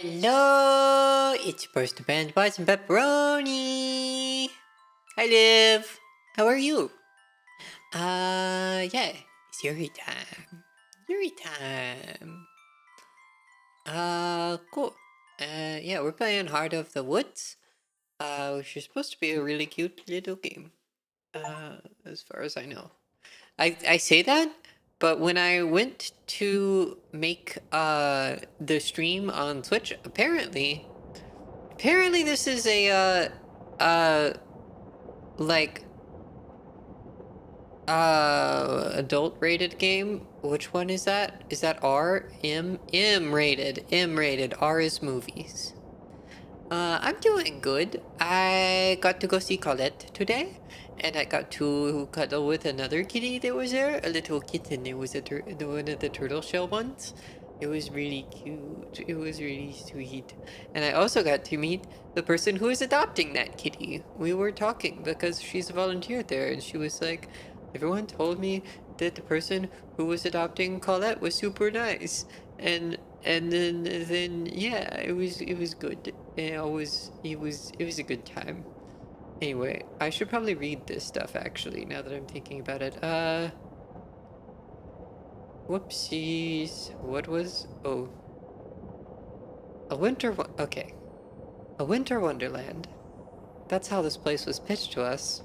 Hello, it's supposed to be Boys and Pepperoni. Hi, Liv. How are you? Yeah, it's Yuri time. Yuri time. Cool. Yeah, we're playing Heart of the Woods, which is supposed to be a really cute little game. As far as I know. I say that, but when I went to make the stream on Twitch, apparently this is a like adult rated game. Which one is that? Is that R? M rated. M rated. R is movies. I'm doing good. I got to go see Colette today, and I got to cuddle with another kitty that was there, a little kitten. It was one of the turtle shell ones. It was really cute. It was really sweet. And I also got to meet the person who is adopting that kitty. We were talking because she's a volunteer there, and she was like, everyone told me that the person who was adopting Colette was super nice. And then yeah, it was good. It was a good time. Anyway, I should probably read this stuff actually, now that I'm thinking about it. Whoopsies. What was a winter wonderland. That's how this place was pitched to us.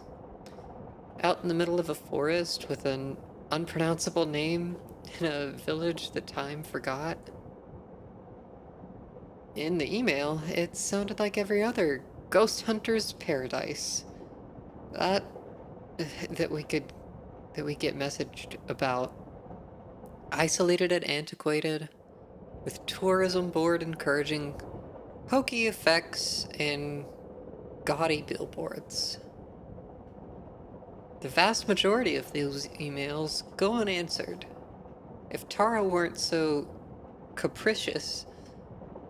Out in the middle of a forest with an unpronounceable name in a village that time forgot. In the email, it sounded like every other ghost hunter's paradise. That we get messaged about. Isolated and antiquated, with tourism board encouraging hokey effects and gaudy billboards. The vast majority of those emails go unanswered. If Tara weren't so capricious,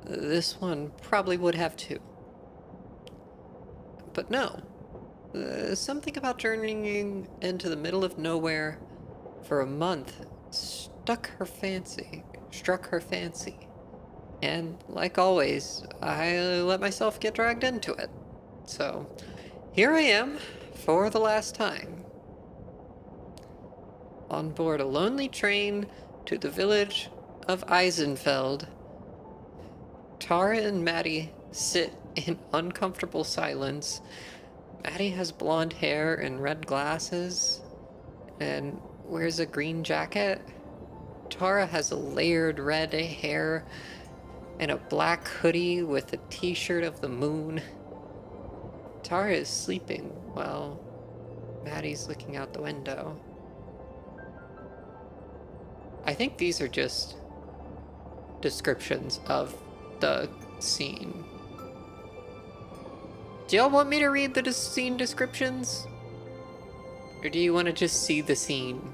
this one probably would have too. But no. Something about journeying into the middle of nowhere for a month struck her fancy. And like always, I let myself get dragged into it. So, here I am, for the last time. On board a lonely train to the village of Eisenfeld. Tara and Maddie sit in uncomfortable silence. Maddie has blonde hair and red glasses, and wears a green jacket. Tara has a layered red hair and a black hoodie with a t-shirt of the moon. Tara is sleeping while Maddie's looking out the window. I think these are just descriptions of the scene. Do y'all want me to read the scene descriptions? Or do you want to just see the scene?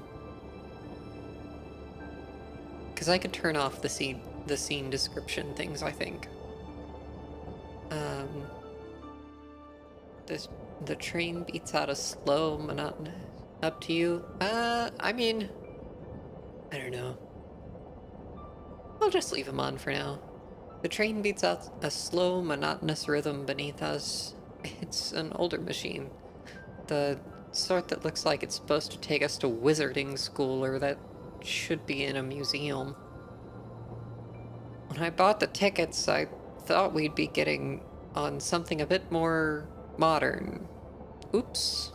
Because I could turn off the scene description things, I think. The train beats out a slow, monotonous... Up to you? I mean... I don't know. I'll just leave them on for now. The train beats out a slow, monotonous rhythm beneath us. It's an older machine. The sort that looks like it's supposed to take us to wizarding school, or that should be in a museum. When I bought the tickets, I thought we'd be getting on something a bit more modern. Oops.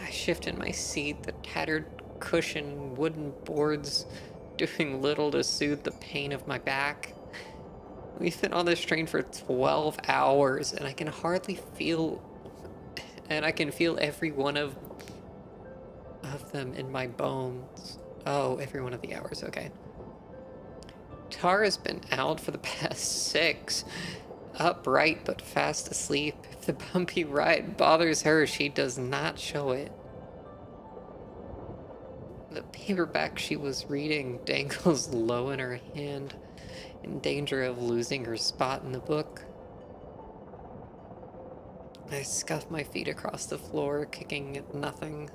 I shift in my seat, the tattered cushion, wooden boards doing little to soothe the pain of my back. We've been on this train for 12 hours, and I can feel every one of them in my bones. Oh, every one of the hours, okay. Tara's been out for the past 6. Upright but fast asleep. If the bumpy ride bothers her, she does not show it. The paperback she was reading dangles low in her hand, in danger of losing her spot in the book. I scuff my feet across the floor, kicking at nothing.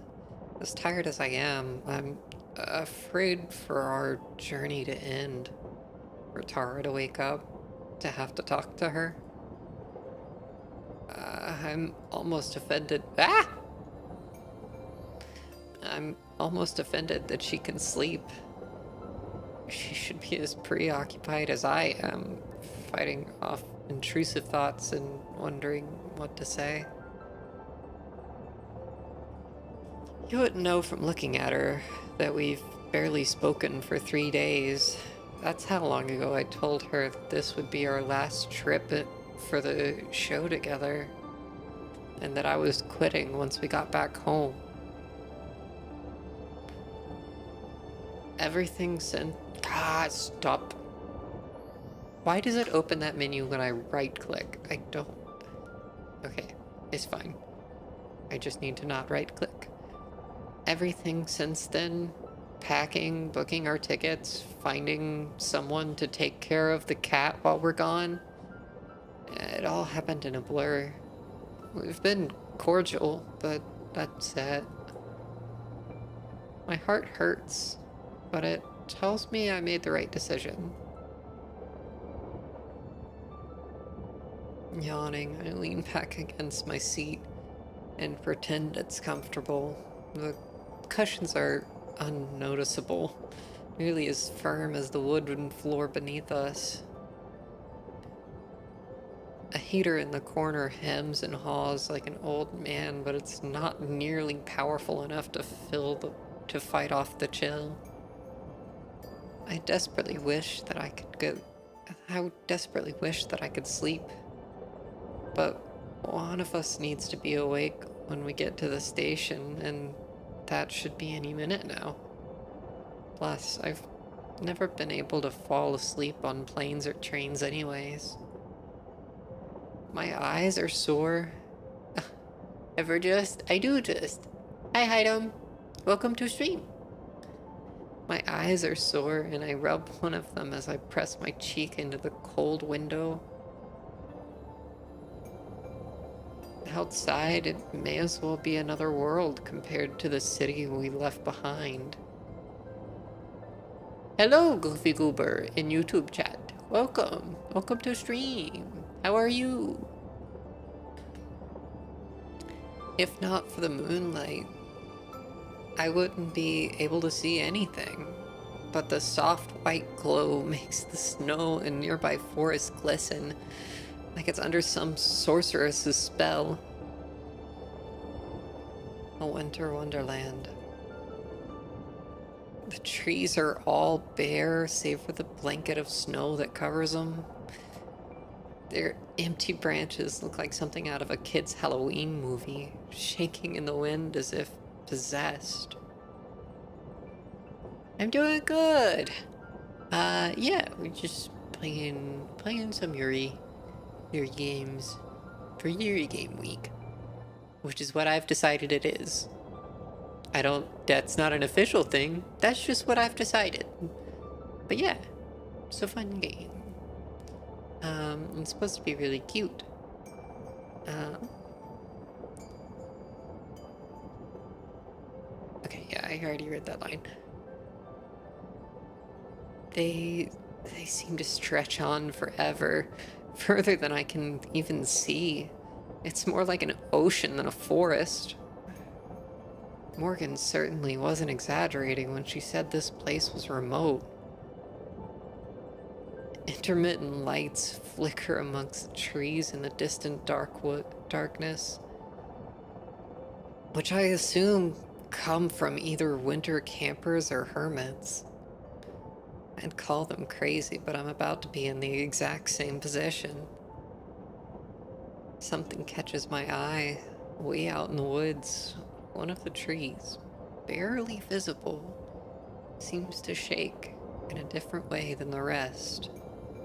As tired as I am, I'm afraid for our journey to end. for Tara to wake up, to have to talk to her. I'm almost offended. Ah! I'm almost offended that she can sleep. She should be as preoccupied as I am, fighting off intrusive thoughts and wondering what to say. You wouldn't know from looking at her that we've barely spoken for 3 days. That's how long ago I told her that this would be our last trip for the show together, and that I was quitting once we got back home. Everything since... Ah, stop. Why does it open that menu when I right-click? I don't... Okay, it's fine. I just need to not right-click. Everything since then, packing, booking our tickets, finding someone to take care of the cat while we're gone, it all happened in a blur. We've been cordial, but that's it. My heart hurts, but it tells me I made the right decision. Yawning, I lean back against my seat and pretend it's comfortable. The cushions are unnoticeable, nearly as firm as the wooden floor beneath us. A heater in the corner hems and haws like an old man, but it's not nearly powerful enough to fight off the chill. I desperately wish that I could sleep. But one of us needs to be awake when we get to the station, and that should be any minute now. Plus, I've never been able to fall asleep on planes or trains anyways. My eyes are sore. I do just. Hi, Hydom. Welcome to stream. My eyes are sore, and I rub one of them as I press my cheek into the cold window. Outside, it may as well be another world compared to the city we left behind. Hello, Goofy Goober in YouTube chat. Welcome. Welcome to stream. How are you? If not for the moonlight, I wouldn't be able to see anything. But the soft white glow makes the snow in nearby forests glisten, like it's under some sorceress's spell. A winter wonderland. The trees are all bare, save for the blanket of snow that covers them. Their empty branches look like something out of a kid's Halloween movie, shaking in the wind as if possessed. I'm doing good. Yeah, we're just playing some YURI games for YURI Game Week, which is what I've decided it is. That's not an official thing, that's just what I've decided. But yeah, it's a fun game. It's supposed to be really cute. Okay, yeah, I already read that line. They seem to stretch on forever, further than I can even see. It's more like an ocean than a forest. Morgan certainly wasn't exaggerating when she said this place was remote. Intermittent lights flicker amongst the trees in the distant darkness, which I assume come from either winter campers or hermits. I'd call them crazy, but I'm about to be in the exact same position. Something catches my eye, way out in the woods. One of the trees, barely visible, seems to shake in a different way than the rest,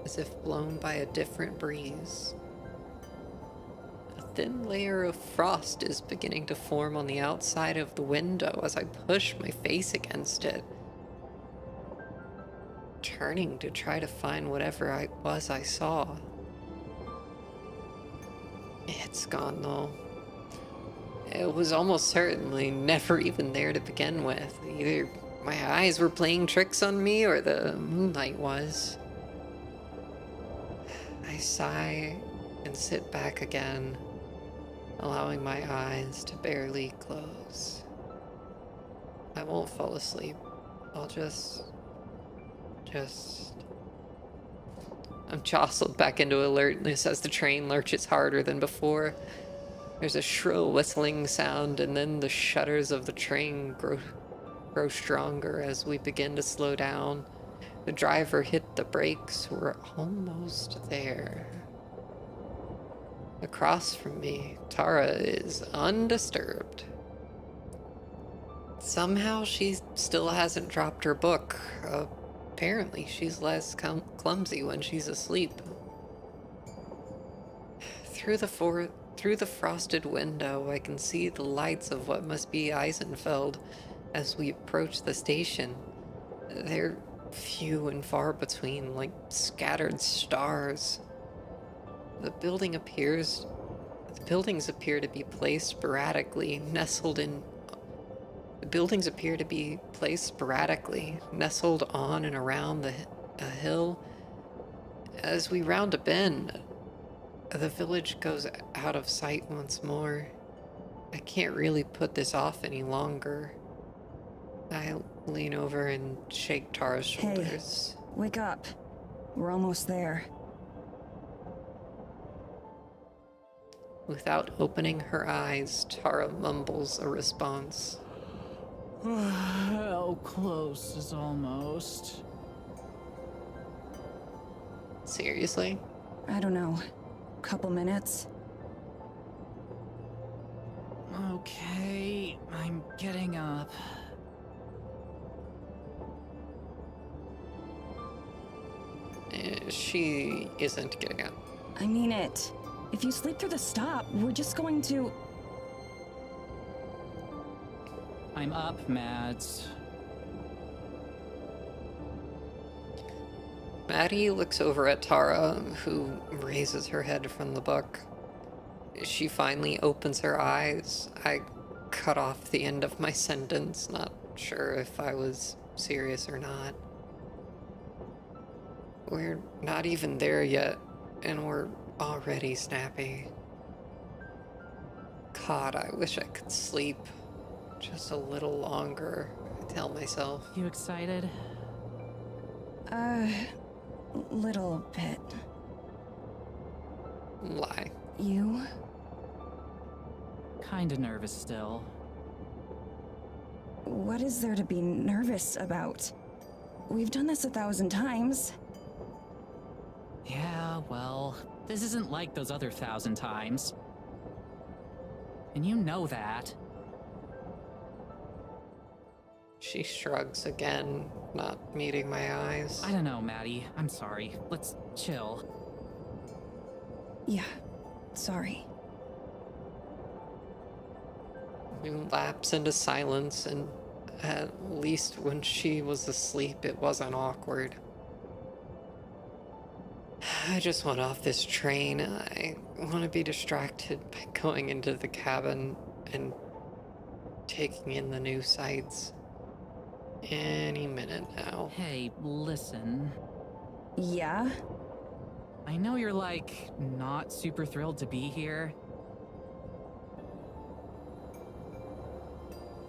as if blown by a different breeze. A thin layer of frost is beginning to form on the outside of the window as I push my face against it, turning to try to find whatever it was I saw. It's gone though. It was almost certainly never even there to begin with. Either my eyes were playing tricks on me or the moonlight was. sigh and sit back again, allowing my eyes to barely close. I won't fall asleep. I'll just... I'm jostled back into alertness as the train lurches harder than before. There's a shrill whistling sound, and then the shudders of the train grow stronger as we begin to slow down. The driver hit the brakes. We're almost there. Across from me, Tara is undisturbed. Somehow she still hasn't dropped her book. Apparently she's less clumsy when she's asleep. Through the frosted window, I can see the lights of what must be Eisenfeld as we approach the station. They're few and far between, like scattered stars. The buildings appear to be placed sporadically, nestled on and around a hill. As we round a bend, the village goes out of sight once more. I can't really put this off any longer. I lean over and shake Tara's shoulders. Hey, wake up. We're almost there. Without opening her eyes, Tara mumbles a response. How close is almost? Seriously? I don't know. Couple minutes? Okay, I'm getting up. She isn't getting up. I mean it. If you sleep through the stop, we're just going to... I'm up, Mads. Maddie looks over at Tara, who raises her head from the book. She finally opens her eyes. I cut off the end of my sentence, not sure if I was serious or not. We're not even there yet, and we're already snappy. God, I wish I could sleep just a little longer, I tell myself. You excited? Little bit. Lie. You? Kinda nervous still. What is there to be nervous about? We've done this 1,000 times. Yeah, well, this isn't like those other 1,000 times. And you know that. She shrugs again, not meeting my eyes. I don't know, Maddie. I'm sorry. Let's chill. Yeah, sorry. We lapse into silence, and at least when she was asleep, it wasn't awkward. I just want off this train. I want to be distracted by going into the cabin and taking in the new sights. Any minute now. Hey, listen. Yeah? I know you're, like, not super thrilled to be here.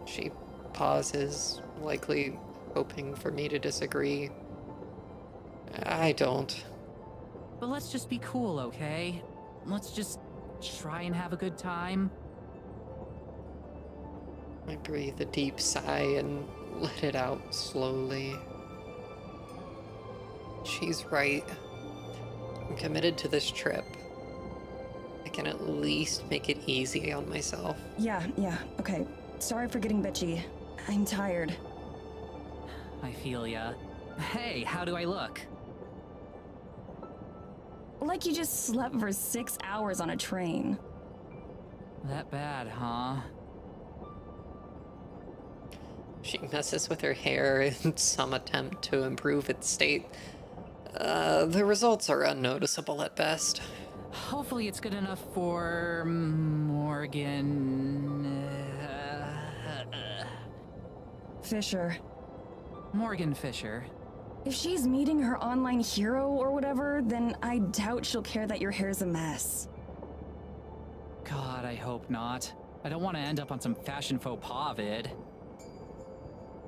She pauses, likely hoping for me to disagree. I don't. But let's just be cool, okay? Let's just try and have a good time. I breathe a deep sigh and let it out slowly. She's right. I'm committed to this trip. I can at least make it easy on myself. Yeah, okay. Sorry for getting bitchy. I'm tired. I feel ya. Hey, how do I look? Like you just slept for 6 hours on a train. That bad, huh? She messes with her hair in some attempt to improve its state. The results are unnoticeable at best. Hopefully it's good enough for Morgan... Fisher. Morgan Fisher. If she's meeting her online hero or whatever, then I doubt she'll care that your hair's a mess. God, I hope not. I don't want to end up on some fashion faux pas vid.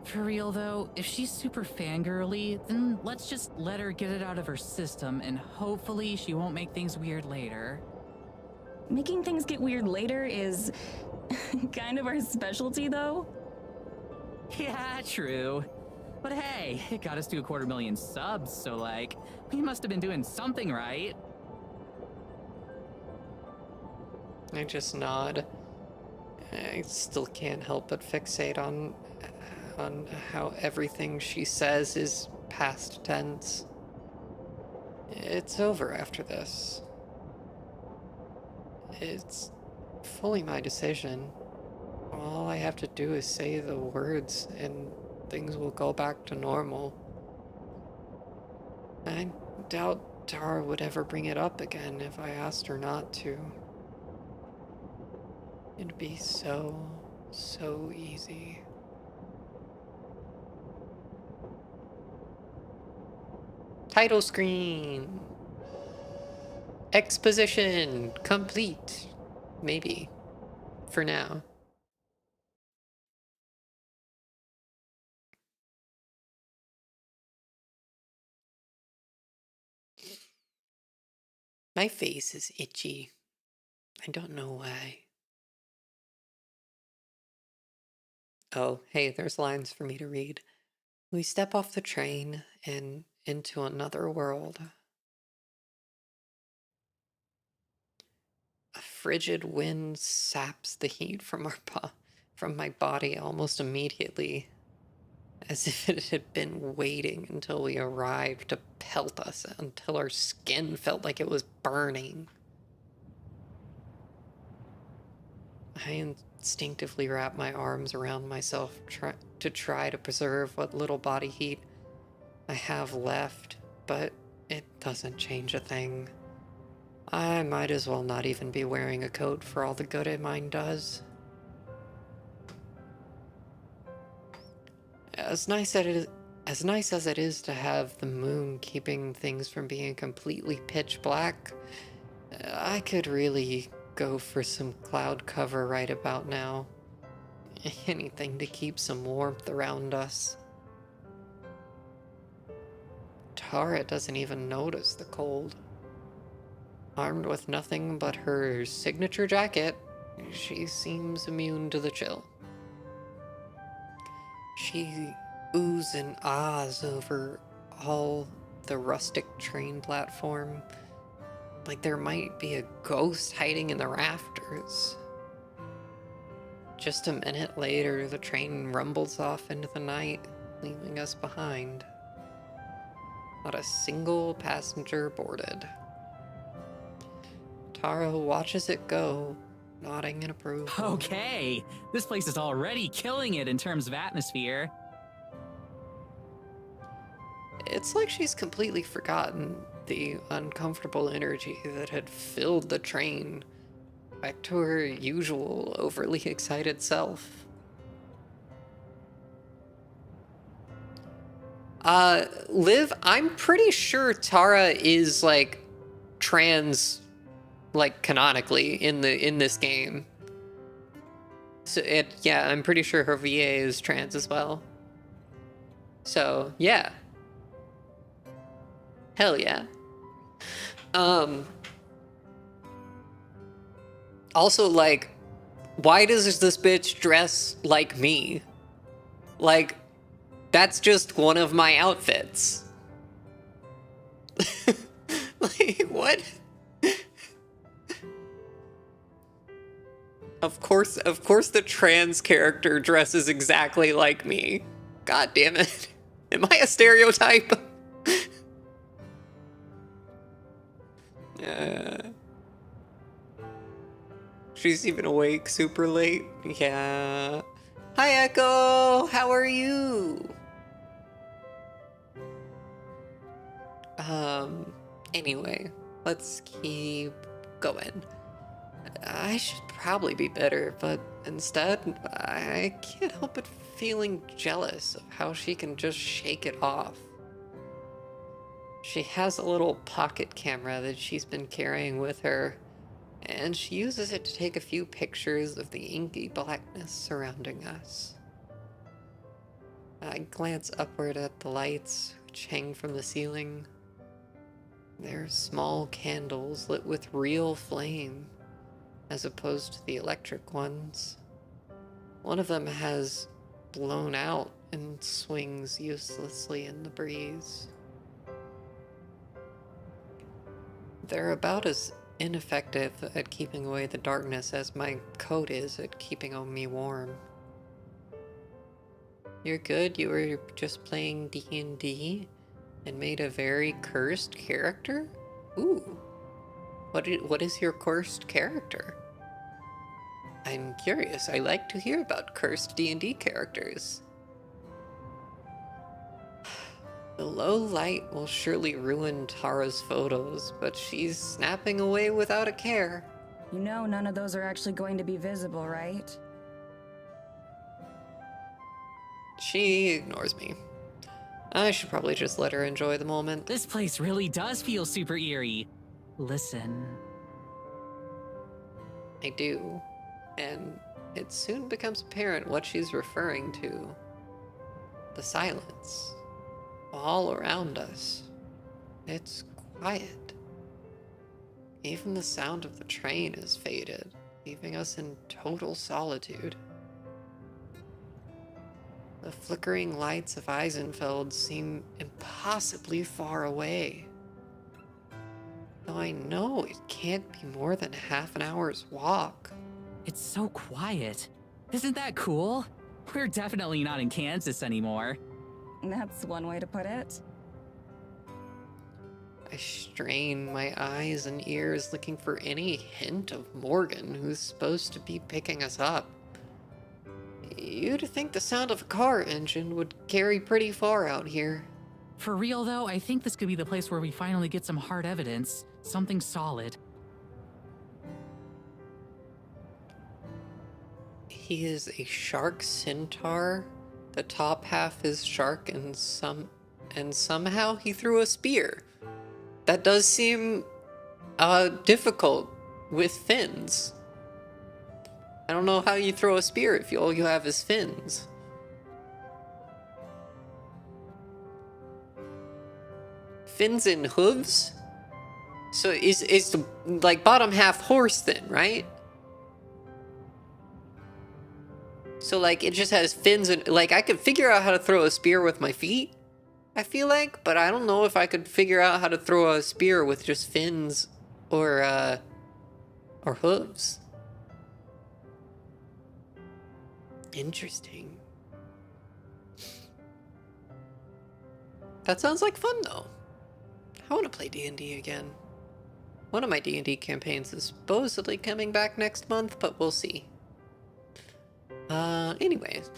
For real though, if she's super fangirly, then let's just let her get it out of her system and hopefully she won't make things weird later. Making things get weird later is kind of our specialty though. Yeah, true. But hey, it got us to 250,000 subs, so like, we must have been doing something right. I just nod. I still can't help but fixate on how everything she says is past tense. It's over after this. It's fully my decision. All I have to do is say the words and things will go back to normal. I doubt Tara would ever bring it up again if I asked her not to. It'd be so easy. Title screen! Exposition complete. Maybe. For now. My face is itchy. I don't know why. Oh, hey, there's lines for me to read. We step off the train and into another world. A frigid wind saps the heat from from my body almost immediately, as if it had been waiting until we arrived to pelt us until our skin felt like it was burning. I instinctively wrap my arms around myself to try to preserve what little body heat I have left, but it doesn't change a thing. I might as well not even be wearing a coat for all the good mine does. As nice as it is to have the moon keeping things from being completely pitch black, I could really go for some cloud cover right about now. Anything to keep some warmth around us. Tara doesn't even notice the cold. Armed with nothing but her signature jacket, she seems immune to the chill. She oohs and ahs over all the rustic train platform, like there might be a ghost hiding in the rafters. Just a minute later, the train rumbles off into the night, leaving us behind. Not a single passenger boarded. Tara watches it go, nodding in approval. Okay, this place is already killing it in terms of atmosphere. It's like she's completely forgotten the uncomfortable energy that had filled the train, back to her usual overly excited self. Liv, I'm pretty sure Tara is like trans, like canonically in this game. So yeah, I'm pretty sure her VA is trans as well. So yeah. Hell yeah. Also, like, why does this bitch dress like me? Like, that's just one of my outfits. Like, what? Of course the trans character dresses exactly like me. God damn it. Am I a stereotype? She's even awake super late. Yeah. Hi, Echo! How are you? Anyway, let's keep going. I should probably be better, but instead, I can't help but feeling jealous of how she can just shake it off. She has a little pocket camera that she's been carrying with her, and she uses it to take a few pictures of the inky blackness surrounding us. I glance upward at the lights which hang from the ceiling. They're small candles lit with real flame, as opposed to the electric ones. One of them has blown out and swings uselessly in the breeze. They're about as ineffective at keeping away the darkness as my coat is at keeping me warm. You're good? You were just playing D&D and made a very cursed character? Ooh. What is your cursed character? I'm curious. I like to hear about cursed D&D characters. The low light will surely ruin Tara's photos, but she's snapping away without a care. You know none of those are actually going to be visible, right? She ignores me. I should probably just let her enjoy the moment. This place really does feel super eerie. Listen. I do. And it soon becomes apparent what she's referring to. The silence. All around us. It's quiet. Even the sound of the train has faded, leaving us in total solitude. The flickering lights of Eisenfeld seem impossibly far away. Though I know it can't be more than half an hour's walk. It's so quiet. Isn't that cool? We're definitely not in Kansas anymore. That's one way to put it. I strain my eyes and ears looking for any hint of Morgan, who's supposed to be picking us up. You'd think the sound of a car engine would carry pretty far out here. For real though, I think this could be the place where we finally get some hard evidence. Something solid. He is a shark centaur. The top half is shark and somehow he threw a spear. That does seem difficult with fins. I don't know how you throw a spear if all you have is fins. Fins and hooves? So is the like bottom half horse then, right? So like it just has fins and like I could figure out how to throw a spear with my feet, I feel like, but I don't know if I could figure out how to throw a spear with just fins or hooves. Interesting. That sounds like fun though. I want to play D&D again. One of my D&D campaigns is supposedly coming back next month, but we'll see. Anyways.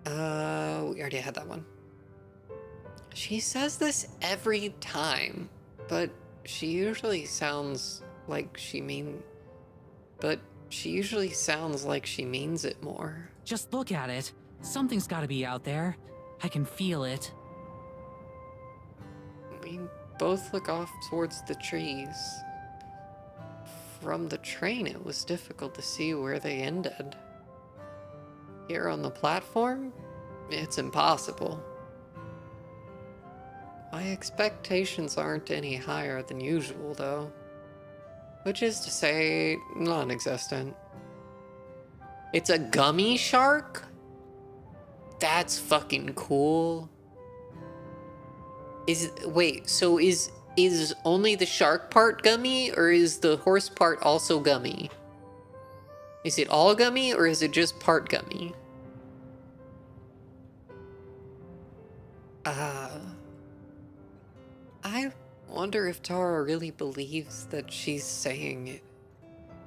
We already had that one. She says this every time, but she usually sounds like she means it more. Just look at it. Something's gotta be out there. I can feel it. We both look off towards the trees. From the train, it was difficult to see where they ended. Here on the platform, it's impossible. My expectations aren't any higher than usual, though. Which is to say, non-existent. It's a gummy shark? That's fucking cool. Wait, so is only the shark part gummy, or is the horse part also gummy? Is it all gummy, or is it just part gummy? I wonder if Tara really believes that she's saying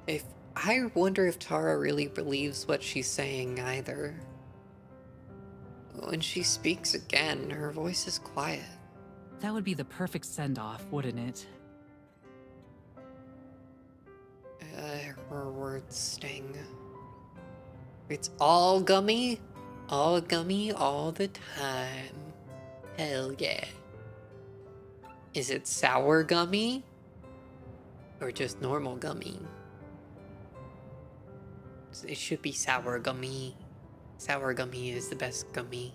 it. I wonder if Tara really believes what she's saying either. When she speaks again, her voice is quiet. That would be the perfect send-off, wouldn't it? Her words sting. It's all gummy all the time. Hell yeah. Is it sour gummy? Or just normal gummy? It should be sour gummy. Sour gummy is the best gummy.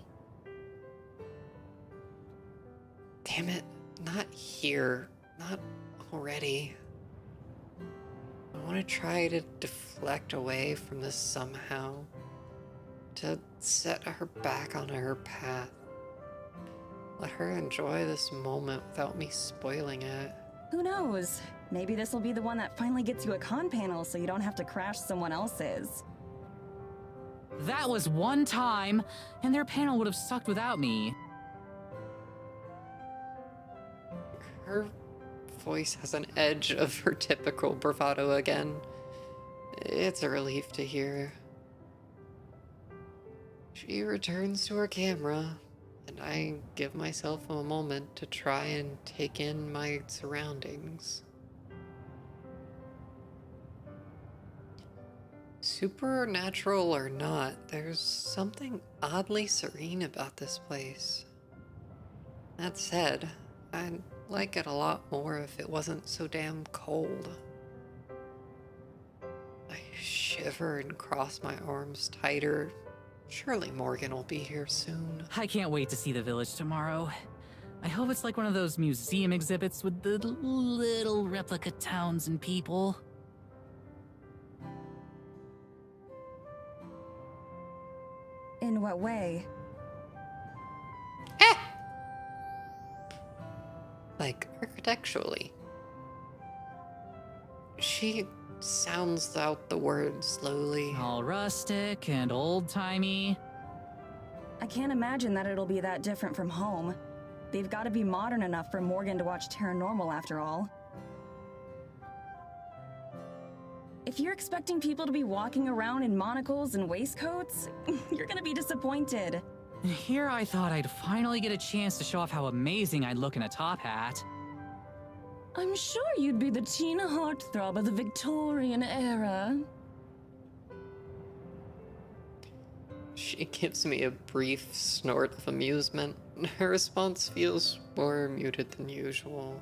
Damn it, not here. Not already. I want to try to deflect away from this somehow. To set her back on her path. Let her enjoy this moment without me spoiling it. Who knows? Maybe this will be the one that finally gets you a con panel so you don't have to crash someone else's. That was one time, and their panel would have sucked without me. Her voice has an edge of her typical bravado again. It's a relief to hear. She returns to her camera, and I give myself a moment to try and take in my surroundings. Supernatural or not, there's something oddly serene about this place. That said, I'd like it a lot more if it wasn't so damn cold. I shiver and cross my arms tighter. Surely Morgan will be here soon. I can't wait to see the village tomorrow. I hope it's like one of those museum exhibits with the little replica towns and people. In what way? Like architecturally. She sounds out the word slowly. All rustic and old-timey. I can't imagine that it'll be that different from home. They've got to be modern enough for Morgan to watch Paranormal after all. If you're expecting people to be walking around in monocles and waistcoats, you're gonna be disappointed. Here I thought I'd finally get a chance to show off how amazing I'd look in a top hat. I'm sure you'd be the teen heartthrob of the Victorian era. She gives me a brief snort of amusement. Her response feels more muted than usual.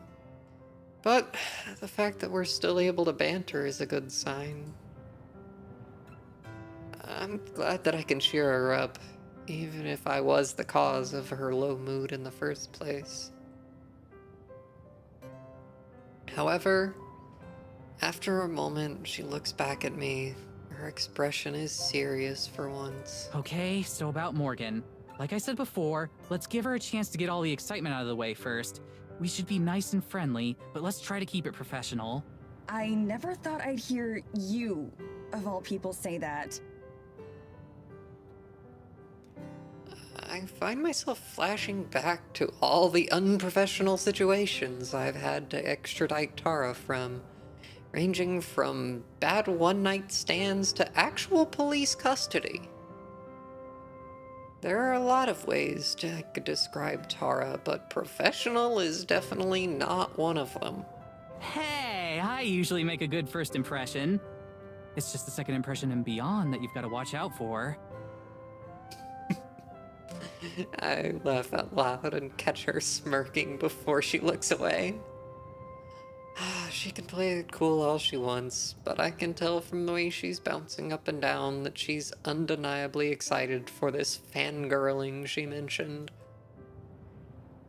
But the fact that we're still able to banter is a good sign. I'm glad that I can cheer her up, even if I was the cause of her low mood in the first place. However, after a moment, she looks back at me. Her expression is serious for once. Okay, so about Morgan. Like I said before, let's give her a chance to get all the excitement out of the way first. We should be nice and friendly, but let's try to keep it professional. I never thought I'd hear you, of all people, say that. I find myself flashing back to all the unprofessional situations I've had to extradite Tara from, ranging from bad one-night stands to actual police custody. There are a lot of ways to describe Tara, but professional is definitely not one of them. Hey, I usually make a good first impression. It's just the second impression and beyond that you've got to watch out for. I laugh out loud and catch her smirking before she looks away. She can play it cool all she wants, but I can tell from the way she's bouncing up and down that she's undeniably excited for this fangirling she mentioned.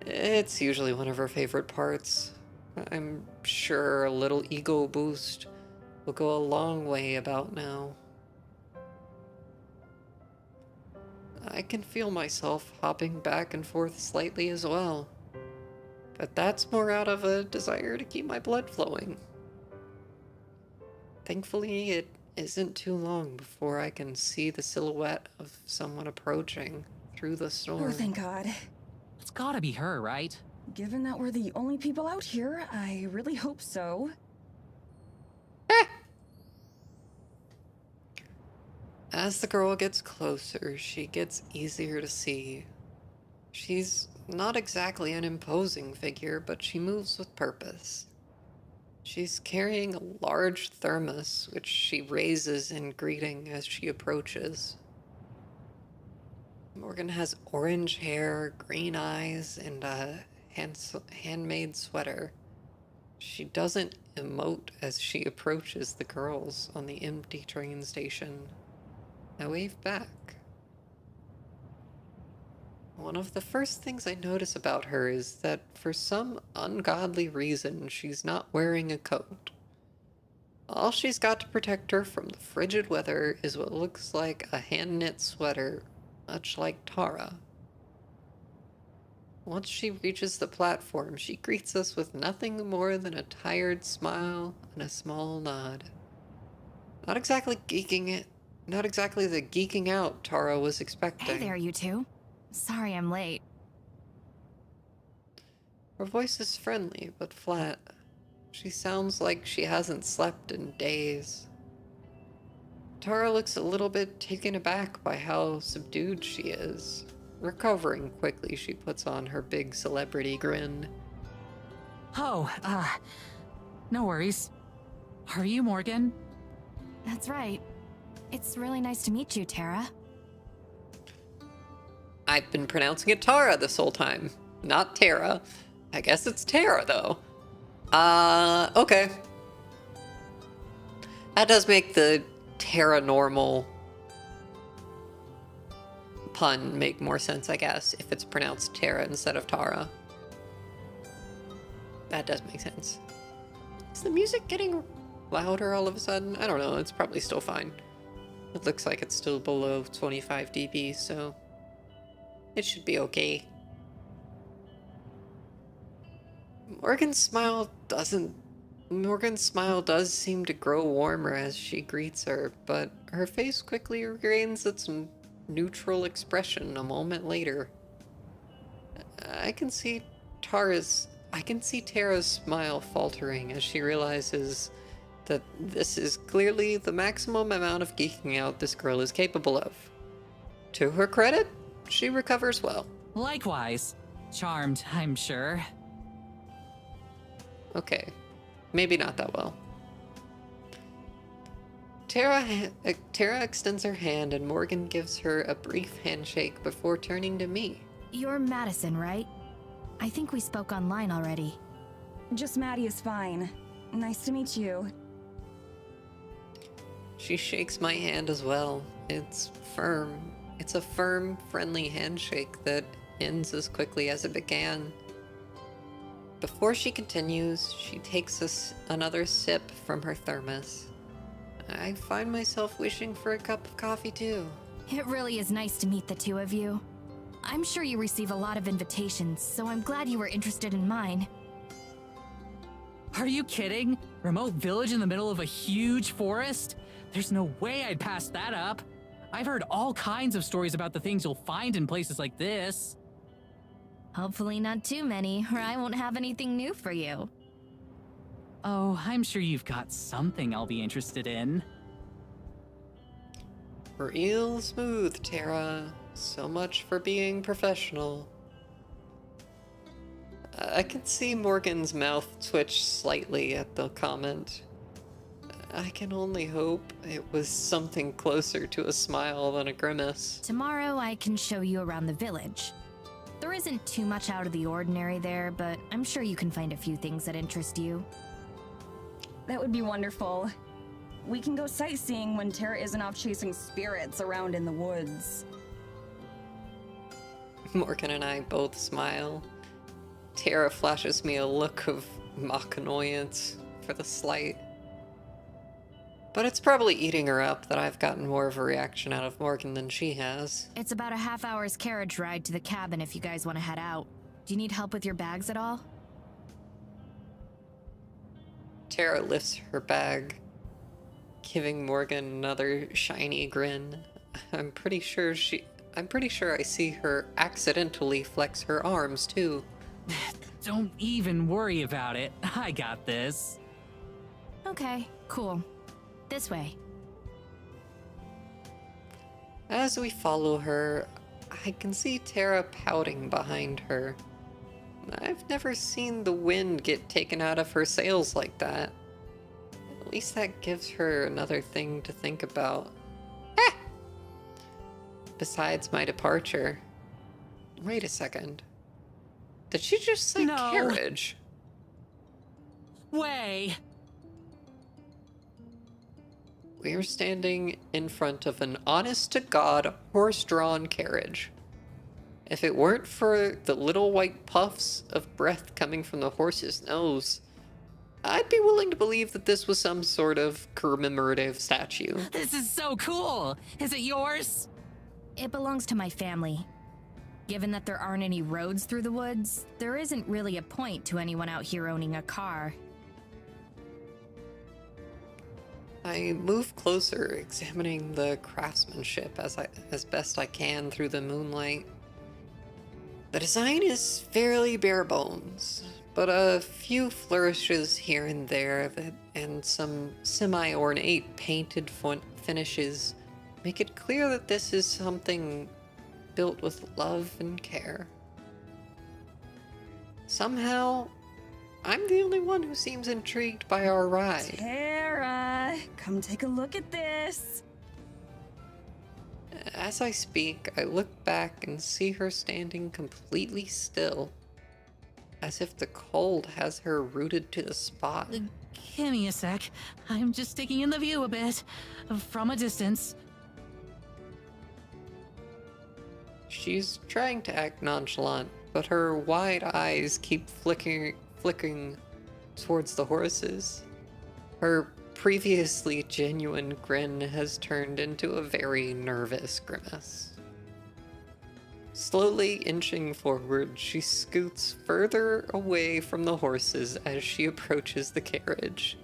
It's usually one of her favorite parts. I'm sure a little ego boost will go a long way about now. I can feel myself hopping back and forth slightly as well. But that's more out of a desire to keep my blood flowing. Thankfully, it isn't too long before I can see the silhouette of someone approaching through the storm. Oh, thank God. It's gotta be her, right? Given that we're the only people out here, I really hope so. As the girl gets closer, she gets easier to see. She's not exactly an imposing figure, but she moves with purpose. She's carrying a large thermos, which she raises in greeting as she approaches. Morgan has orange hair, green eyes, and a handmade sweater. She doesn't emote as she approaches the girls on the empty train station. I wave back. One of the first things I notice about her is that for some ungodly reason she's not wearing a coat. All she's got to protect her from the frigid weather is what looks like a hand-knit sweater, much like Tara. Once she reaches the platform, she greets us with nothing more than a tired smile and a small nod. Not exactly the geeking out Tara was expecting. Hey there, you two. Sorry I'm late. Her voice is friendly, but flat. She sounds like she hasn't slept in days. Tara looks a little bit taken aback by how subdued she is. Recovering quickly, she puts on her big celebrity grin. Oh, no worries. Are you Morgan? That's right. It's really nice to meet you, Tara. I've been pronouncing it Tara this whole time, not Tara. I guess it's Tara, though. Okay. That does make the Tara-normal pun make more sense, I guess, if it's pronounced Tara instead of Tara. That does make sense. Is the music getting louder all of a sudden? I don't know, it's probably still fine. It looks like it's still below 25 dB, so it should be okay. Morgan's smile does seem to grow warmer as she greets her, but her face quickly regains its neutral expression a moment later. I can see Tara's smile faltering as she realizes that this is clearly the maximum amount of geeking out this girl is capable of. To her credit, she recovers well. Likewise. Charmed, I'm sure. Okay, maybe not that well. Tara extends her hand and Morgan gives her a brief handshake before turning to me. You're Madison, right? I think we spoke online already. Just Maddie is fine. Nice to meet you. She shakes my hand as well. It's firm. It's a firm, friendly handshake that ends as quickly as it began. Before she continues, she takes another sip from her thermos. I find myself wishing for a cup of coffee too. It really is nice to meet the two of you. I'm sure you receive a lot of invitations, so I'm glad you were interested in mine. Are you kidding? Remote village in the middle of a huge forest? There's no way I'd pass that up. I've heard all kinds of stories about the things you'll find in places like this. Hopefully not too many, or I won't have anything new for you. Oh, I'm sure you've got something I'll be interested in. Real smooth, Tara. So much for being professional. I can see Morgan's mouth twitch slightly at the comment. I can only hope it was something closer to a smile than a grimace. Tomorrow I can show you around the village. There isn't too much out of the ordinary there, but I'm sure you can find a few things that interest you. That would be wonderful. We can go sightseeing when Tara isn't off chasing spirits around in the woods. Morgan and I both smile. Tara flashes me a look of mock annoyance for the slight. But it's probably eating her up that I've gotten more of a reaction out of Morgan than she has. It's about a half-hour's carriage ride to the cabin if you guys want to head out. Do you need help with your bags at all? Tara lifts her bag, giving Morgan another shiny grin. I'm pretty sure I see her accidentally flex her arms too. Don't even worry about it. I got this. Okay, cool. This way. As we follow her, I can see Tara pouting behind her. I've never seen the wind get taken out of her sails like that. At least that gives her another thing to think about. Besides my departure. Wait a second. Did she just say No. carriage? Way! We are standing in front of an honest-to-God horse-drawn carriage. If it weren't for the little white puffs of breath coming from the horse's nose, I'd be willing to believe that this was some sort of commemorative statue. This is so cool! Is it yours? It belongs to my family. Given that there aren't any roads through the woods, there isn't really a point to anyone out here owning a car. I move closer, examining the craftsmanship as best I can through the moonlight. The design is fairly bare bones, but a few flourishes here and there and some semi-ornate painted finishes make it clear that this is something built with love and care. Somehow, I'm the only one who seems intrigued by our ride. Tara, come take a look at this. As I speak, I look back and see her standing completely still, as if the cold has her rooted to the spot. Give me a sec. I'm just taking in the view a bit. From a distance. She's trying to act nonchalant, but her wide eyes keep flicking towards the horses. Her previously genuine grin has turned into a very nervous grimace. Slowly inching forward, she scoots further away from the horses as she approaches the carriage.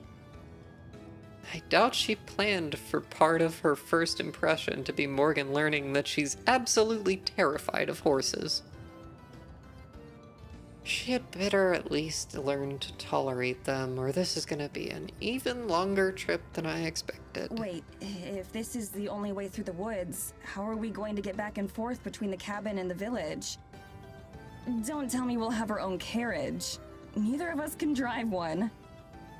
I doubt she planned for part of her first impression to be Morgan learning that she's absolutely terrified of horses. She had better at least learn to tolerate them, or this is gonna be an even longer trip than I expected. Wait, if this is the only way through the woods, how are we going to get back and forth between the cabin and the village? Don't tell me we'll have our own carriage. Neither of us can drive one.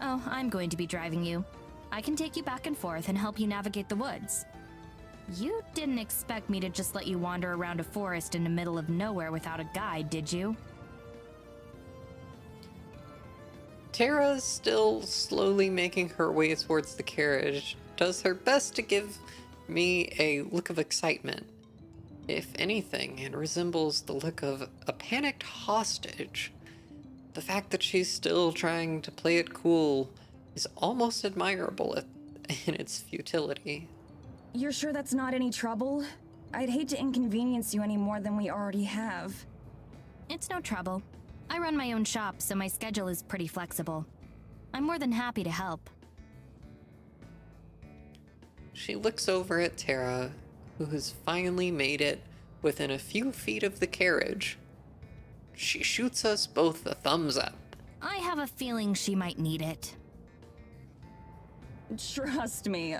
Oh, I'm going to be driving you. I can take you back and forth and help you navigate the woods. You didn't expect me to just let you wander around a forest in the middle of nowhere without a guide, did you? Tara, still slowly making her way towards the carriage, does her best to give me a look of excitement. If anything, it resembles the look of a panicked hostage. The fact that she's still trying to play it cool is almost admirable in its futility. You're sure that's not any trouble? I'd hate to inconvenience you any more than we already have. It's no trouble. I run my own shop, so my schedule is pretty flexible. I'm more than happy to help. She looks over at Tara, who has finally made it within a few feet of the carriage. She shoots us both a thumbs up. I have a feeling she might need it. Trust me,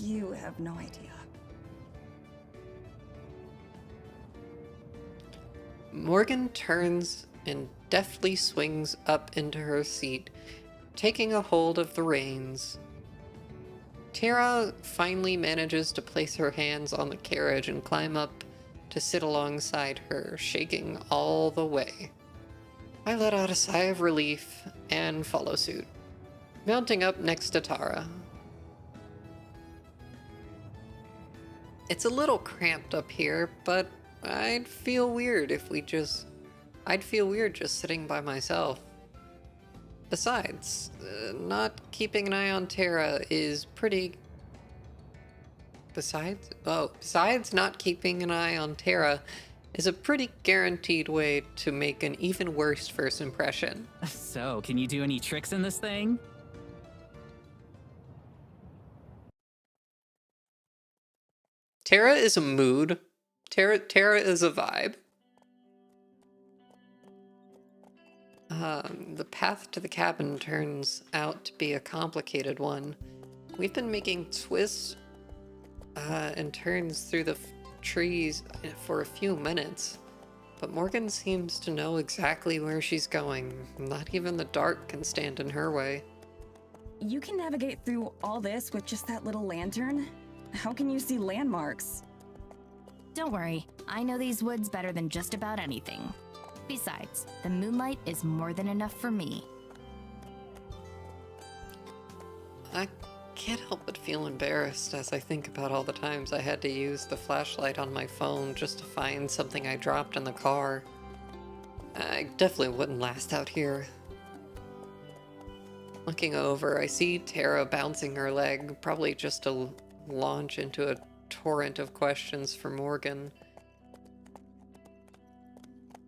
you have no idea. Morgan turns and deftly swings up into her seat, taking a hold of the reins. Tara finally manages to place her hands on the carriage and climb up to sit alongside her, shaking all the way. I let out a sigh of relief and follow suit, mounting up next to Tara. It's a little cramped up here, but I'd feel weird just sitting by myself. Besides, not keeping an eye on Tara is pretty... Besides not keeping an eye on Tara is a pretty guaranteed way to make an even worse first impression. So, can you do any tricks in this thing? Tara is a mood. Tara is a vibe. The path to the cabin turns out to be a complicated one. We've been making twists and turns through the trees for a few minutes, but Morgan seems to know exactly where she's going. Not even the dark can stand in her way. You can navigate through all this with just that little lantern? How can you see landmarks? Don't worry, I know these woods better than just about anything. Besides, the moonlight is more than enough for me. I can't help but feel embarrassed as I think about all the times I had to use the flashlight on my phone just to find something I dropped in the car. I definitely wouldn't last out here. Looking over, I see Tara bouncing her leg, probably just to launch into a torrent of questions for Morgan.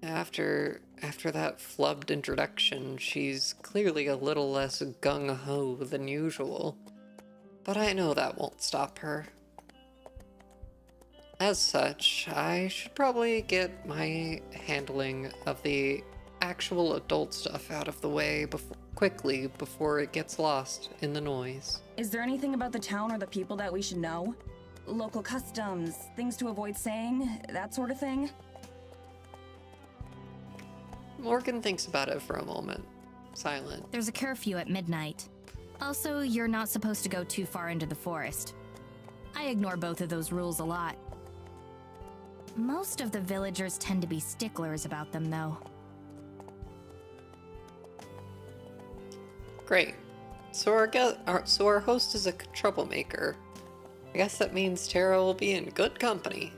After that flubbed introduction, she's clearly a little less gung-ho than usual, but I know that won't stop her. As such, I should probably get my handling of the actual adult stuff out of the way quickly before it gets lost in the noise. Is there anything about the town or the people that we should know? Local customs, things to avoid saying, that sort of thing? Morgan thinks about it for a moment, silent. There's a curfew at midnight. Also, you're not supposed to go too far into the forest. I ignore both of those rules a lot. Most of the villagers tend to be sticklers about them, though. Great. So our host is a troublemaker. I guess that means Tara will be in good company.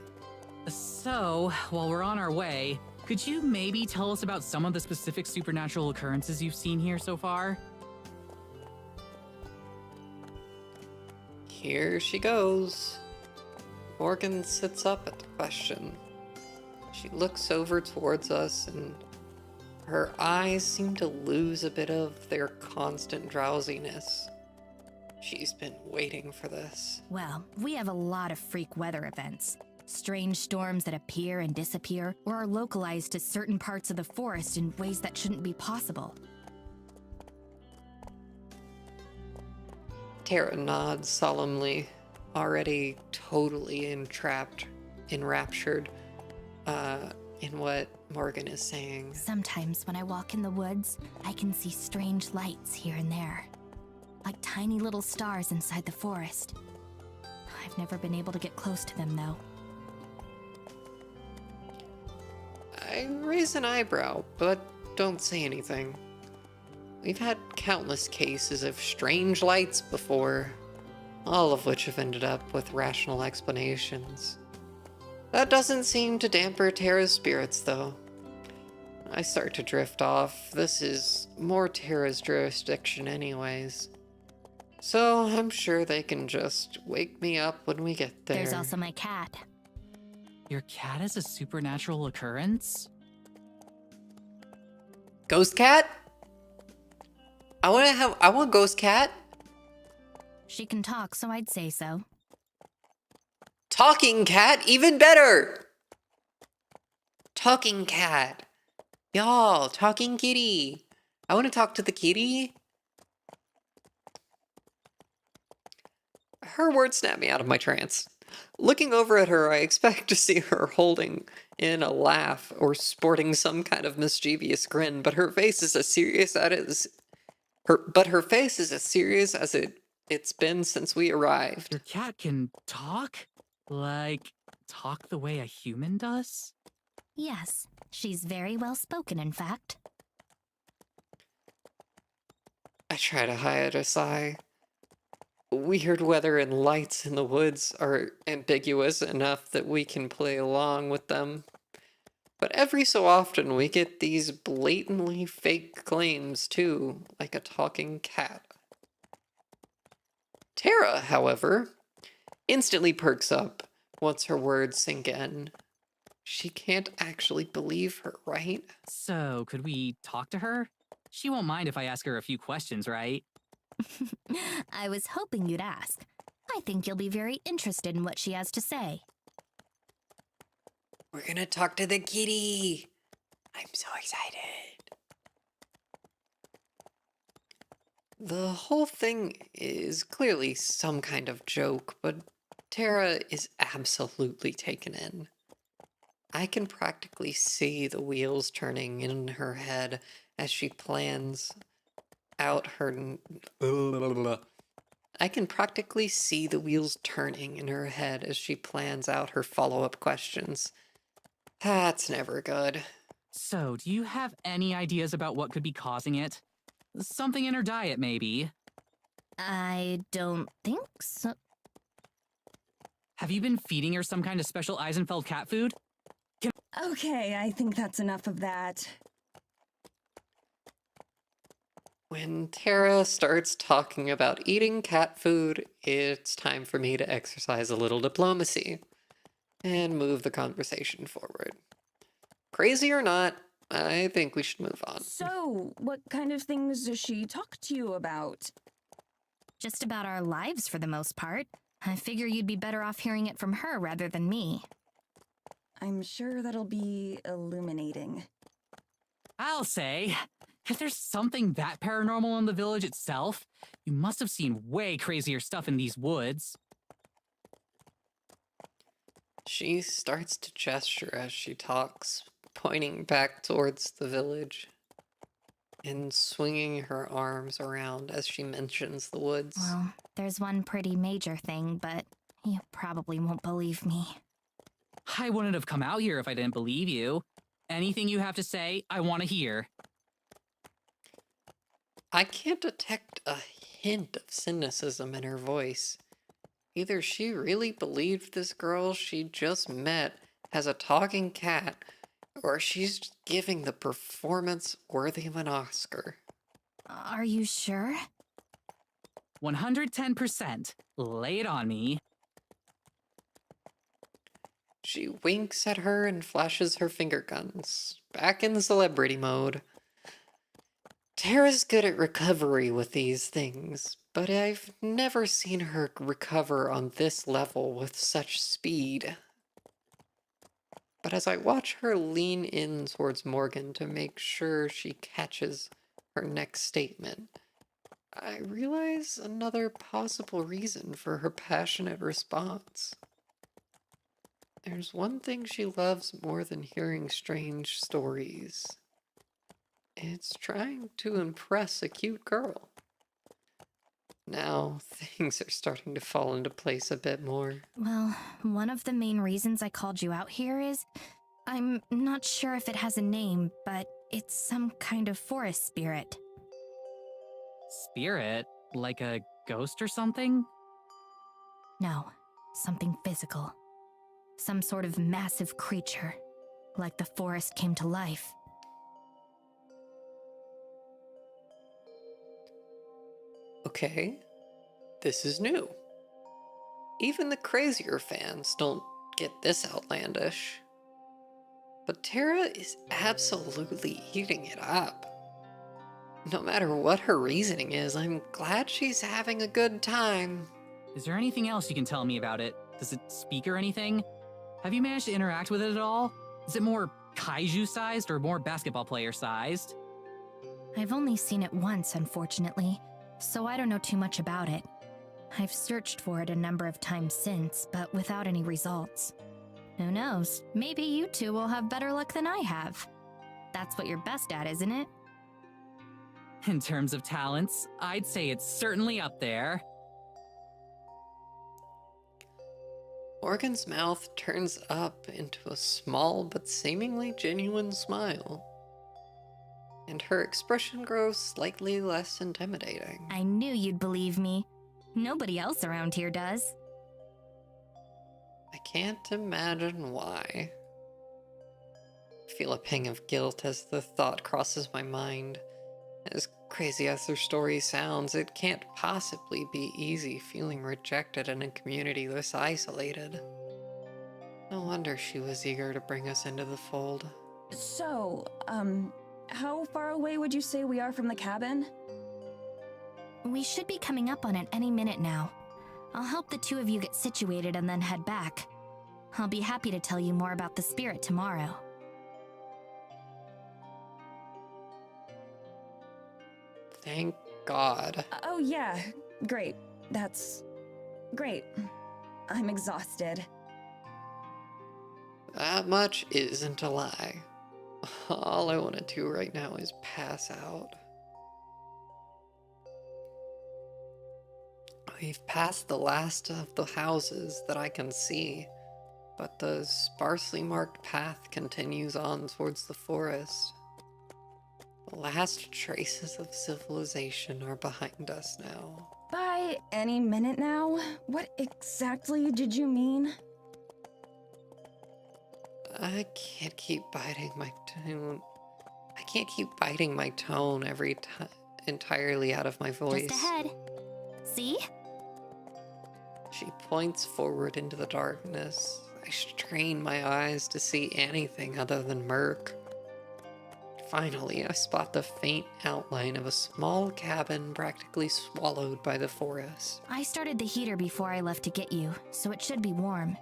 So, while we're on our way, could you maybe tell us about some of the specific supernatural occurrences you've seen here so far? Here she goes. Morgan sits up at the question. She looks over towards us, and her eyes seem to lose a bit of their constant drowsiness. She's been waiting for this. Well, we have a lot of freak weather events. Strange storms that appear and disappear, or are localized to certain parts of the forest in ways that shouldn't be possible. Tara nods solemnly, already totally enraptured in what Morgan is saying. Sometimes when I walk in the woods, I can see strange lights here and there, like tiny little stars inside the forest. I've never been able to get close to them, though. I raise an eyebrow, but don't say anything. We've had countless cases of strange lights before, all of which have ended up with rational explanations. That doesn't seem to damper Tara's spirits, though. I start to drift off. This is more Tara's jurisdiction anyways. So I'm sure they can just wake me up when we get there. There's also my cat. Your cat is a supernatural occurrence? Ghost cat? I want ghost cat. She can talk, so I'd say so. Talking cat, even better. Talking cat. Y'all, talking kitty. I want to talk to the kitty. Her words snap me out of my trance. Looking over at her, I expect to see her holding in a laugh or sporting some kind of mischievous grin, but her face is as serious as it's been since we arrived. Your cat can talk? Like, talk the way a human does? Yes, she's very well spoken, in fact. I try to hide a sigh. Weird weather and lights in the woods are ambiguous enough that we can play along with them. But every so often we get these blatantly fake claims too, like a talking cat. Tara, however, instantly perks up once her words sink in. She can't actually believe her, right? So, could we talk to her? She won't mind if I ask her a few questions, right? I was hoping you'd ask. I think you'll be very interested in what she has to say. We're gonna talk to the kitty. I'm so excited. The whole thing is clearly some kind of joke, but Tara is absolutely taken in. I can practically see the wheels turning in her head as she plans out her... I can practically see the wheels turning in her head as she plans out her follow-up questions. That's never good. So, do you have any ideas about what could be causing it? Something in her diet, maybe. I don't think so. Have you been feeding her some kind of special Eisenfeld cat food? Okay, I think that's enough of that. When Tara starts talking about eating cat food, it's time for me to exercise a little diplomacy and move the conversation forward. Crazy or not, I think we should move on. So, what kind of things does she talk to you about? Just about our lives for the most part. I figure you'd be better off hearing it from her rather than me. I'm sure that'll be illuminating. I'll say, if there's something that paranormal in the village itself, you must have seen way crazier stuff in these woods. She starts to gesture as she talks, pointing back towards the village and swinging her arms around as she mentions the woods. Well, there's one pretty major thing, but you probably won't believe me. I wouldn't have come out here if I didn't believe you. Anything you have to say, I want to hear. I can't detect a hint of cynicism in her voice. Either she really believed this girl she just met has a talking cat, or she's giving the performance worthy of an Oscar. Are you sure? 110%. Lay it on me. She winks at her and flashes her finger guns, back in celebrity mode. Tara's good at recovery with these things, but I've never seen her recover on this level with such speed. But as I watch her lean in towards Morgan to make sure she catches her next statement, I realize another possible reason for her passionate response. There's one thing she loves more than hearing strange stories. It's trying to impress a cute girl. Now, things are starting to fall into place a bit more. Well, one of the main reasons I called you out here is I'm not sure if it has a name, but it's some kind of forest spirit. Spirit? Like a ghost or something? No, something physical. Some sort of massive creature, like the forest came to life. Okay, this is new. Even the crazier fans don't get this outlandish. But Tara is absolutely eating it up. No matter what her reasoning is, I'm glad she's having a good time. Is there anything else you can tell me about it? Does it speak or anything? Have you managed to interact with it at all? Is it more kaiju-sized or more basketball player-sized? I've only seen it once, unfortunately, so I don't know too much about it. I've searched for it a number of times since, but without any results. Who knows? Maybe you two will have better luck than I have. That's what you're best at, isn't it? In terms of talents, I'd say it's certainly up there. Morgan's mouth turns up into a small but seemingly genuine smile, and her expression grows slightly less intimidating. I knew you'd believe me. Nobody else around here does. I can't imagine why. I feel a pang of guilt as the thought crosses my mind. As crazy as their story sounds, it can't possibly be easy feeling rejected in a community this isolated. No wonder she was eager to bring us into the fold. So, how far away would you say we are from the cabin? We should be coming up on it any minute now. I'll help the two of you get situated and then head back. I'll be happy to tell you more about the spirit tomorrow. Thank God. Oh yeah, great. That's great. I'm exhausted. That much isn't a lie. All I want to do right now is pass out. We've passed the last of the houses that I can see, but the sparsely marked path continues on towards the forest. The last traces of civilization are behind us now. By any minute now? What exactly did you mean? I can't keep biting my tone. I can't keep biting my tone every time entirely out of my voice. Just ahead. See? She points forward into the darkness. I strain my eyes to see anything other than murk. Finally, I spot the faint outline of a small cabin practically swallowed by the forest. I started the heater before I left to get you, so it should be warm.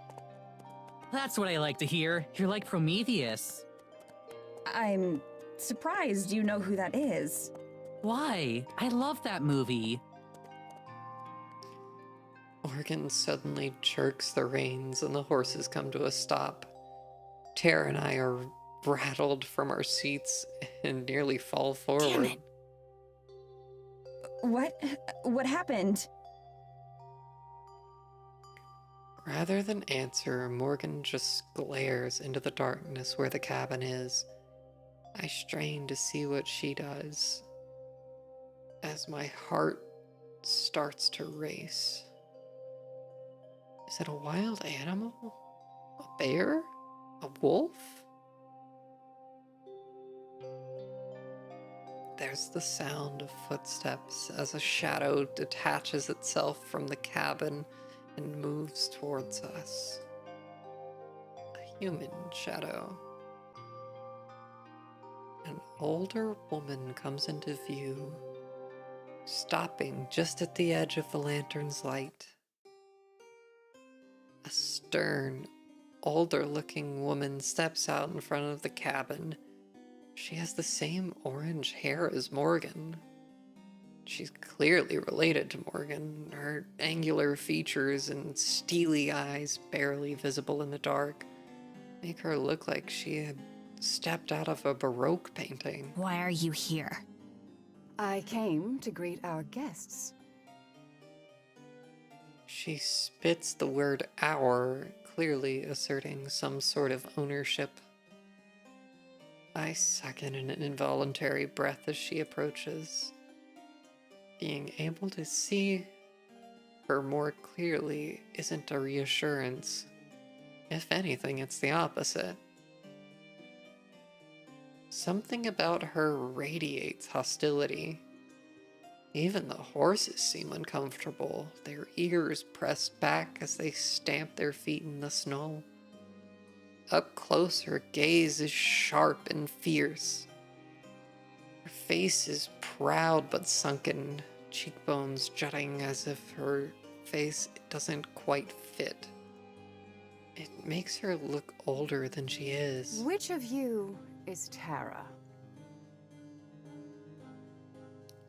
That's what I like to hear. You're like Prometheus. I'm surprised you know who that is. Why? I love that movie. Morgan suddenly jerks the reins and the horses come to a stop. Tara and I are rattled from our seats and nearly fall forward. Damn it. What happened? Rather than answer, Morgan just glares into the darkness where the cabin is. I strain to see what she does as my heart starts to race. Is it a wild animal? A bear? A wolf? There's the sound of footsteps as a shadow detaches itself from the cabin and moves towards us. A human shadow. An older woman comes into view, stopping just at the edge of the lantern's light. A stern, older-looking woman steps out in front of the cabin. She has the same orange hair as Morgan. She's clearly related to Morgan. Her angular features and steely eyes, barely visible in the dark, make her look like she had stepped out of a Baroque painting. Why are you here? I came to greet our guests. She spits the word "our," clearly asserting some sort of ownership. I suck in an involuntary breath as she approaches. Being able to see her more clearly isn't a reassurance. If anything, it's the opposite. Something about her radiates hostility. Even the horses seem uncomfortable, their ears pressed back as they stamp their feet in the snow. Up close, her gaze is sharp and fierce. Her face is proud but sunken, cheekbones jutting as if her face doesn't quite fit. It makes her look older than she is. Which of you is Tara?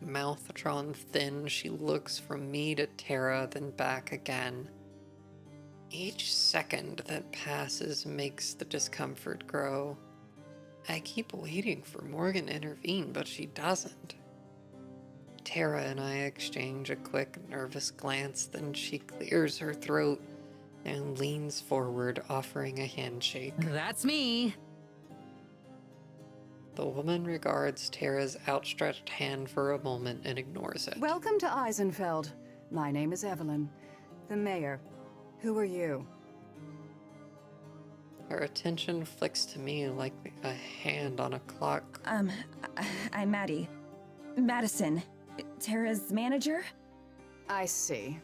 Mouth drawn thin, she looks from me to Tara, then back again. Each second that passes makes the discomfort grow. I keep waiting for Morgan to intervene, but she doesn't. Tara and I exchange a quick, nervous glance, then she clears her throat and leans forward, offering a handshake. That's me. The woman regards Tara's outstretched hand for a moment and ignores it. Welcome to Eisenfeld. My name is Evelyn, the mayor. Who are you? Her attention flicks to me like a hand on a clock. I'm Maddie. Madison. Tara's manager? I see.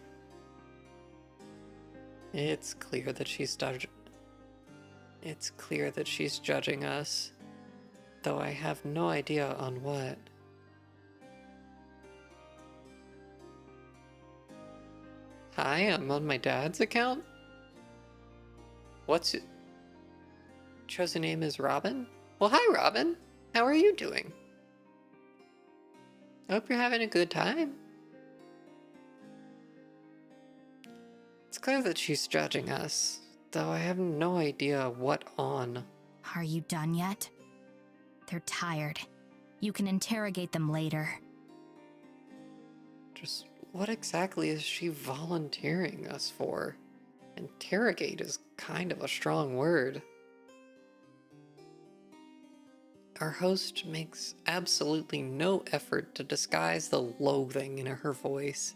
It's clear that she's judging us, though I have no idea on what. Hi, I'm on my dad's account? What's it? Chosen name is Robin? Well, hi, Robin. How are you doing? I hope you're having a good time. It's clear that she's judging us, though I have no idea what on. Are you done yet? They're tired. You can interrogate them later. Just what exactly is she volunteering us for? Interrogate is kind of a strong word. Our host makes absolutely no effort to disguise the loathing in her voice.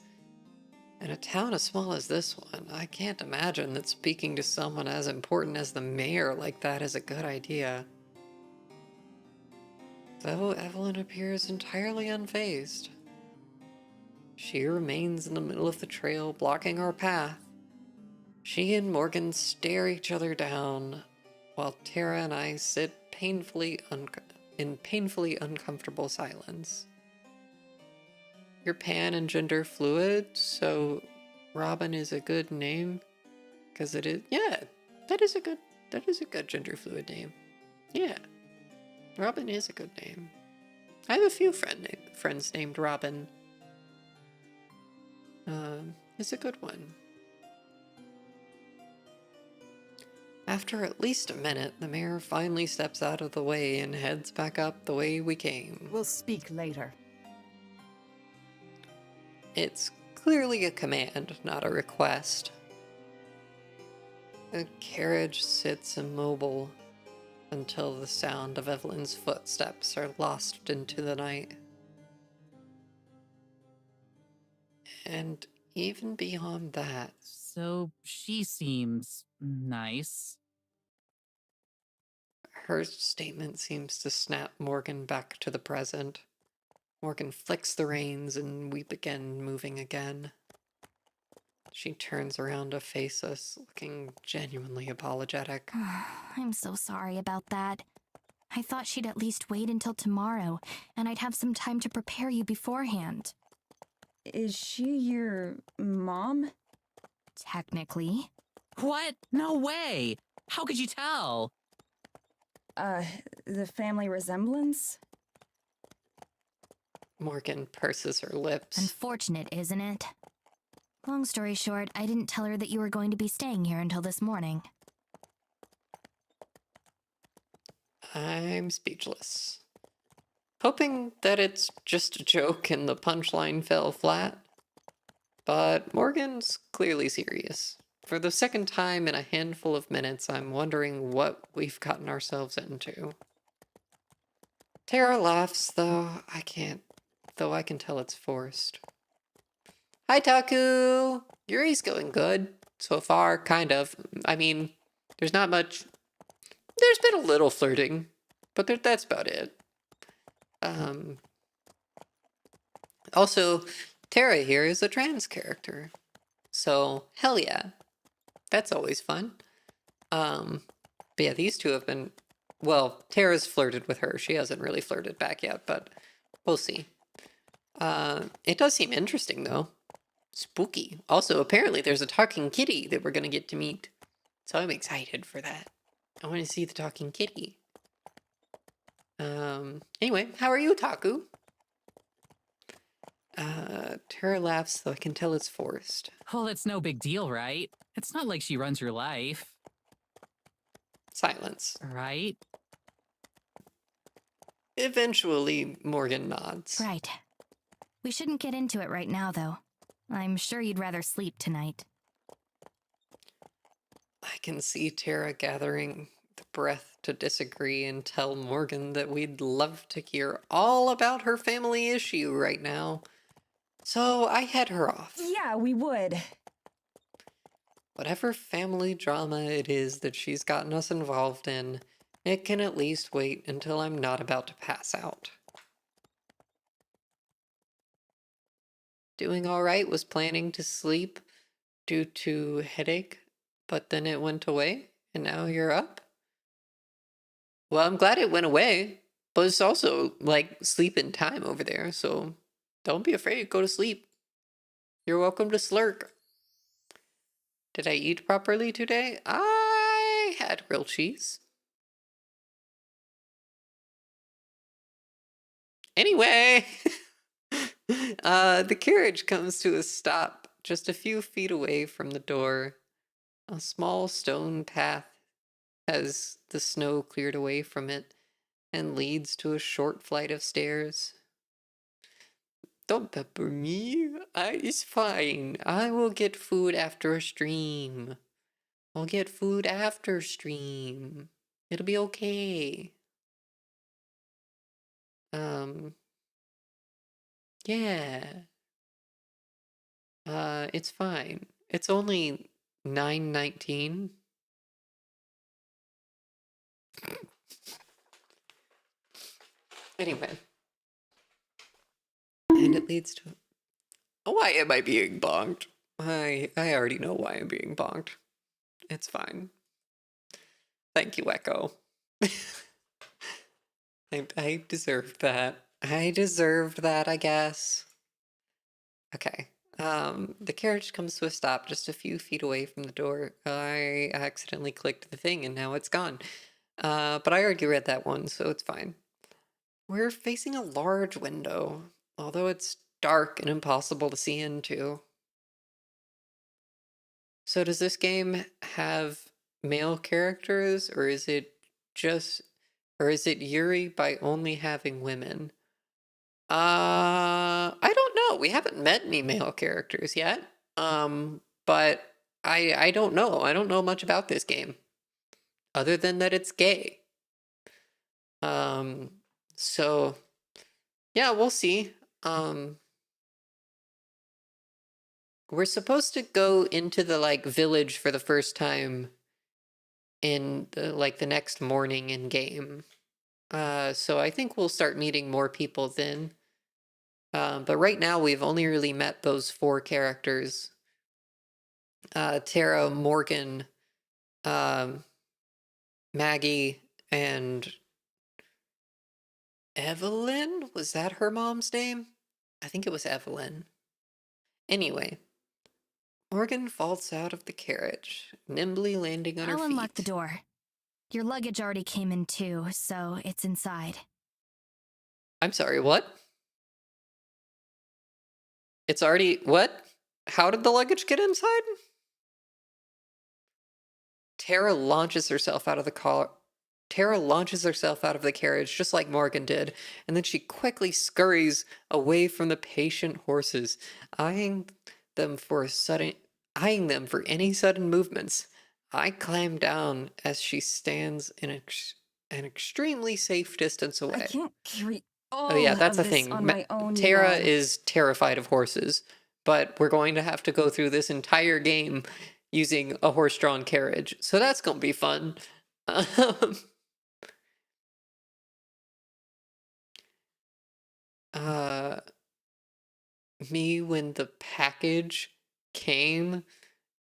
In a town as small as this one, I can't imagine that speaking to someone as important as the mayor like that is a good idea. Though Evelyn appears entirely unfazed. She remains in the middle of the trail, blocking our path. She and Morgan stare each other down, while Tara and I sit in painfully uncomfortable silence. You're pan and gender fluid, so Robin is a good name, because it is. Yeah, that is a good gender fluid name. Yeah, Robin is a good name. I have a few friends named Robin. It's a good one. After at least a minute, the mayor finally steps out of the way and heads back up the way we came. We'll speak later. It's clearly a command, not a request. The carriage sits immobile until the sound of Evelyn's footsteps are lost into the night. And even beyond that, So she seems nice. her statement seems to snap Morgan back to the present. Morgan flicks the reins and we begin moving again. She turns around to face us, looking genuinely apologetic. I'm so sorry about that. I thought she'd at least wait until tomorrow, and I'd have some time to prepare you beforehand. Is she your mom? Technically. What? No way! How could you tell? The family resemblance? Morgan purses her lips. Unfortunate, isn't it? Long story short, I didn't tell her that you were going to be staying here until this morning. I'm speechless. Hoping that it's just a joke and the punchline fell flat. But Morgan's clearly serious. For the second time in a handful of minutes, I'm wondering what we've gotten ourselves into. Tara laughs, though I can tell it's forced. Hi, Taku! Yuri's going good. So far, kind of. I mean, there's not much. There's been a little flirting, but that's about it. Also, Tara here is a trans character. So, hell yeah. That's always fun. But yeah, these two have been... Well, Tara's flirted with her. She hasn't really flirted back yet, but we'll see. It does seem interesting, though. Spooky. Also, apparently there's a talking kitty that we're going to get to meet. So I'm excited for that. I want to see the talking kitty. Anyway, how are you, Taku? Tara laughs, though I can tell it's forced. Well, it's no big deal, right? It's not like she runs your life. Silence. Right? Eventually, Morgan nods. Right. We shouldn't get into it right now, though. I'm sure you'd rather sleep tonight. I can see Tara gathering the breath to disagree and tell Morgan that we'd love to hear all about her family issue right now. So I head her off. Yeah, we would. Whatever family drama it is that she's gotten us involved in, it can at least wait until I'm not about to pass out. Doing all right, was planning to sleep due to headache, but then it went away, and now you're up? Well, I'm glad it went away, but it's also, like, sleeping time over there, so don't be afraid, go to sleep. You're welcome to slurk. Did I eat properly today? I had grilled cheese. Anyway, the carriage comes to a stop just a few feet away from the door. A small stone path has the snow cleared away from it and leads to a short flight of stairs. Don't pepper me. It's fine. I will get food after a stream. I'll get food after stream. It'll be okay. Yeah. It's fine. It's only 9:19. Anyway. And it leads to... Why am I being bonked? I already know why I'm being bonked. It's fine. Thank you, Echo. I deserved that. I deserved that, I guess. Okay. The carriage comes to a stop just a few feet away from the door. I accidentally clicked the thing and now it's gone. But I already read that one, so it's fine. We're facing a large window, although it's dark and impossible to see into. So does this game have male characters, or is it Yuri by only having women? I don't know. We haven't met any male characters yet. But I don't know. I don't know much about this game other than that it's gay. So yeah, we'll see. We're supposed to go into the village for the first time in the next morning in game. So I think we'll start meeting more people then. But right now we've only really met those 4 characters. Tara, Morgan, Maggie, and Evelyn? Was that her mom's name? I think it was Evelyn. Anyway, Morgan falls out of the carriage, nimbly landing on her feet. I'll unlock the door. Your luggage already came in too, so it's inside. I'm sorry, what? It's already... What? How did the luggage get inside? Tara launches herself out of the car. Tara launches herself out of the carriage just like Morgan did, and then she quickly scurries away from the patient horses, eyeing them for any sudden movements. I climb down as she stands in an extremely safe distance away. I can't carry all Oh yeah, that's of the this thing. on my own. Tara you know. is terrified of horses, but we're going to have to go through this entire game using a horse-drawn carriage, so that's gonna be fun. Me when the package came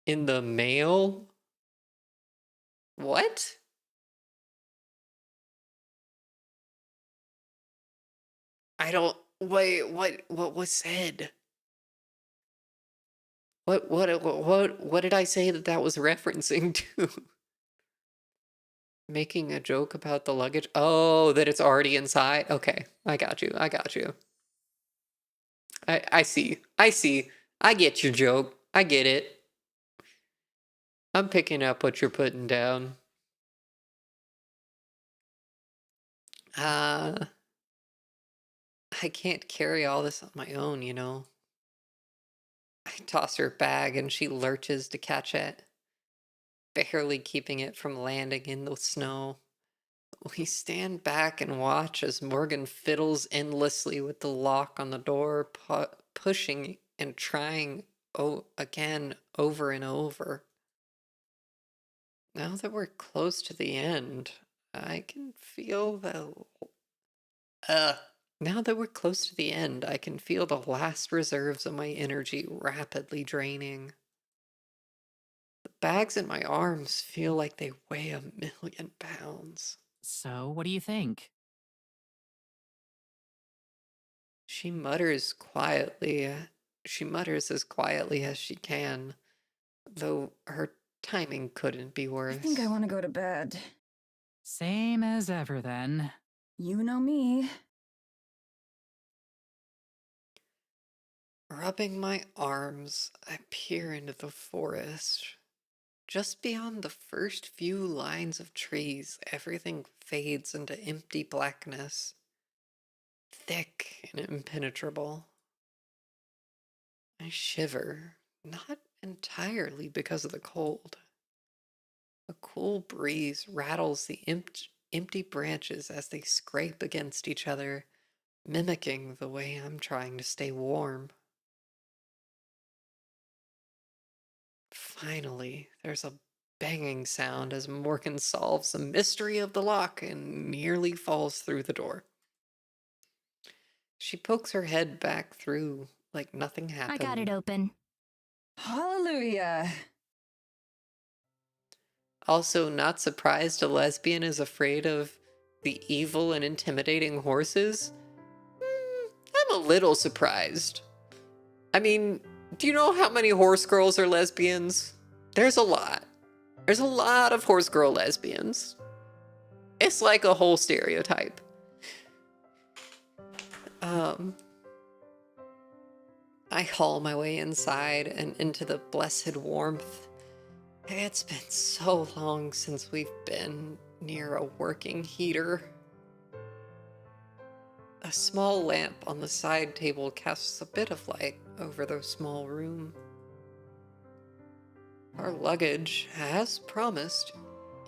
in the mail? What? I don't... Wait, what was said? What did I say that was referencing to? Making a joke about the luggage? Oh, that it's already inside? Okay, I got you. I see. I get your joke. I get it. I'm picking up what you're putting down. I can't carry all this on my own, you know. I toss her bag and she lurches to catch it, barely keeping it from landing in the snow. We stand back and watch as Morgan fiddles endlessly with the lock on the door, pushing and trying again over and over. Now that we're close to the end, I can feel now that we're close to the end, I can feel the last reserves of my energy rapidly draining. The bags in my arms feel like they weigh 1,000,000 pounds. So, what do you think? She mutters as quietly as she can, though her timing couldn't be worse. I think I want to go to bed. Same as ever, then. You know me. Rubbing my arms, I peer into the forest. Just beyond the first few lines of trees, everything fades into empty blackness, thick and impenetrable. I shiver, not entirely because of the cold, A cool breeze rattles the empty branches as they scrape against each other, mimicking the way I'm trying to stay warm. Finally, there's a banging sound as Morgan solves the mystery of the lock and nearly falls through the door. She pokes her head back through like nothing happened. I got it open. Hallelujah. Also, not surprised a lesbian is afraid of the evil and intimidating horses? I'm a little surprised. I mean, do you know how many horse girls are lesbians? There's a lot. There's a lot of horse girl lesbians. It's like a whole stereotype. I haul my way inside and into the blessed warmth. It's been so long since we've been near a working heater. A small lamp on the side table casts a bit of light over the small room. Our luggage, as promised,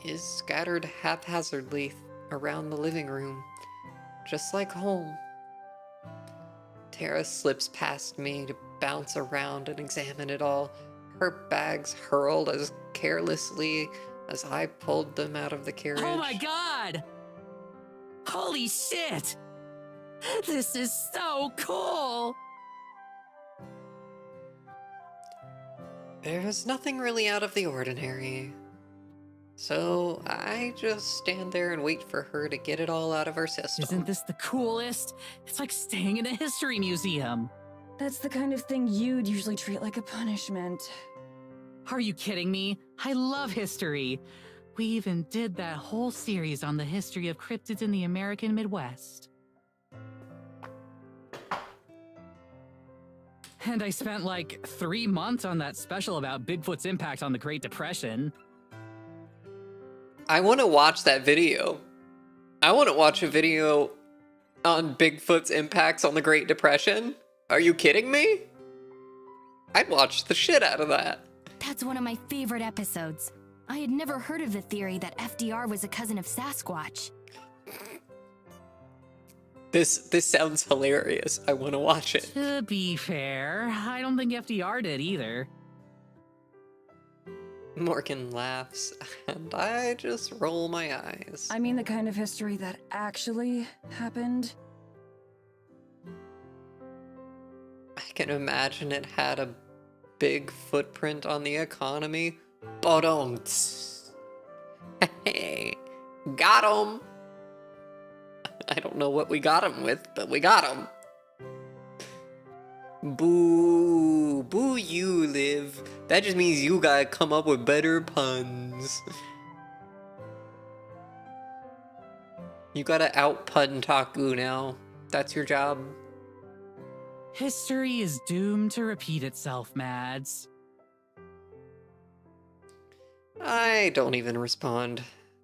is scattered haphazardly around the living room, just like home. Tara slips past me to bounce around and examine it all, her bags hurled as carelessly as I pulled them out of the carriage. Oh my god! Holy shit! This is so cool! There's nothing really out of the ordinary. So I just stand there and wait for her to get it all out of her system. Isn't this the coolest? It's like staying in a history museum. That's the kind of thing you'd usually treat like a punishment. Are you kidding me? I love history. We even did that whole series on the history of cryptids in the American Midwest. And I spent like 3 months on that special about Bigfoot's impact on the Great Depression. I want to watch that video. I want to watch a video on Bigfoot's impacts on the Great Depression. Are you kidding me? I'd watch the shit out of that. That's one of my favorite episodes. I had never heard of the theory that FDR was a cousin of Sasquatch. This sounds hilarious. I want to watch it. To be fair, I don't think FDR did either. Morgan laughs, and I just roll my eyes. I mean the kind of history that actually happened. I can imagine it had a big footprint on the economy. Ba-dum-ts. Hey, got him. I don't know what we got him with, but we got him. Boo. Boo you, Liv. That just means you gotta come up with better puns. You gotta out-pun Taku now. That's your job. History is doomed to repeat itself, Mads. I don't even respond.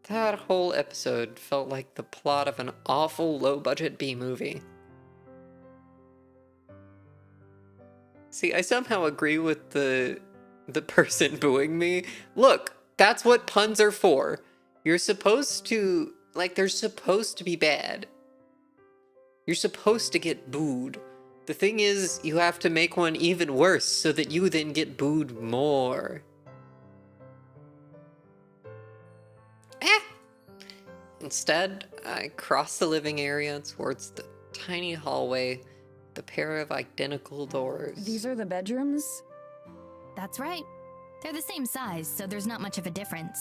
That whole episode felt like the plot of an awful low-budget B-movie. See, I somehow agree with the person booing me. Look, that's what puns are for. You're supposed to, like, they're supposed to be bad. You're supposed to get booed. The thing is, you have to make one even worse so that you then get booed more. Instead, I cross the living area towards the tiny hallway, the pair of identical doors. These are the bedrooms? That's right. They're the same size, so there's not much of a difference.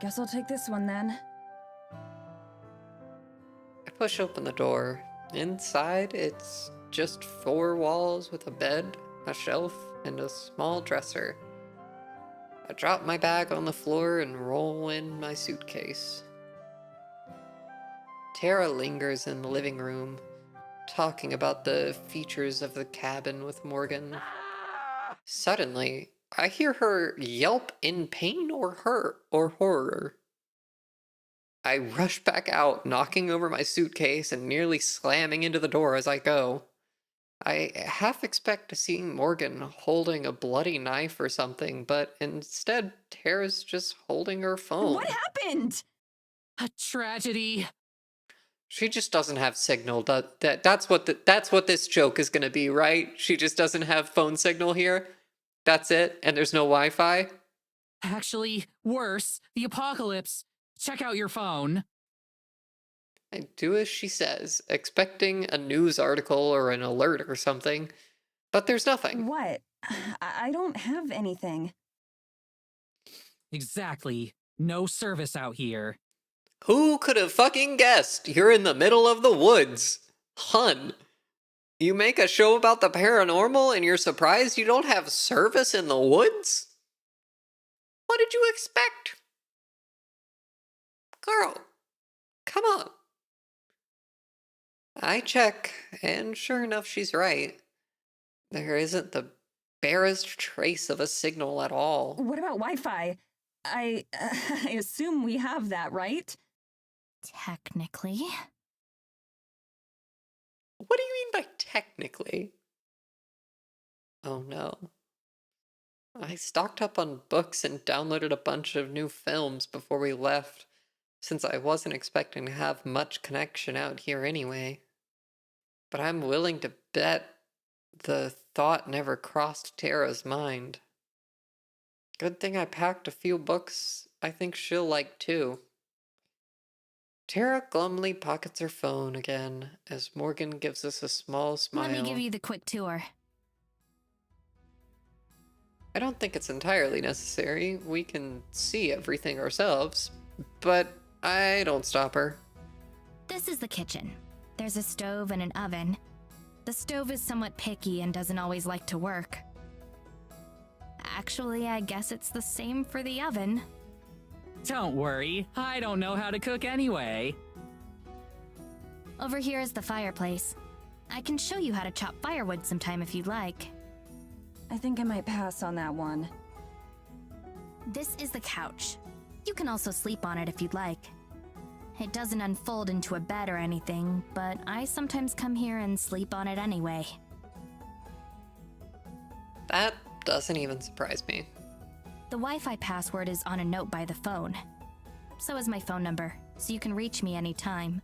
Guess I'll take this one then. I push open the door. Inside, it's just 4 walls with a bed, a shelf, and a small dresser. I drop my bag on the floor and roll in my suitcase. Tara lingers in the living room, talking about the features of the cabin with Morgan. Suddenly, I hear her yelp in pain or horror. I rush back out, knocking over my suitcase and nearly slamming into the door as I go. I half expect to see Morgan holding a bloody knife or something, but instead, Tara's just holding her phone. What happened? A tragedy. She just doesn't have signal. That's what this joke is gonna be, right? She just doesn't have phone signal here. That's it, and there's no Wi-Fi. Actually, worse, the apocalypse. Check out your phone. I do as she says, expecting a news article or an alert or something, but there's nothing. What? I don't have anything. Exactly. No service out here. Who could have fucking guessed? You're in the middle of the woods. Hun, you make a show about the paranormal and you're surprised you don't have service in the woods? What did you expect? Girl, come on. I check, and sure enough, she's right. There isn't the barest trace of a signal at all. What about Wi-Fi? I assume we have that, right? Technically. What do you mean by technically? Oh no. I stocked up on books and downloaded a bunch of new films before we left, since I wasn't expecting to have much connection out here anyway. But I'm willing to bet the thought never crossed Tara's mind. Good thing I packed a few books I think she'll like too. Tara glumly pockets her phone again as Morgan gives us a small smile. Let me give you the quick tour. I don't think it's entirely necessary. We can see everything ourselves, but I don't stop her. This is the kitchen. There's a stove and an oven. The stove is somewhat picky and doesn't always like to work. Actually, I guess it's the same for the oven. Don't worry, I don't know how to cook anyway. Over here is the fireplace. I can show you how to chop firewood sometime if you'd like. I think I might pass on that one. This is the couch. You can also sleep on it if you'd like. It doesn't unfold into a bed or anything, but I sometimes come here and sleep on it anyway. That doesn't even surprise me. The Wi-Fi password is on a note by the phone. So is my phone number, so you can reach me anytime.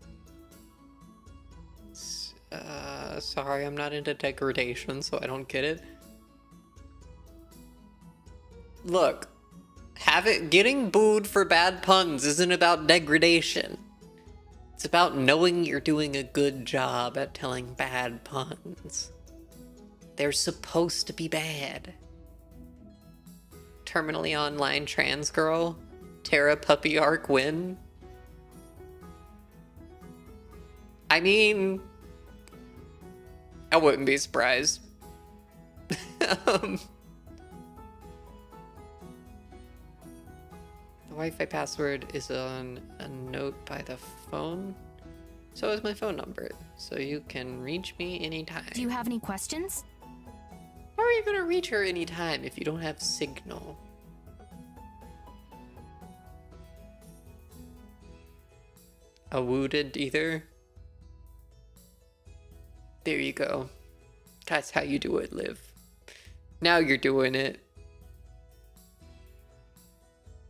Sorry, I'm not into degradation, so I don't get it. Look, getting booed for bad puns isn't about degradation. It's about knowing you're doing a good job at telling bad puns. They're supposed to be bad. Terminally online trans girl, Tara puppy arc win. I mean, I wouldn't be surprised. The Wi-Fi password is on a note by the phone. So is my phone number, so you can reach me anytime. Do you have any questions? How are you gonna reach her anytime if you don't have signal? A wounded either? There you go. That's how you do it, Liv. Now you're doing it.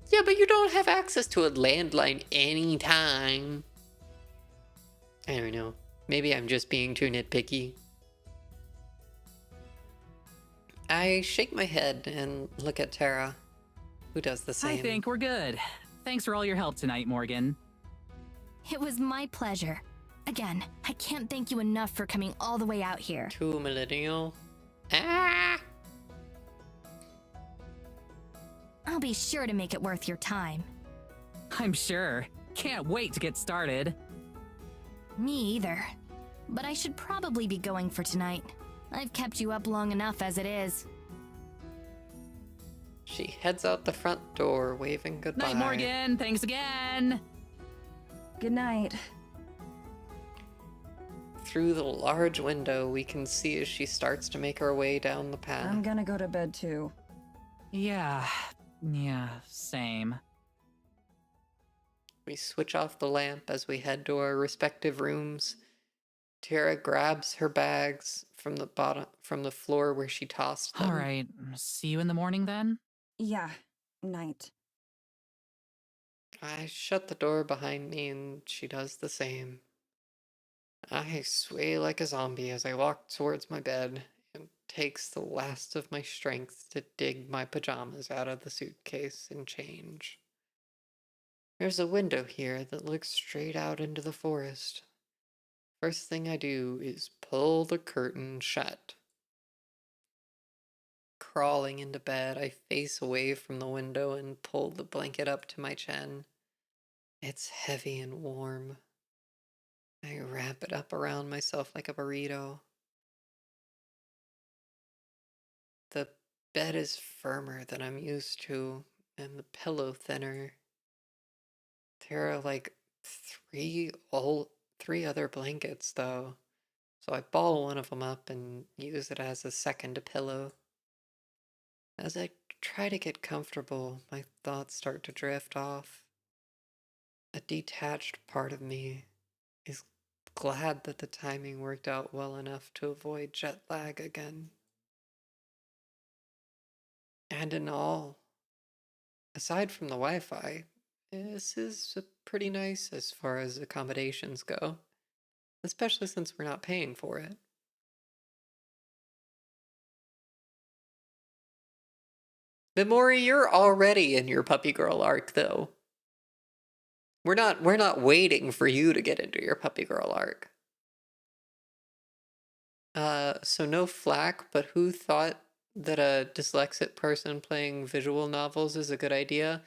Yeah, but you don't have access to a landline anytime. I don't know. Maybe I'm just being too nitpicky. I shake my head and look at Tara, who does the same. I think we're good. Thanks for all your help tonight, Morgan. It was my pleasure. Again, I can't thank you enough for coming all the way out here. Too millennial. Ah! I'll be sure to make it worth your time. I'm sure. Can't wait to get started. Me either. But I should probably be going for tonight. I've kept you up long enough as it is. She heads out the front door, waving goodbye. Night, Morgan. Thanks again. Good night. Through the large window, we can see as she starts to make her way down the path. I'm gonna go to bed too. Yeah, same. We switch off the lamp as we head to our respective rooms. Tara grabs her bags from the floor where she tossed them. All right, see you in the morning then? Yeah, night. I shut the door behind me and she does the same. I sway like a zombie as I walk towards my bed. It takes the last of my strength to dig my pajamas out of the suitcase and change. There's a window here that looks straight out into the forest. First thing I do is pull the curtain shut. Crawling into bed, I face away from the window and pull the blanket up to my chin. It's heavy and warm. I wrap it up around myself like a burrito. The bed is firmer than I'm used to, and the pillow thinner. There are like three other blankets though, so I ball one of them up and use it as a second pillow. As I try to get comfortable, my thoughts start to drift off. A detached part of me is glad that the timing worked out well enough to avoid jet lag again. And in all, aside from the Wi-Fi, this is pretty nice as far as accommodations go, especially since we're not paying for it. Memori, you're already in your puppy girl arc, though. We're not waiting for you to get into your puppy girl arc. So no flack, but who thought that a dyslexic person playing visual novels is a good idea?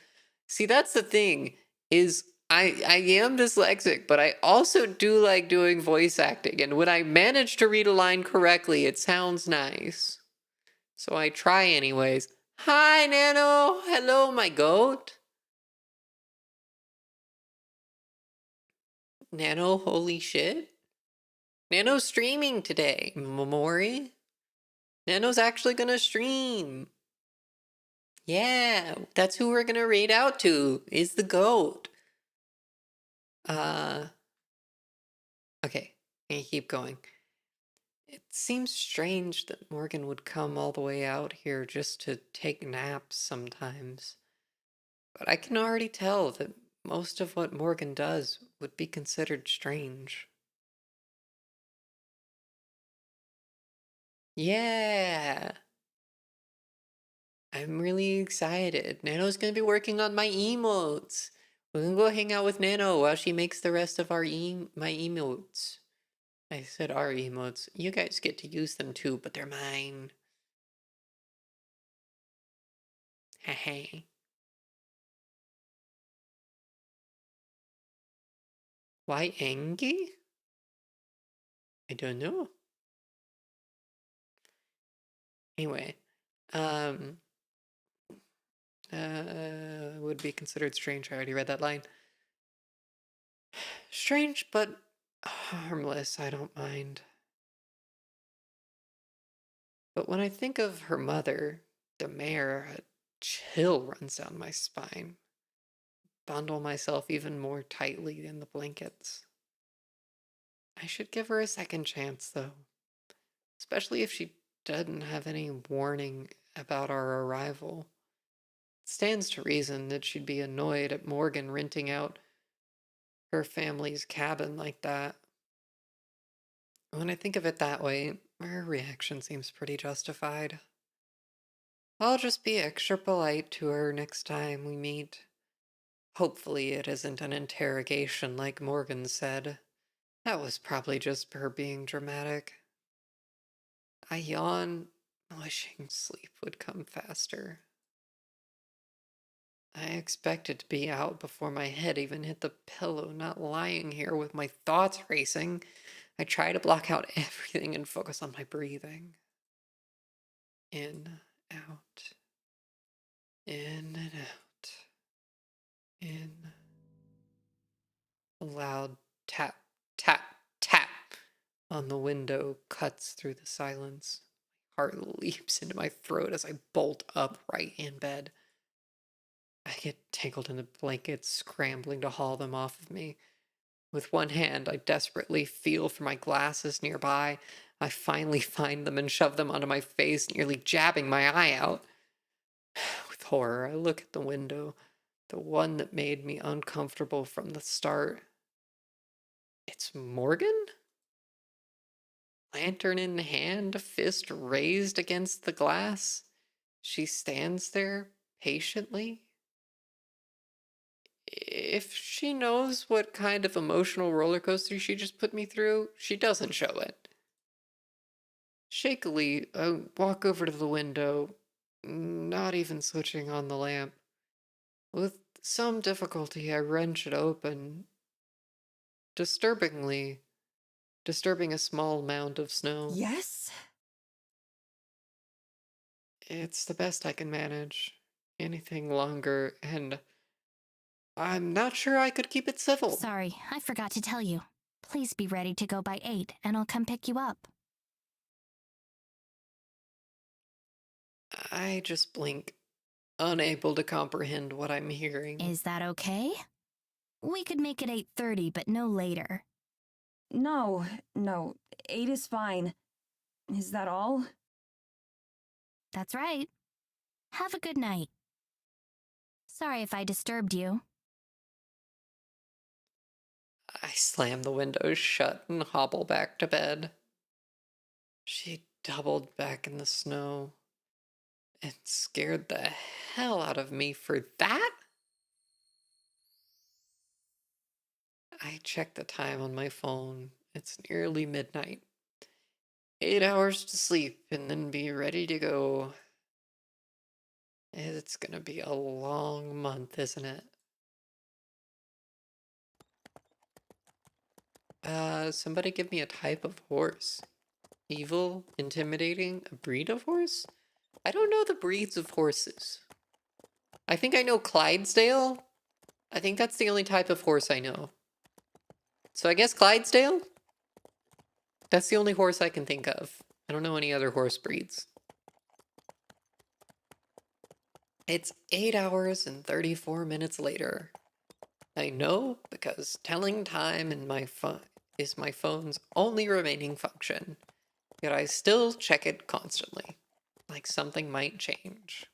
See, that's the thing, is I am dyslexic, but I also do like doing voice acting, and when I manage to read a line correctly, it sounds nice. So I try anyways. Hi, Nano! Hello, my goat! Nano, holy shit. Nano's streaming today, Memori. Nano's actually gonna stream. Yeah, that's who we're gonna raid out to, is the goat. Okay, I keep going. It seems strange that Morgan would come all the way out here just to take naps sometimes. But I can already tell that most of what Morgan does would be considered strange. Yeah! I'm really excited. Nano's gonna be working on my emotes. We're gonna go hang out with Nano while she makes the rest of my emotes. I said our emotes. You guys get to use them too, but they're mine. Hey. Why Engie? I don't know. Anyway, would be considered strange. I already read that line. Strange, but harmless. I don't mind. But when I think of her mother, the mayor, a chill runs down my spine. Bundle myself even more tightly in the blankets. I should give her a second chance, though. Especially if she doesn't have any warning about our arrival. It stands to reason that she'd be annoyed at Morgan renting out her family's cabin like that. When I think of it that way, her reaction seems pretty justified. I'll just be extra polite to her next time we meet. Hopefully it isn't an interrogation like Morgan said. That was probably just her being dramatic. I yawn, wishing sleep would come faster. I expected to be out before my head even hit the pillow, not lying here with my thoughts racing. I try to block out everything and focus on my breathing. In, out. In and out. In. A loud tap, tap, tap on the window cuts through the silence. My heart leaps into my throat as I bolt upright in bed. I get tangled in the blankets, scrambling to haul them off of me. With one hand, I desperately feel for my glasses nearby. I finally find them and shove them onto my face, nearly jabbing my eye out. With horror, I look at the window, the one that made me uncomfortable from the start. It's Morgan? Lantern in hand, fist raised against the glass. She stands there patiently. If she knows what kind of emotional roller coaster she just put me through, she doesn't show it. Shakily, I walk over to the window, not even switching on the lamp. With some difficulty, I wrench it open, disturbing a small mound of snow. Yes? It's the best I can manage. Anything longer, and I'm not sure I could keep it civil. Sorry, I forgot to tell you. Please be ready to go by 8, and I'll come pick you up. I just blink, unable to comprehend what I'm hearing. Is that okay? We could make it 8:30, but no later. No, 8 is fine. Is that all? That's right. Have a good night. Sorry if I disturbed you. I slam the windows shut and hobble back to bed. She doubled back in the snow and scared the hell out of me for that? I check the time on my phone. It's nearly midnight. 8 hours to sleep and then be ready to go. It's gonna be a long month, isn't it? Somebody give me a type of horse. Evil, intimidating, a breed of horse? I don't know the breeds of horses. I think I know Clydesdale. I think that's the only type of horse I know. So I guess Clydesdale? That's the only horse I can think of. I don't know any other horse breeds. It's 8 hours and 34 minutes later. I know because telling time in my phone is my phone's only remaining function. Yet I still check it constantly, like something might change.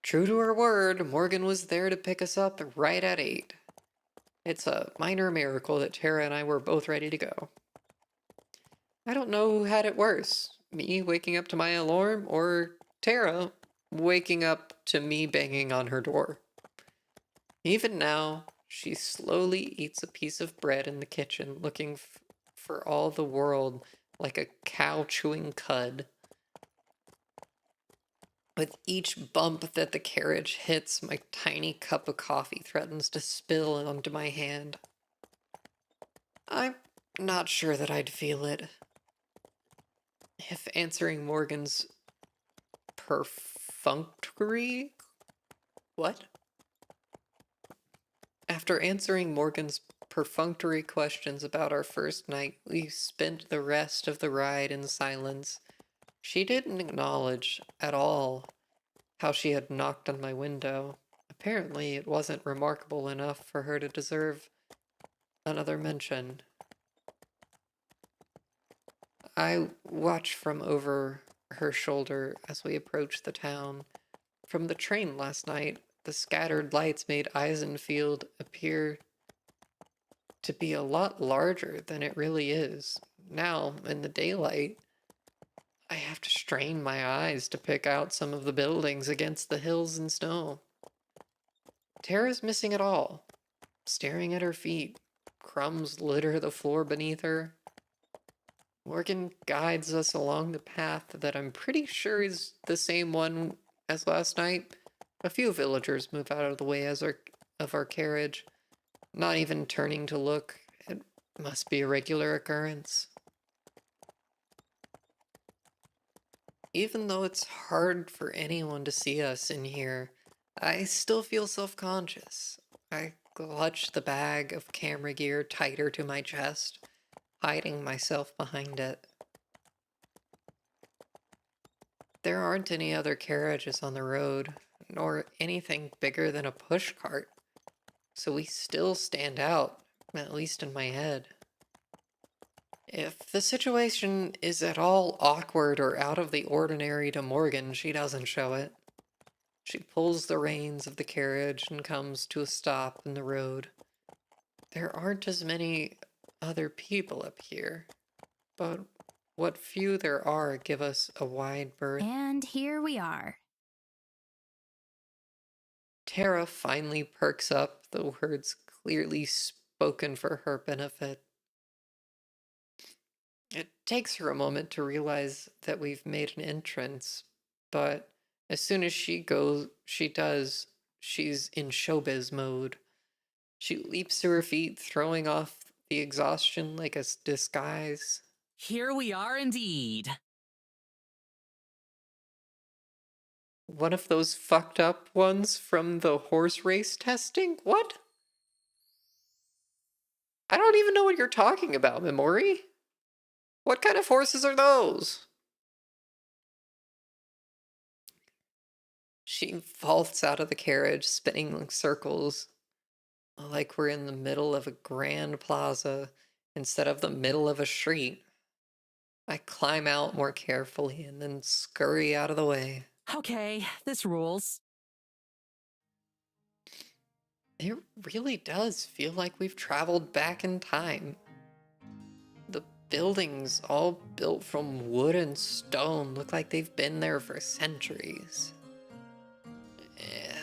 True to her word, Morgan was there to pick us up right at 8. It's a minor miracle that Tara and I were both ready to go. I don't know who had it worse, me waking up to my alarm or Tara waking up to me banging on her door. Even now, she slowly eats a piece of bread in the kitchen, looking for all the world like a cow chewing cud. With each bump that the carriage hits, my tiny cup of coffee threatens to spill onto my hand. I'm not sure that I'd feel it. If answering Morgan's perfunctory... What? After answering Morgan's perfunctory questions about our first night, we spent the rest of the ride in silence. She didn't acknowledge at all how she had knocked on my window. Apparently, it wasn't remarkable enough for her to deserve another mention. I watched from over her shoulder as we approached the town. From the train last night, the scattered lights made Eisenfield appear to be a lot larger than it really is. Now, in the daylight, I have to strain my eyes to pick out some of the buildings against the hills and snow. Tara's missing it all, staring at her feet. Crumbs litter the floor beneath her. Morgan guides us along the path that I'm pretty sure is the same one as last night. A few villagers move out of the way of our carriage, not even turning to look. It must be a regular occurrence. Even though it's hard for anyone to see us in here, I still feel self-conscious. I clutch the bag of camera gear tighter to my chest, hiding myself behind it. There aren't any other carriages on the road, nor anything bigger than a pushcart, so we still stand out, at least in my head. If the situation is at all awkward or out of the ordinary to Morgan, she doesn't show it. She pulls the reins of the carriage and comes to a stop in the road. There aren't as many other people up here, but what few there are give us a wide berth. And here we are. Tara finally perks up, the words clearly spoken for her benefit. It takes her a moment to realize that we've made an entrance, but as soon as she's in showbiz mode. She leaps to her feet, throwing off the exhaustion like a disguise. Here we are indeed. One of those fucked up ones from the horse race testing? What? I don't even know what you're talking about, Memori. What kind of horses are those? She vaults out of the carriage, spinning circles, like we're in the middle of a grand plaza instead of the middle of a street. I climb out more carefully and then scurry out of the way. Okay, this rules. It really does feel like we've traveled back in time. The buildings, all built from wood and stone, look like they've been there for centuries.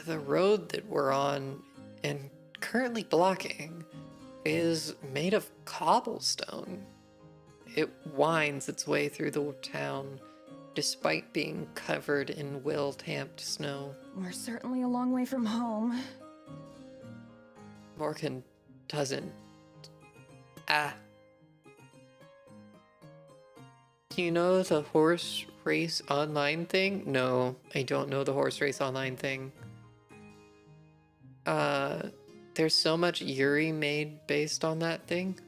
The road that we're on and currently blocking is made of cobblestone. It winds its way through the town, despite being covered in well-tamped snow. We're certainly a long way from home. Morgan doesn't... Do you know the horse race online thing? No, I don't know the horse race online thing. There's so much Yuri made based on that thing.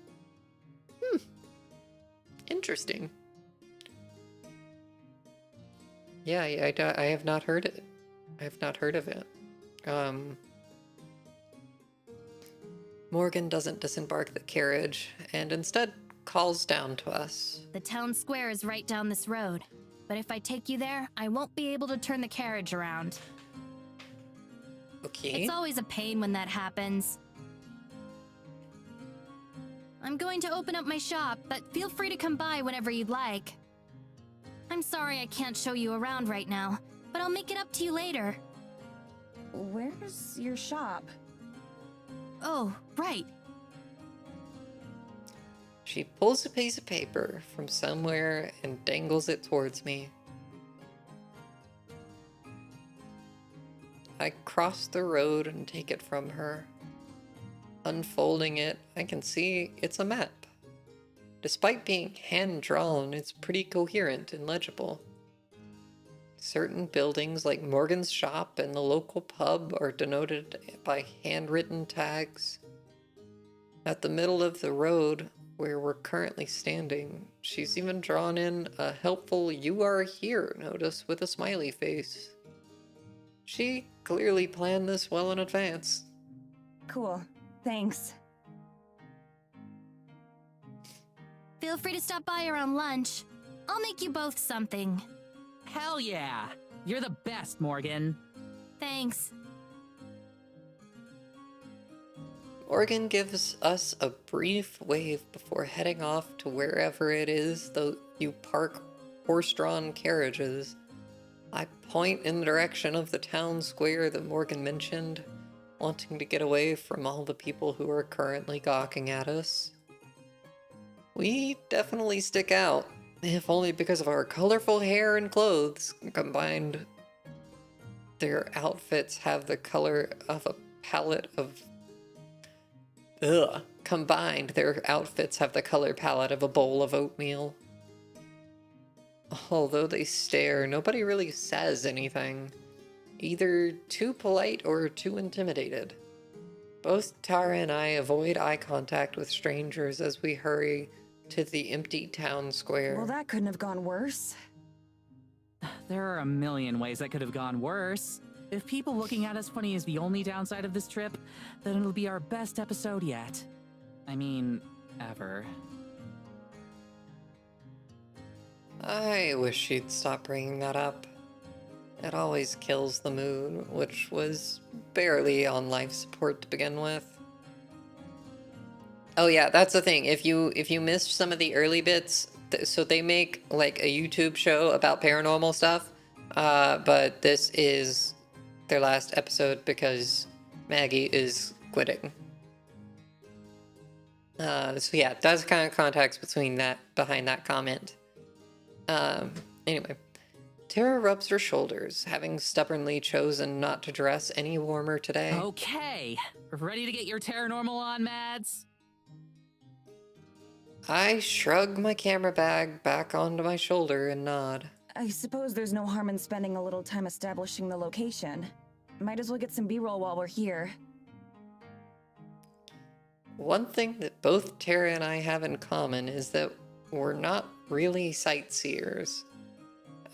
Interesting. Yeah, I have not heard it. I have not heard of it. Morgan doesn't disembark the carriage, and instead calls down to us. The town square is right down this road, but if I take you there, I won't be able to turn the carriage around. Okay. It's always a pain when that happens. I'm going to open up my shop, but feel free to come by whenever you'd like. I'm sorry I can't show you around right now, but I'll make it up to you later. Where's your shop? Oh, right. She pulls a piece of paper from somewhere and dangles it towards me. I cross the road and take it from her. Unfolding it, I can see it's a map. Despite being hand-drawn, it's pretty coherent and legible. Certain buildings like Morgan's shop and the local pub are denoted by handwritten tags. At the middle of the road, where we're currently standing, she's even drawn in a helpful "You are here" notice with a smiley face. She clearly planned this well in advance. Cool. Thanks. Feel free to stop by around lunch. I'll make you both something. Hell yeah! You're the best, Morgan. Thanks. Morgan gives us a brief wave before heading off to wherever it is though you park horse-drawn carriages. I point in the direction of the town square that Morgan mentioned, wanting to get away from all the people who are currently gawking at us. We definitely stick out, if only because of our colorful hair and clothes. Combined, their outfits have the color of a palette of... Combined, their outfits have the color palette of a bowl of oatmeal. Although they stare, nobody really says anything. Either too polite or too intimidated. Both Tara and I avoid eye contact with strangers as we hurry to the empty town square. Well, that couldn't have gone worse. There are a million ways that could have gone worse. If people looking at us funny is the only downside of this trip, then it'll be our best episode yet. I mean, ever. I wish she'd stop bringing that up. It always kills the mood, which was barely on life support to begin with. Oh yeah, that's the thing. If you missed some of the early bits, so they make like a YouTube show about paranormal stuff, but this is their last episode because Maggie is quitting. So yeah, that's the kind of context behind that comment. Anyway, Tara rubs her shoulders, having stubbornly chosen not to dress any warmer today. Okay, ready to get your Terranormal on, Mads? I shrug my camera bag back onto my shoulder and nod. I suppose there's no harm in spending a little time establishing the location. Might as well get some B-roll while we're here. One thing that both Tara and I have in common is that we're not really sightseers.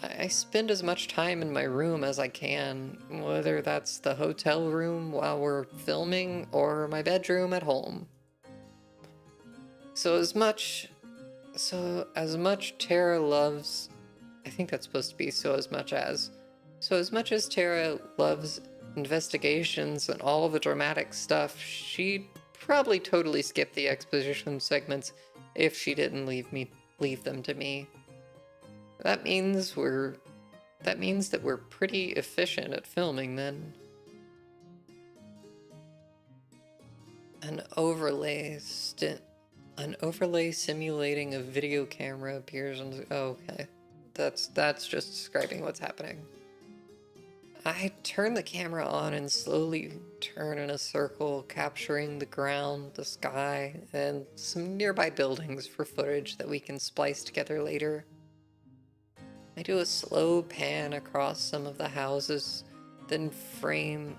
I spend as much time in my room as I can, whether that's the hotel room while we're filming or my bedroom at home. So as much Tara loves, I think that's supposed to be so as much as Tara loves investigations and all of the dramatic stuff, she'd probably totally skip the exposition segments if she didn't leave them to me. That means that we're pretty efficient at filming then. An overlay simulating a video camera appears on the... Oh, okay. That's just describing what's happening. I turn the camera on and slowly turn in a circle, capturing the ground, the sky, and some nearby buildings for footage that we can splice together later. I do a slow pan across some of the houses, then frame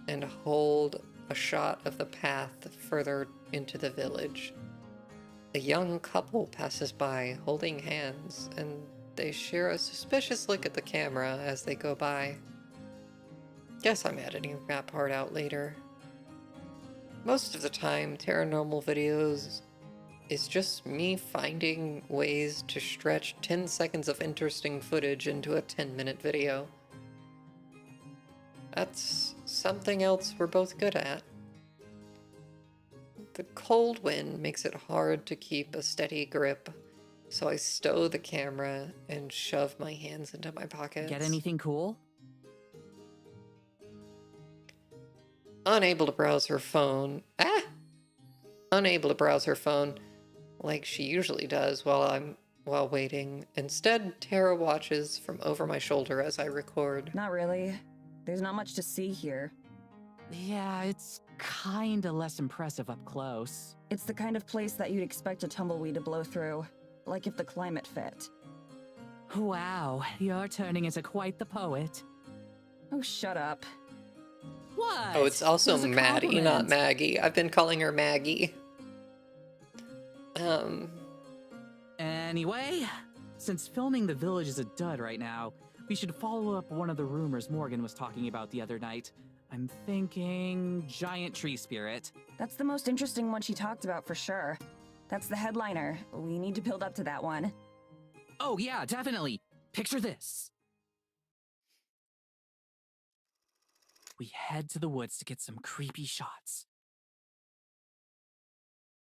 and hold a shot of the path further into the village. A young couple passes by, holding hands, and they share a suspicious look at the camera as they go by. Guess I'm editing that part out later. Most of the time, Terranormal videos is just me finding ways to stretch 10 seconds of interesting footage into a 10-minute video. That's something else we're both good at. The cold wind makes it hard to keep a steady grip, so I stow the camera and shove my hands into my pockets. Get anything cool? Unable to browse her phone like she usually does while waiting. Instead, Tara watches from over my shoulder as I record. Not really. There's not much to see here. Yeah, it's kinda less impressive up close. It's the kind of place that you'd expect a tumbleweed to blow through, like if the climate fit. Wow, you're turning into quite the poet. Oh, shut up. What? Oh, it's also It was a Maddie, not compliment. Maggie. I've been calling her Maggie. Anyway, since filming the village is a dud right now, we should follow up one of the rumors Morgan was talking about the other night. I'm thinking giant tree spirit. That's the most interesting one she talked about for sure. That's the headliner. We need to build up to that one. Oh yeah, definitely. Picture this. We head to the woods to get some creepy shots.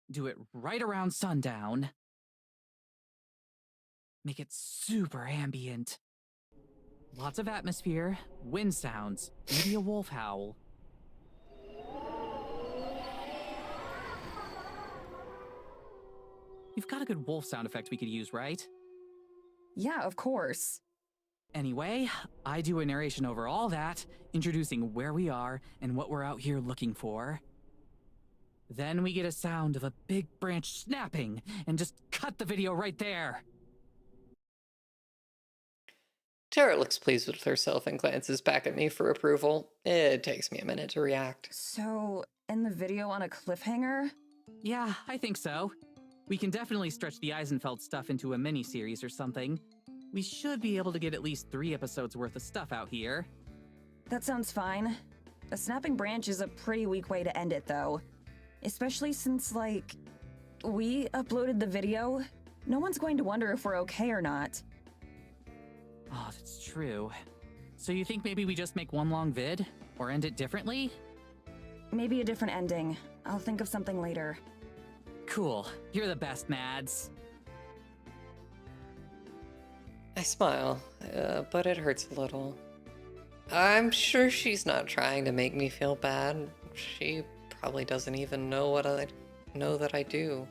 Do it right around sundown. Make it super ambient. Lots of atmosphere, wind sounds, maybe a wolf howl. You've got a good wolf sound effect we could use, right? Yeah, of course. Anyway, I do a narration over all that, introducing where we are and what we're out here looking for. Then we get a sound of a big branch snapping, and just cut the video right there. Tara looks pleased with herself and glances back at me for approval. It takes me a minute to react. So, end the video on a cliffhanger? Yeah, I think so. We can definitely stretch the Eisenfeld stuff into a mini-series or something. We should be able to get at least 3 episodes worth of stuff out here. That sounds fine. A snapping branch is a pretty weak way to end it, though. Especially since, like, we uploaded the video. No one's going to wonder if we're okay or not. Oh, that's true. So you think maybe we just make one long vid? Or end it differently? Maybe a different ending. I'll think of something later. Cool. You're the best, Mads. I smile, but it hurts a little. I'm sure she's not trying to make me feel bad. She probably doesn't even know what I know that I do.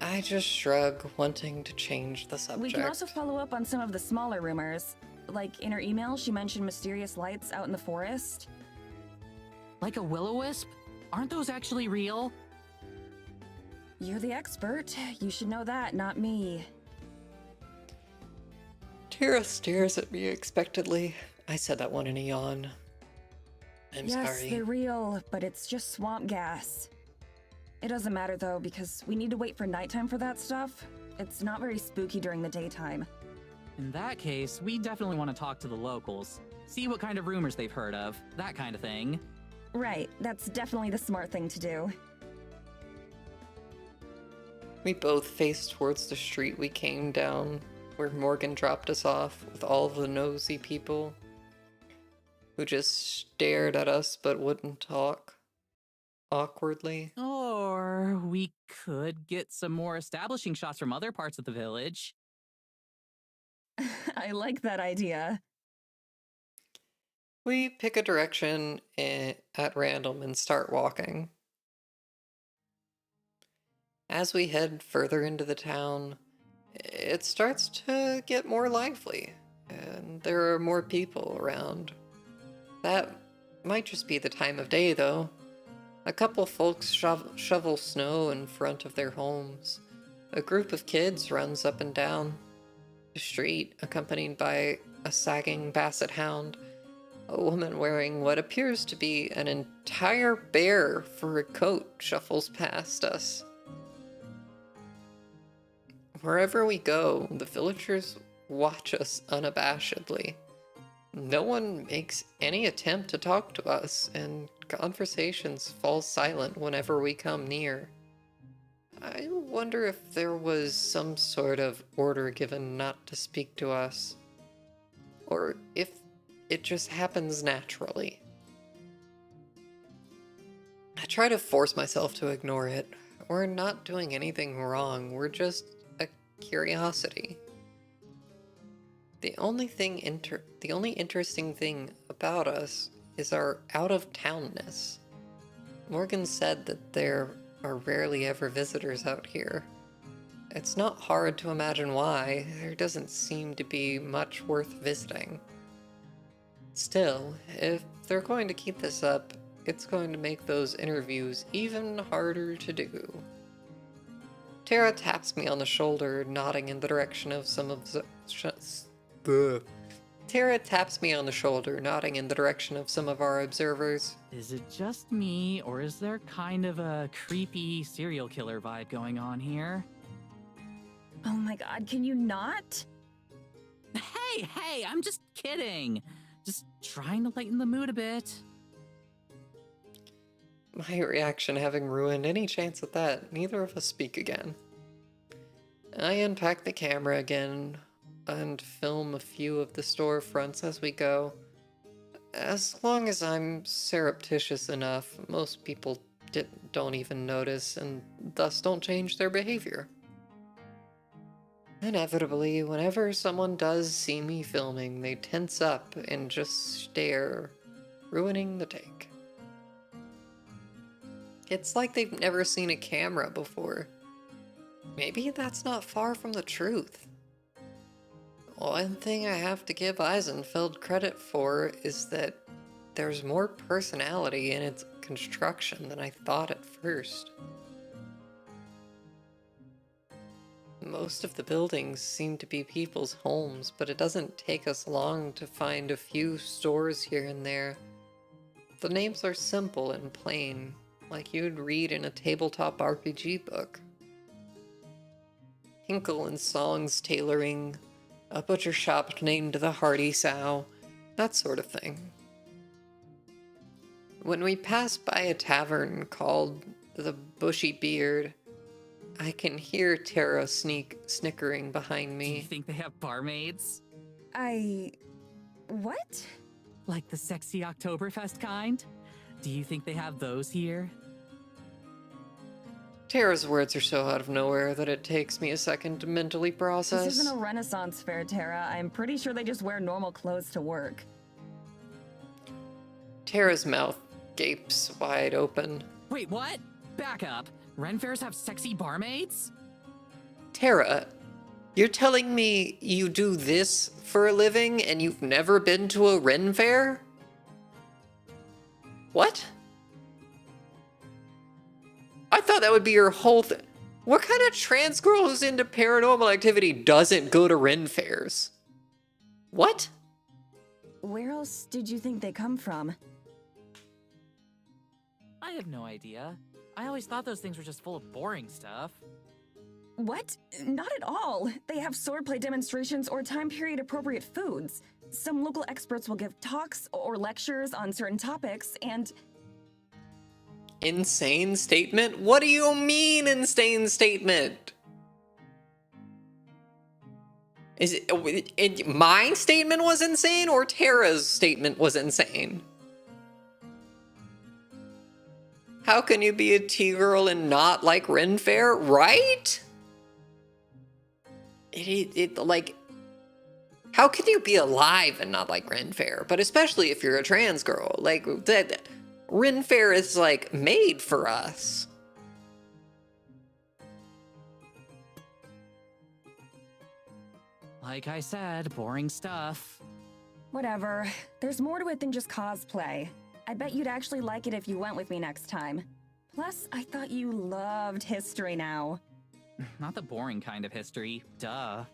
I just shrug, wanting to change the subject. We can also follow up on some of the smaller rumors. Like in her email, she mentioned mysterious lights out in the forest. Like a will-o-wisp? Aren't those actually real? You're the expert. You should know that, not me. Tara stares at me expectantly. I said that one in a yawn. I'm Yes, sorry. they're real, but it's just swamp gas. It doesn't matter though, because we need to wait for nighttime for that stuff. It's not very spooky during the daytime. In that case, we definitely want to talk to the locals. See what kind of rumors they've heard of. That kind of thing. Right, that's definitely the smart thing to do. We both face towards the street we came down, where Morgan dropped us off with all the nosy people who just stared at us but wouldn't talk awkwardly. Or we could get some more establishing shots from other parts of the village. I like that idea. We pick a direction at random and start walking. As we head further into the town, it starts to get more lively, and there are more people around. That might just be the time of day, though. A couple folks shovel snow in front of their homes. A group of kids runs up and down the street, accompanied by a sagging basset hound. A woman wearing what appears to be an entire bear for a coat shuffles past us. Wherever we go, the villagers watch us unabashedly. No one makes any attempt to talk to us, and conversations fall silent whenever we come near. I wonder if there was some sort of order given not to speak to us, or if it just happens naturally. I try to force myself to ignore it. We're not doing anything wrong, we're just a curiosity. The only interesting thing about us is our out-of-townness. Morgan said that there are rarely ever visitors out here. It's not hard to imagine why. There doesn't seem to be much worth visiting. Still, if they're going to keep this up, it's going to make those interviews even harder to do. Tara taps me on the shoulder, nodding in the direction of some of the... Tara taps me on the shoulder, nodding in the direction of some of our observers. Is it just me, or is there kind of a creepy serial killer vibe going on here? Oh my god, can you not? Hey, I'm just kidding. Just trying to lighten the mood a bit. My reaction having ruined any chance at that, neither of us speak again. I unpack the camera again and film a few of the storefronts as we go. As long as I'm surreptitious enough, most people don't even notice and thus don't change their behavior. Inevitably, whenever someone does see me filming, they tense up and just stare, ruining the take. It's like they've never seen a camera before. Maybe that's not far from the truth. One thing I have to give Eisenfeld credit for is that there's more personality in its construction than I thought at first. Most of the buildings seem to be people's homes, but it doesn't take us long to find a few stores here and there. The names are simple and plain, like you'd read in a tabletop RPG book. Hinkle and Song's Tailoring, a butcher shop named the Hardy Sow, that sort of thing. When we pass by a tavern called the Bushy Beard, I can hear Tara snickering behind Do you me. think they have barmaids? What? Like the sexy Oktoberfest kind? Do you think they have those here? Tara's words are so out of nowhere that it takes me a second to mentally process. This isn't a Renaissance fair, Tara. I'm pretty sure they just wear normal clothes to work. Tara's mouth gapes wide open. Wait, what? Back up. Ren fairs have sexy barmaids? Tara, you're telling me you do this for a living and you've never been to a Ren fair? What? I thought that would be your whole thing. What kind of trans girl who's into paranormal activity doesn't go to Ren fairs? What? Where else did you think they come from? I have no idea. I always thought those things were just full of boring stuff. What? Not at all. They have swordplay demonstrations or time period appropriate foods. Some local experts will give talks or lectures on certain topics, and Insane statement? What do you mean, insane statement? Is it my statement was insane or Tara's statement was insane? How can you be a T-girl and not like Ren Fair, right? Like, how can you be alive and not like Ren Fair? But especially if you're a trans girl, like that. Ren Fair is like made for us. Like I said, boring stuff. whatever. There's more to it than just cosplay. I bet you'd actually like it if you went with me next time. Plus, I thought you loved history now. Not the boring kind of history, duh.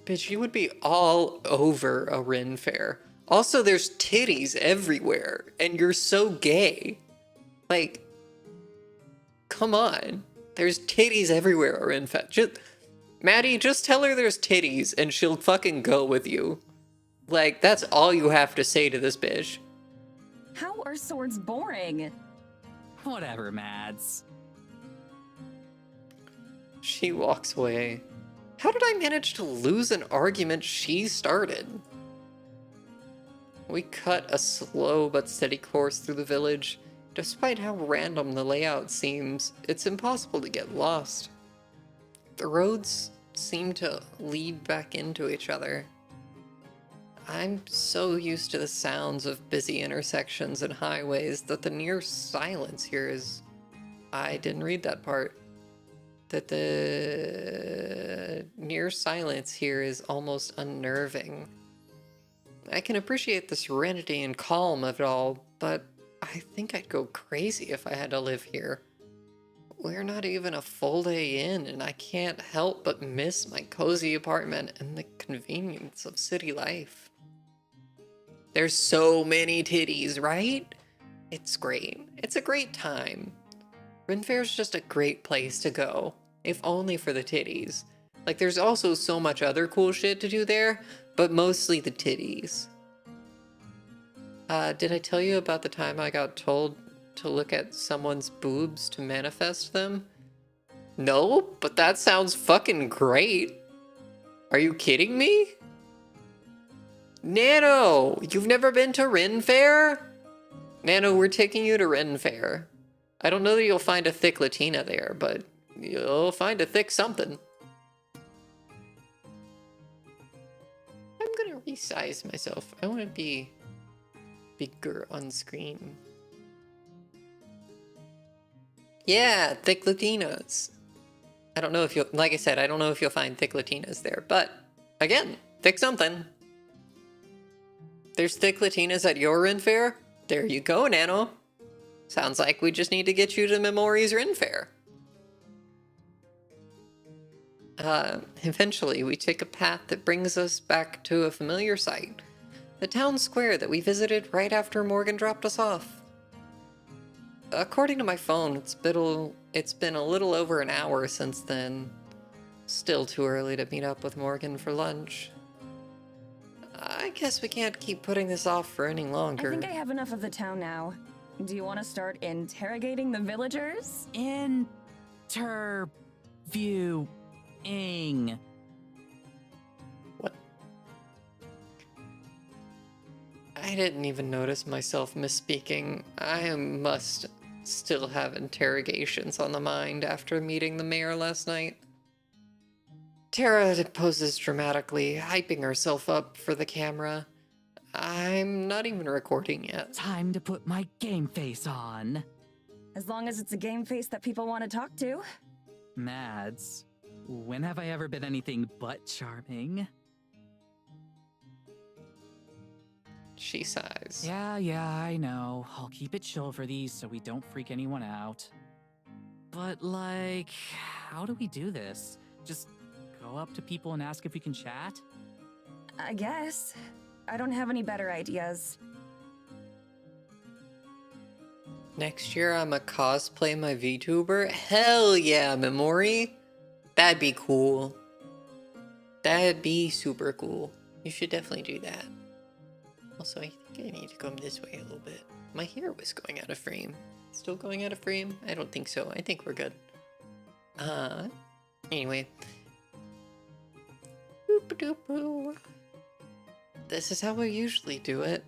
Bitch, you would be all over a Ren Fair. Also, there's titties everywhere, and you're so gay. Like, come on. There's titties everywhere at Ren Fair. Maddie, just tell her there's titties, and she'll fucking go with you. Like, that's all you have to say to this bitch. How are swords boring? Whatever, Mads. She walks away. How did I manage to lose an argument she started? We cut a slow but steady course through the village. Despite how random the layout seems, it's impossible to get lost. The roads seem to lead back into each other. I'm so used to the sounds of busy intersections and highways that the near silence here is... I didn't read that part. That the near silence here is almost unnerving. I can appreciate the serenity and calm of it all, but I think I'd go crazy if I had to live here. We're not even a full day in, and I can't help but miss my cozy apartment and the convenience of city life. There's so many titties, right? It's great. It's a great time. Ren Fair's just a great place to go, if only for the titties. Like, there's also so much other cool shit to do there, but mostly the titties. Did I tell you about the time I got told to look at someone's boobs to manifest them? No, but that sounds fucking great. Are you kidding me? Nano, you've never been to Ren Fair? Nano, we're taking you to Ren Fair. I don't know that you'll find a thick Latina there, but you'll find a thick something. I'm gonna resize myself. I want to be bigger on screen. Yeah, thick Latinas. I don't know if you'll, like I said, I don't know if you'll find thick Latinas there, but again, thick something. There's thick Latinas at your Ren Fair? There you go, Nano. Sounds like we just need to get you to Memories Ren Fair. Eventually, we take a path that brings us back to a familiar sight. The town square that we visited right after Morgan dropped us off. According to my phone, it's been a little over an hour since then. Still too early to meet up with Morgan for lunch. I guess we can't keep putting this off for any longer. I think I have enough of the town now. Do you want to start interrogating the villagers? Interviewing. What? I didn't even notice myself misspeaking. I must still have interrogations on the mind after meeting the mayor last night. Tara poses dramatically, hyping herself up for the camera. I'm not even recording yet. Time to put my game face on. As long as it's a game face that people want to talk to. Mads, when have I ever been anything but charming? She sighs. Yeah, I know. I'll keep it chill for these so we don't freak anyone out. But, like, how do we do this? Just go up to people and ask if we can chat? I guess. I don't have any better ideas. Next year I'm a cosplay my VTuber? Hell yeah, Memory! That'd be cool. That'd be super cool. You should definitely do that. Also, I think I need to come this way a little bit. My hair was going out of frame. Still going out of frame? I don't think so. I think we're good. Anyway. Boop-a-doop-boo. This is how we usually do it.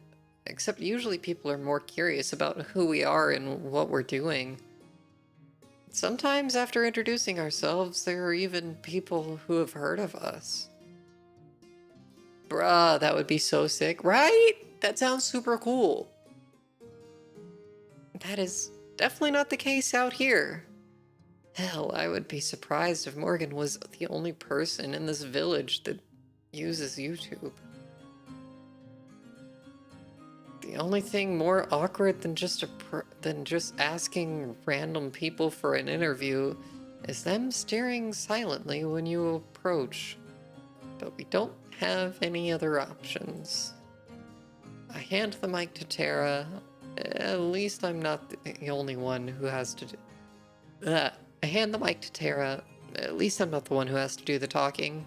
Except usually people are more curious about who we are and what we're doing. Sometimes after introducing ourselves, there are even people who have heard of us. Bruh, that would be so sick, right? That sounds super cool. That is definitely not the case out here. Hell, I would be surprised if Morgan was the only person in this village that uses YouTube. The only thing more awkward than just asking random people for an interview is them staring silently when you approach. But we don't have any other options. I hand the mic to Tara. At least I'm not the only one who has to do... I hand the mic to Tara. At least I'm not the one who has to do the talking.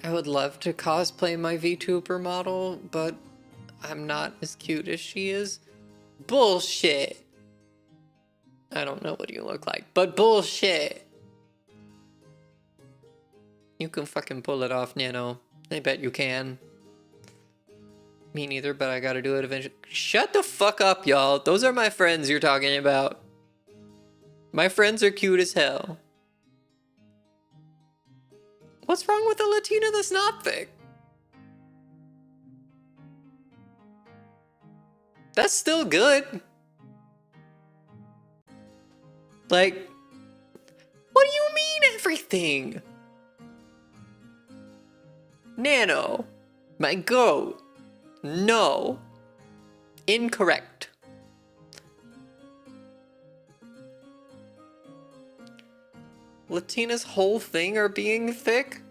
I would love to cosplay my VTuber model, but I'm not as cute as she is. Bullshit! I don't know what you look like, but bullshit! You can fucking pull it off, Nano. I bet you can. Me neither, but I gotta do it eventually. Shut the fuck up, y'all. Those are my friends you're talking about. My friends are cute as hell. What's wrong with a Latina that's not thick? That's still good. Like, what do you mean everything? Nano, my goat. No. Incorrect. Latina's whole thing are being thick?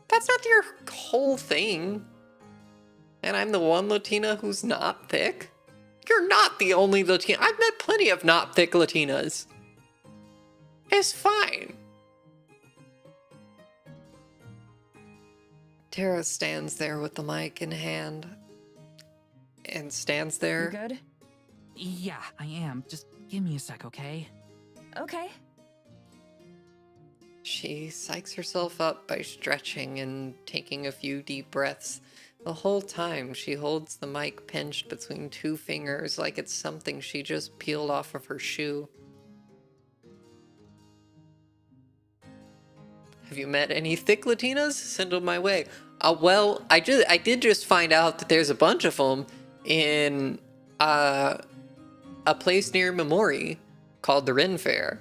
That's not your whole thing. And I'm the one Latina who's not thick? You're not the only Latina. I've met plenty of not thick Latinas. It's fine. Tara stands there with the mic in hand. And stands You there. good? Yeah, I am. Just give me a sec, okay? Okay. She psychs herself up by stretching and taking a few deep breaths. The whole time, she holds the mic pinched between two fingers like it's something she just peeled off of her shoe. Have you met any thick Latinas? Send them my way. Well, I did just find out that there's a bunch of them in a place near Memori called the Ren Fair.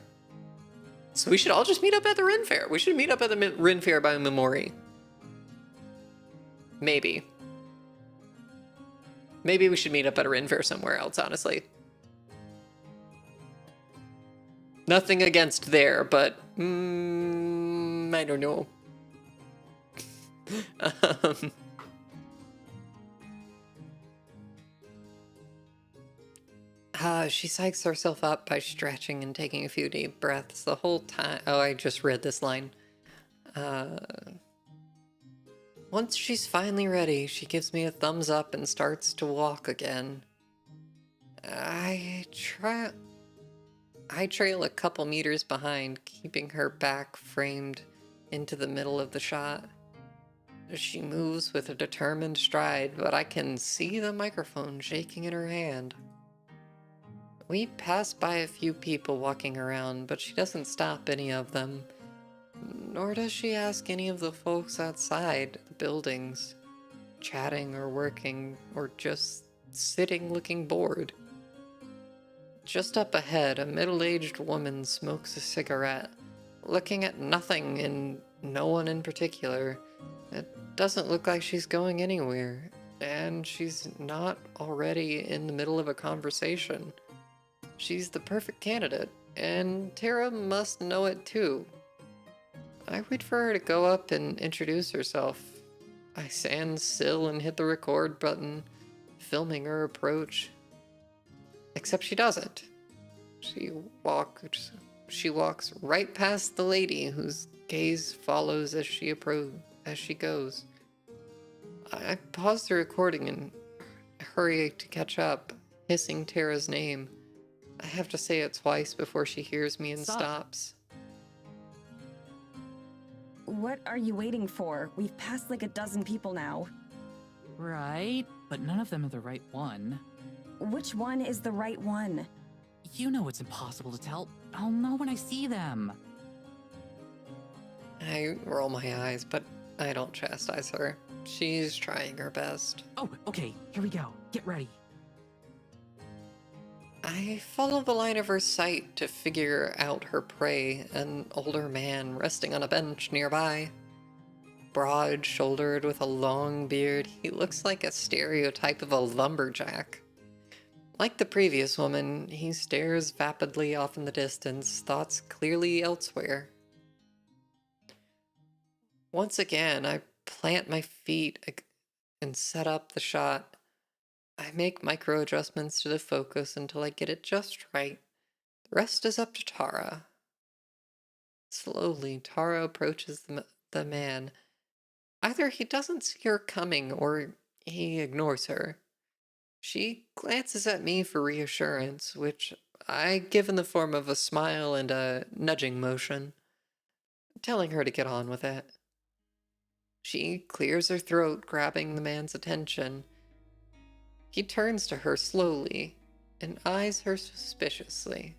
So we should all just meet up at the Ren Fair. We should meet up at the Ren Fair by Memori. Maybe. Maybe we should meet up at a Ren Fair somewhere else, honestly. Nothing against there, but... I don't know. She psychs herself up by stretching and taking a few deep breaths the whole time. Oh, I just read this line. Once she's finally ready, she gives me a thumbs up and starts to walk again. I I trail a couple meters behind, keeping her back framed into the middle of the shot. She moves with a determined stride, but I can see the microphone shaking in her hand. We pass by a few people walking around, but she doesn't stop any of them. Nor does she ask any of the folks outside the buildings, chatting or working, or just sitting looking bored. Just up ahead, a middle-aged woman smokes a cigarette, looking at nothing and no one in particular. It doesn't look like she's going anywhere, and she's not already in the middle of a conversation. She's the perfect candidate, and Tara must know it too. I wait for her to go up and introduce herself. I stand still and hit the record button, filming her approach. Except she doesn't. She walks right past the lady, whose gaze follows as she goes. I pause the recording and hurry to catch up, hissing Tara's name. I have to say it twice before she hears me and stops. What are you waiting for? We've passed like a dozen people now. Right, but none of them are the right one. Which one is the right one? You know it's impossible to tell. I'll know when I see them. I roll my eyes, but I don't chastise her. She's trying her best. Oh, okay, here we go. Get ready. I follow the line of her sight to figure out her prey, an older man resting on a bench nearby. Broad-shouldered with a long beard, he looks like a stereotype of a lumberjack. Like the previous woman, he stares vapidly off in the distance, thoughts clearly elsewhere. Once again, I plant my feet and set up the shot. I make micro adjustments to the focus until I get it just right. The rest is up to Tara. Slowly, Tara approaches the man. Either he doesn't see her coming or he ignores her. She glances at me for reassurance, which I give in the form of a smile and a nudging motion, telling her to get on with it. She clears her throat, grabbing the man's attention. He turns to her slowly and eyes her suspiciously.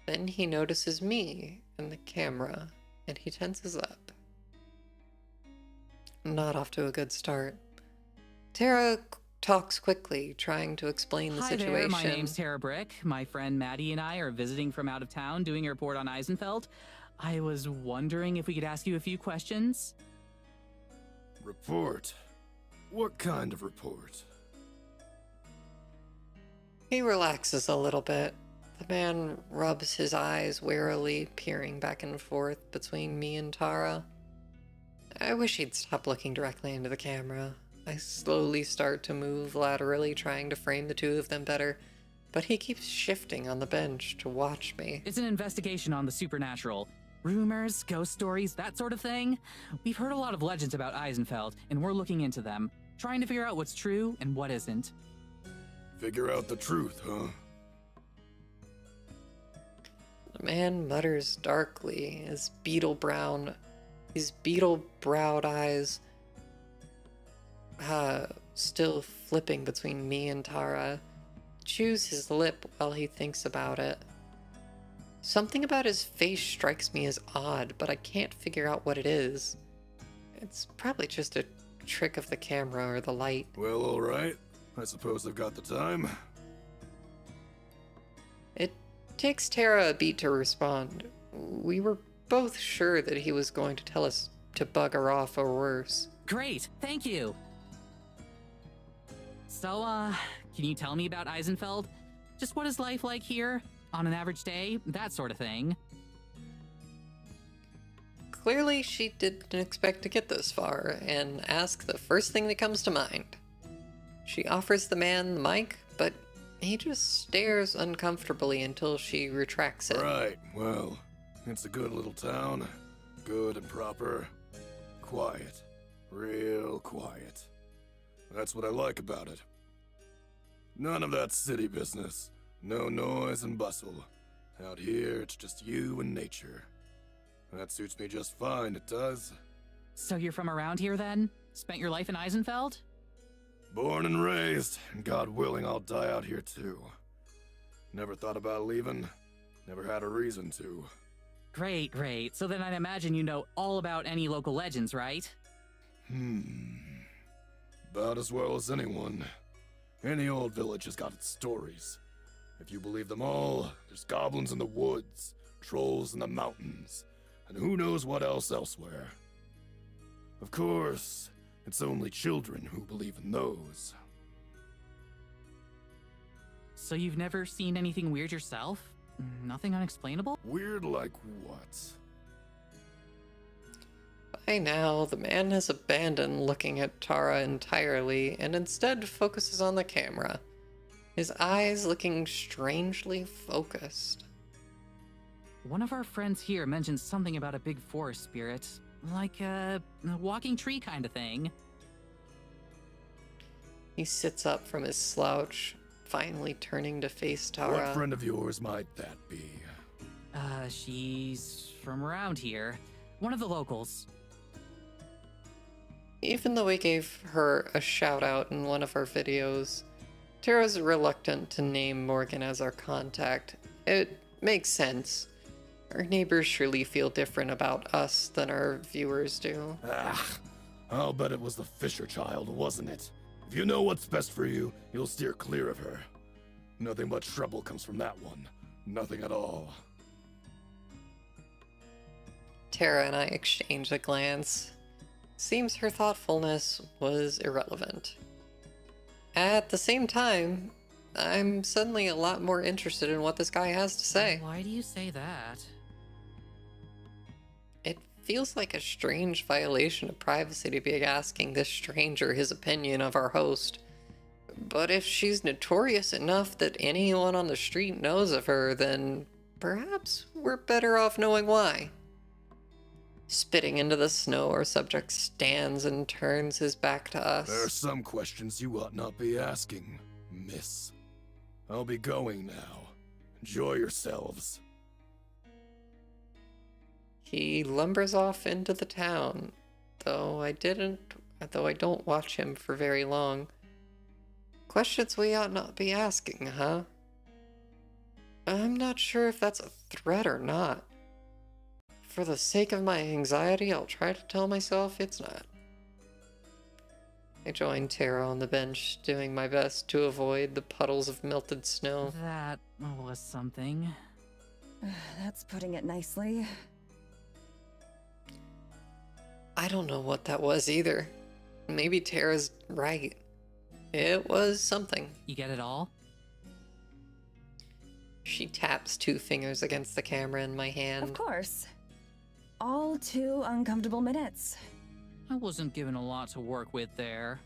Then he notices me and the camera, and he tenses up. Not off to a good start. Tara talks quickly, trying to explain the situation. Hi there, my name's Tara Brick. My friend Maddie and I are visiting from out of town doing a report on Eisenfeld. I was wondering if we could ask you a few questions. Report? What kind of report? He relaxes a little bit. The man rubs his eyes warily, peering back and forth between me and Tara. I wish he'd stop looking directly into the camera. I slowly start to move laterally, trying to frame the two of them better, but he keeps shifting on the bench to watch me. It's an investigation on the supernatural. Rumors, ghost stories, that sort of thing. We've heard a lot of legends about Eisenfeld, and we're looking into them, trying to figure out what's true and what isn't. Figure out the truth, huh? The man mutters darkly, his beetle-browed eyes still flipping between me and Tara. Chews his lip while he thinks about it. Something about his face strikes me as odd, but I can't figure out what it is. It's probably just a trick of the camera or the light. Well, alright. I suppose I've got the time. It takes Tara a beat to respond. We were both sure that he was going to tell us to bugger off or worse. Great, thank you. So, can you tell me about Eisenfeld? Just what is life like here? On an average day? That sort of thing. Clearly, she didn't expect to get this far, and asked the first thing that comes to mind. She offers the man the mic, but he just stares uncomfortably until she retracts it. Right, well, it's a good little town. Good and proper. Quiet. Real quiet. That's what I like about it. None of that city business. No noise and bustle. Out here, it's just you and nature. That suits me just fine, it does. So you're from around here then? Spent your life in Eisenfeld? Born and raised, and God willing, I'll die out here too. Never thought about leaving, never had a reason to. Great, great. So then I'd imagine you know all about any local legends, right? About as well as anyone. Any old village has got its stories. If you believe them all, there's goblins in the woods, trolls in the mountains, and who knows what else elsewhere. Of course, it's only children who believe in those. So you've never seen anything weird yourself? Nothing unexplainable? Weird like what? By now, the man has abandoned looking at Tara entirely and instead focuses on the camera, his eyes looking strangely focused. One of our friends here mentioned something about a big forest spirit, like a walking tree kind of thing. He sits up from his slouch, finally turning to face Tara. What friend of yours might that be? She's from around here. One of the locals. Even though we gave her a shout out in one of our videos, Tara's reluctant to name Morgan as our contact. It makes sense. Our neighbors surely feel different about us than our viewers do. I'll bet it was the Fisher child, wasn't it? If you know what's best for you, you'll steer clear of her. Nothing but trouble comes from that one. Nothing at all. Tara and I exchange a glance. Seems her thoughtfulness was irrelevant. At the same time, I'm suddenly a lot more interested in what this guy has to say. Why do you say that? It feels like a strange violation of privacy to be asking this stranger his opinion of our host. But if she's notorious enough that anyone on the street knows of her, then perhaps we're better off knowing why. Spitting into the snow, our subject stands and turns his back to us. There are some questions you ought not be asking, miss. I'll be going now. Enjoy yourselves. He lumbers off into the town, though I don't watch him for very long. Questions we ought not be asking, huh? I'm not sure if that's a threat or not. For the sake of my anxiety, I'll try to tell myself it's not. I join Tara on the bench, doing my best to avoid the puddles of melted snow. That was something. That's putting it nicely. I don't know what that was either. Maybe Tara's right. It was something. You get it all? She taps 2 fingers against the camera in my hand. Of course. All 2 uncomfortable minutes. I wasn't given a lot to work with there.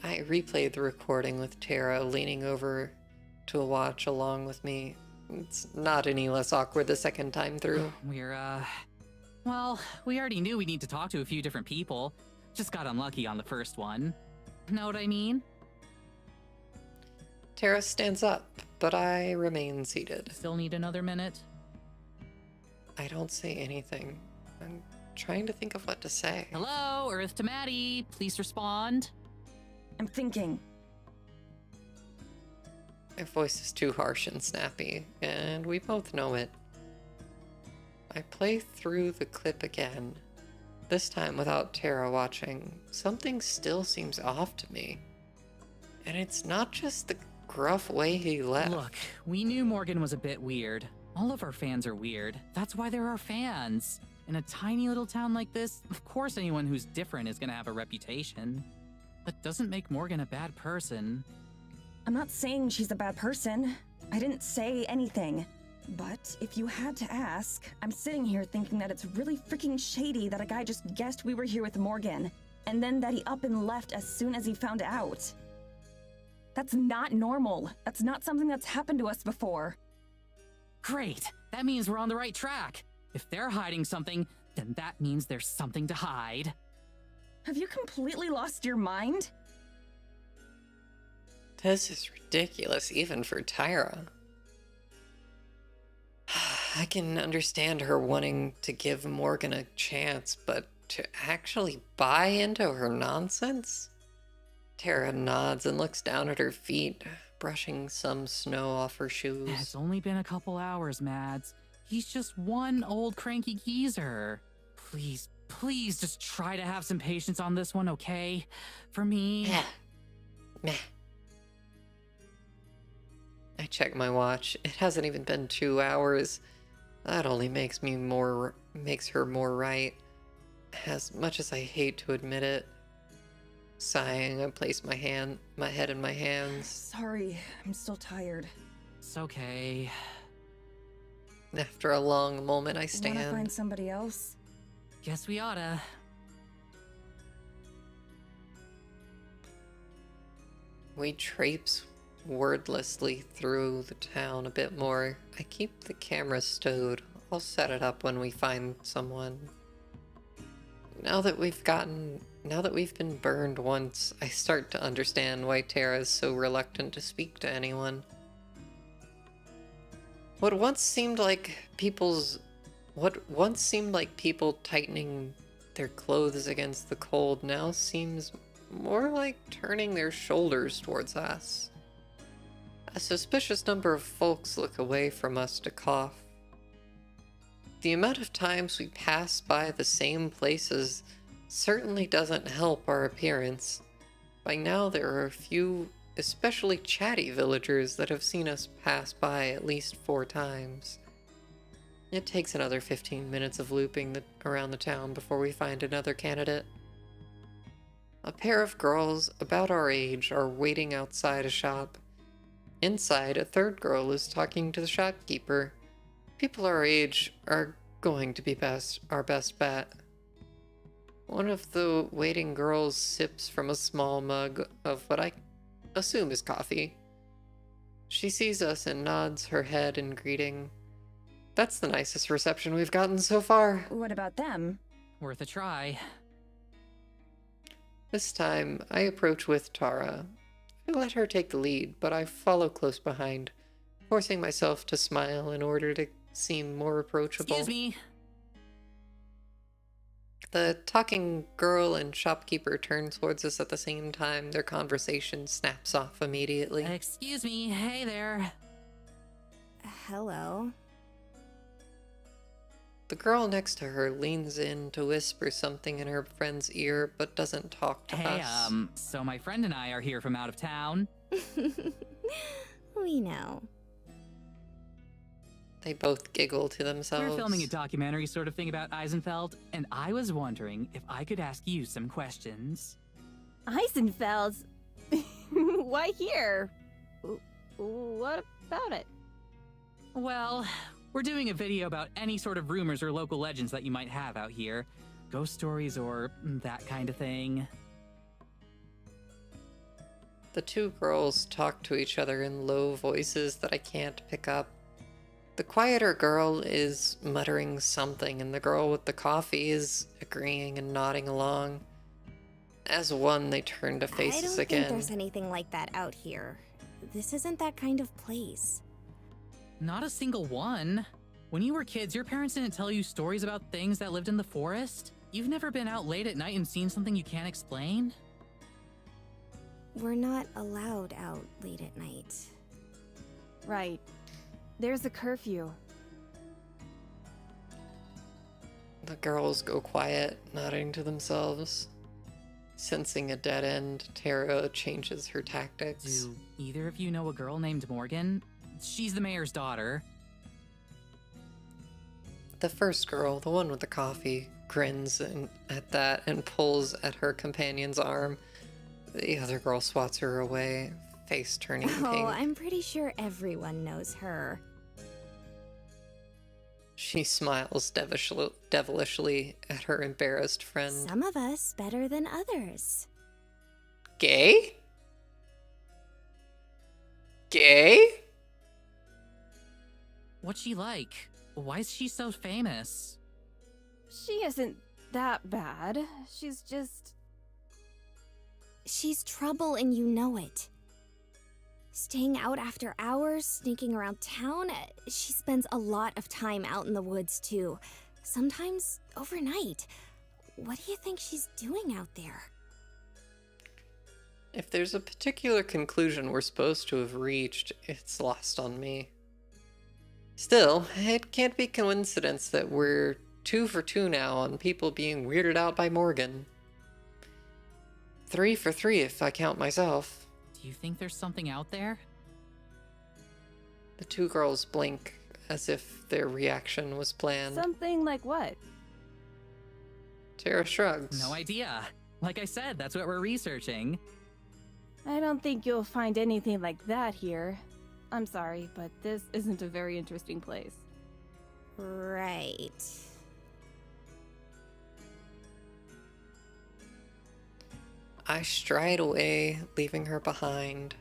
I replayed the recording with Tara leaning over to watch along with me. It's not any less awkward the second time through. Well, we already knew we need to talk to a few different people. Just got unlucky on the first one. Know what I mean? Tara stands up, but I remain seated. Still need another minute? I don't say anything. I'm trying to think of what to say. Hello, Earth to Maddie. Please respond. I'm thinking. My voice is too harsh and snappy, and we both know it. I play through the clip again. This time without Tara watching. Something still seems off to me. And it's not just the gruff way he left. Look, we knew Morgan was a bit weird. All of our fans are weird. That's why they're our fans. In a tiny little town like this, of course anyone who's different is gonna have a reputation. That doesn't make Morgan a bad person. I'm not saying she's a bad person. I didn't say anything. But if you had to ask, I'm sitting here thinking that it's really freaking shady that a guy just guessed we were here with Morgan, and then that he up and left as soon as he found out. That's not normal. That's not something that's happened to us before. Great! That means we're on the right track. If they're hiding something, then that means there's something to hide. Have you completely lost your mind? This is ridiculous, even for Tyra. I can understand her wanting to give Morgan a chance, but to actually buy into her nonsense? Tara nods and looks down at her feet, brushing some snow off her shoes. It's only been a couple hours, Mads. He's just one old cranky geezer. Please, please just try to have some patience on this one, okay? For me. Meh. I check my watch. It hasn't even been 2 hours. That only makes her more right. As much as I hate to admit it. Sighing, I place my head in my hands. Sorry, I'm still tired. It's okay. After a long moment, I Wanna stand. find somebody else? Guess we oughta. We traipse wordlessly through the town a bit more. I keep the camera stowed. I'll set it up when we find someone. Now that we've been burned once, I start to understand why Tara is so reluctant to speak to anyone. What once seemed like people tightening their clothes against the cold now seems more like turning their shoulders towards us. A suspicious number of folks look away from us to cough. The amount of times we pass by the same places certainly doesn't help our appearance. By now there are a few especially chatty villagers that have seen us pass by at least 4 times. It takes another 15 minutes of looping around the town before we find another candidate. A pair of girls about our age are waiting outside a shop. Inside, a third girl is talking to the shopkeeper. People our age are going to be our best bet. One of the waiting girls sips from a small mug of what I assume is coffee. She sees us and nods her head in greeting. That's the nicest reception we've gotten so far. What about them? Worth a try. This time, I approach with Tara. I let her take the lead, but I follow close behind, forcing myself to smile in order to seem more approachable. Excuse me. The talking girl and shopkeeper turn towards us at the same time. Their conversation snaps off immediately. Excuse me. Hey there. Hello. The girl next to her leans in to whisper something in her friend's ear, but doesn't talk to Hey, us. so my friend and I are here from out of town. We know. They both giggle to themselves. We're filming a documentary sort of thing about Eisenfeld, and I was wondering if I could ask you some questions. Eisenfeld? Why here? What about it? Well, we're doing a video about any sort of rumors or local legends that you might have out here. Ghost stories or that kind of thing. The two girls talk to each other in low voices that I can't pick up. The quieter girl is muttering something, and the girl with the coffee is agreeing and nodding along. As one, they turn to faces I don't again. think there's anything like that out here. This isn't that kind of place. Not a single one. When you were kids, your parents didn't tell you stories about things that lived in the forest? You've never been out late at night and seen something you can't explain? We're not allowed out late at night. Right. There's a curfew. The girls go quiet, nodding to themselves. Sensing a dead end, Tara changes her tactics. Do either of you know a girl named Morgan? She's the mayor's daughter. The first girl, the one with the coffee, grins at that and pulls at her companion's arm. The other girl swats her away, face turning Oh, pink. I'm pretty sure everyone knows her. She smiles devilishly at her embarrassed friend. Some of us better than others. Gay? Gay? What's she like? Why is she so famous? She isn't that bad. She's just... She's trouble and you know it. Staying out after hours, sneaking around town. She spends a lot of time out in the woods, too. Sometimes overnight. What do you think she's doing out there? If there's a particular conclusion we're supposed to have reached, it's lost on me. Still, it can't be coincidence that we're 2 for 2 now on people being weirded out by Morgan. 3 for 3 if I count myself. Do you think there's something out there? The 2 girls blink as if their reaction was planned. Something like what? Tara shrugs. No idea. Like I said, that's what we're researching. I don't think you'll find anything like that here. I'm sorry, but this isn't a very interesting place. Right. I stride away, leaving her behind.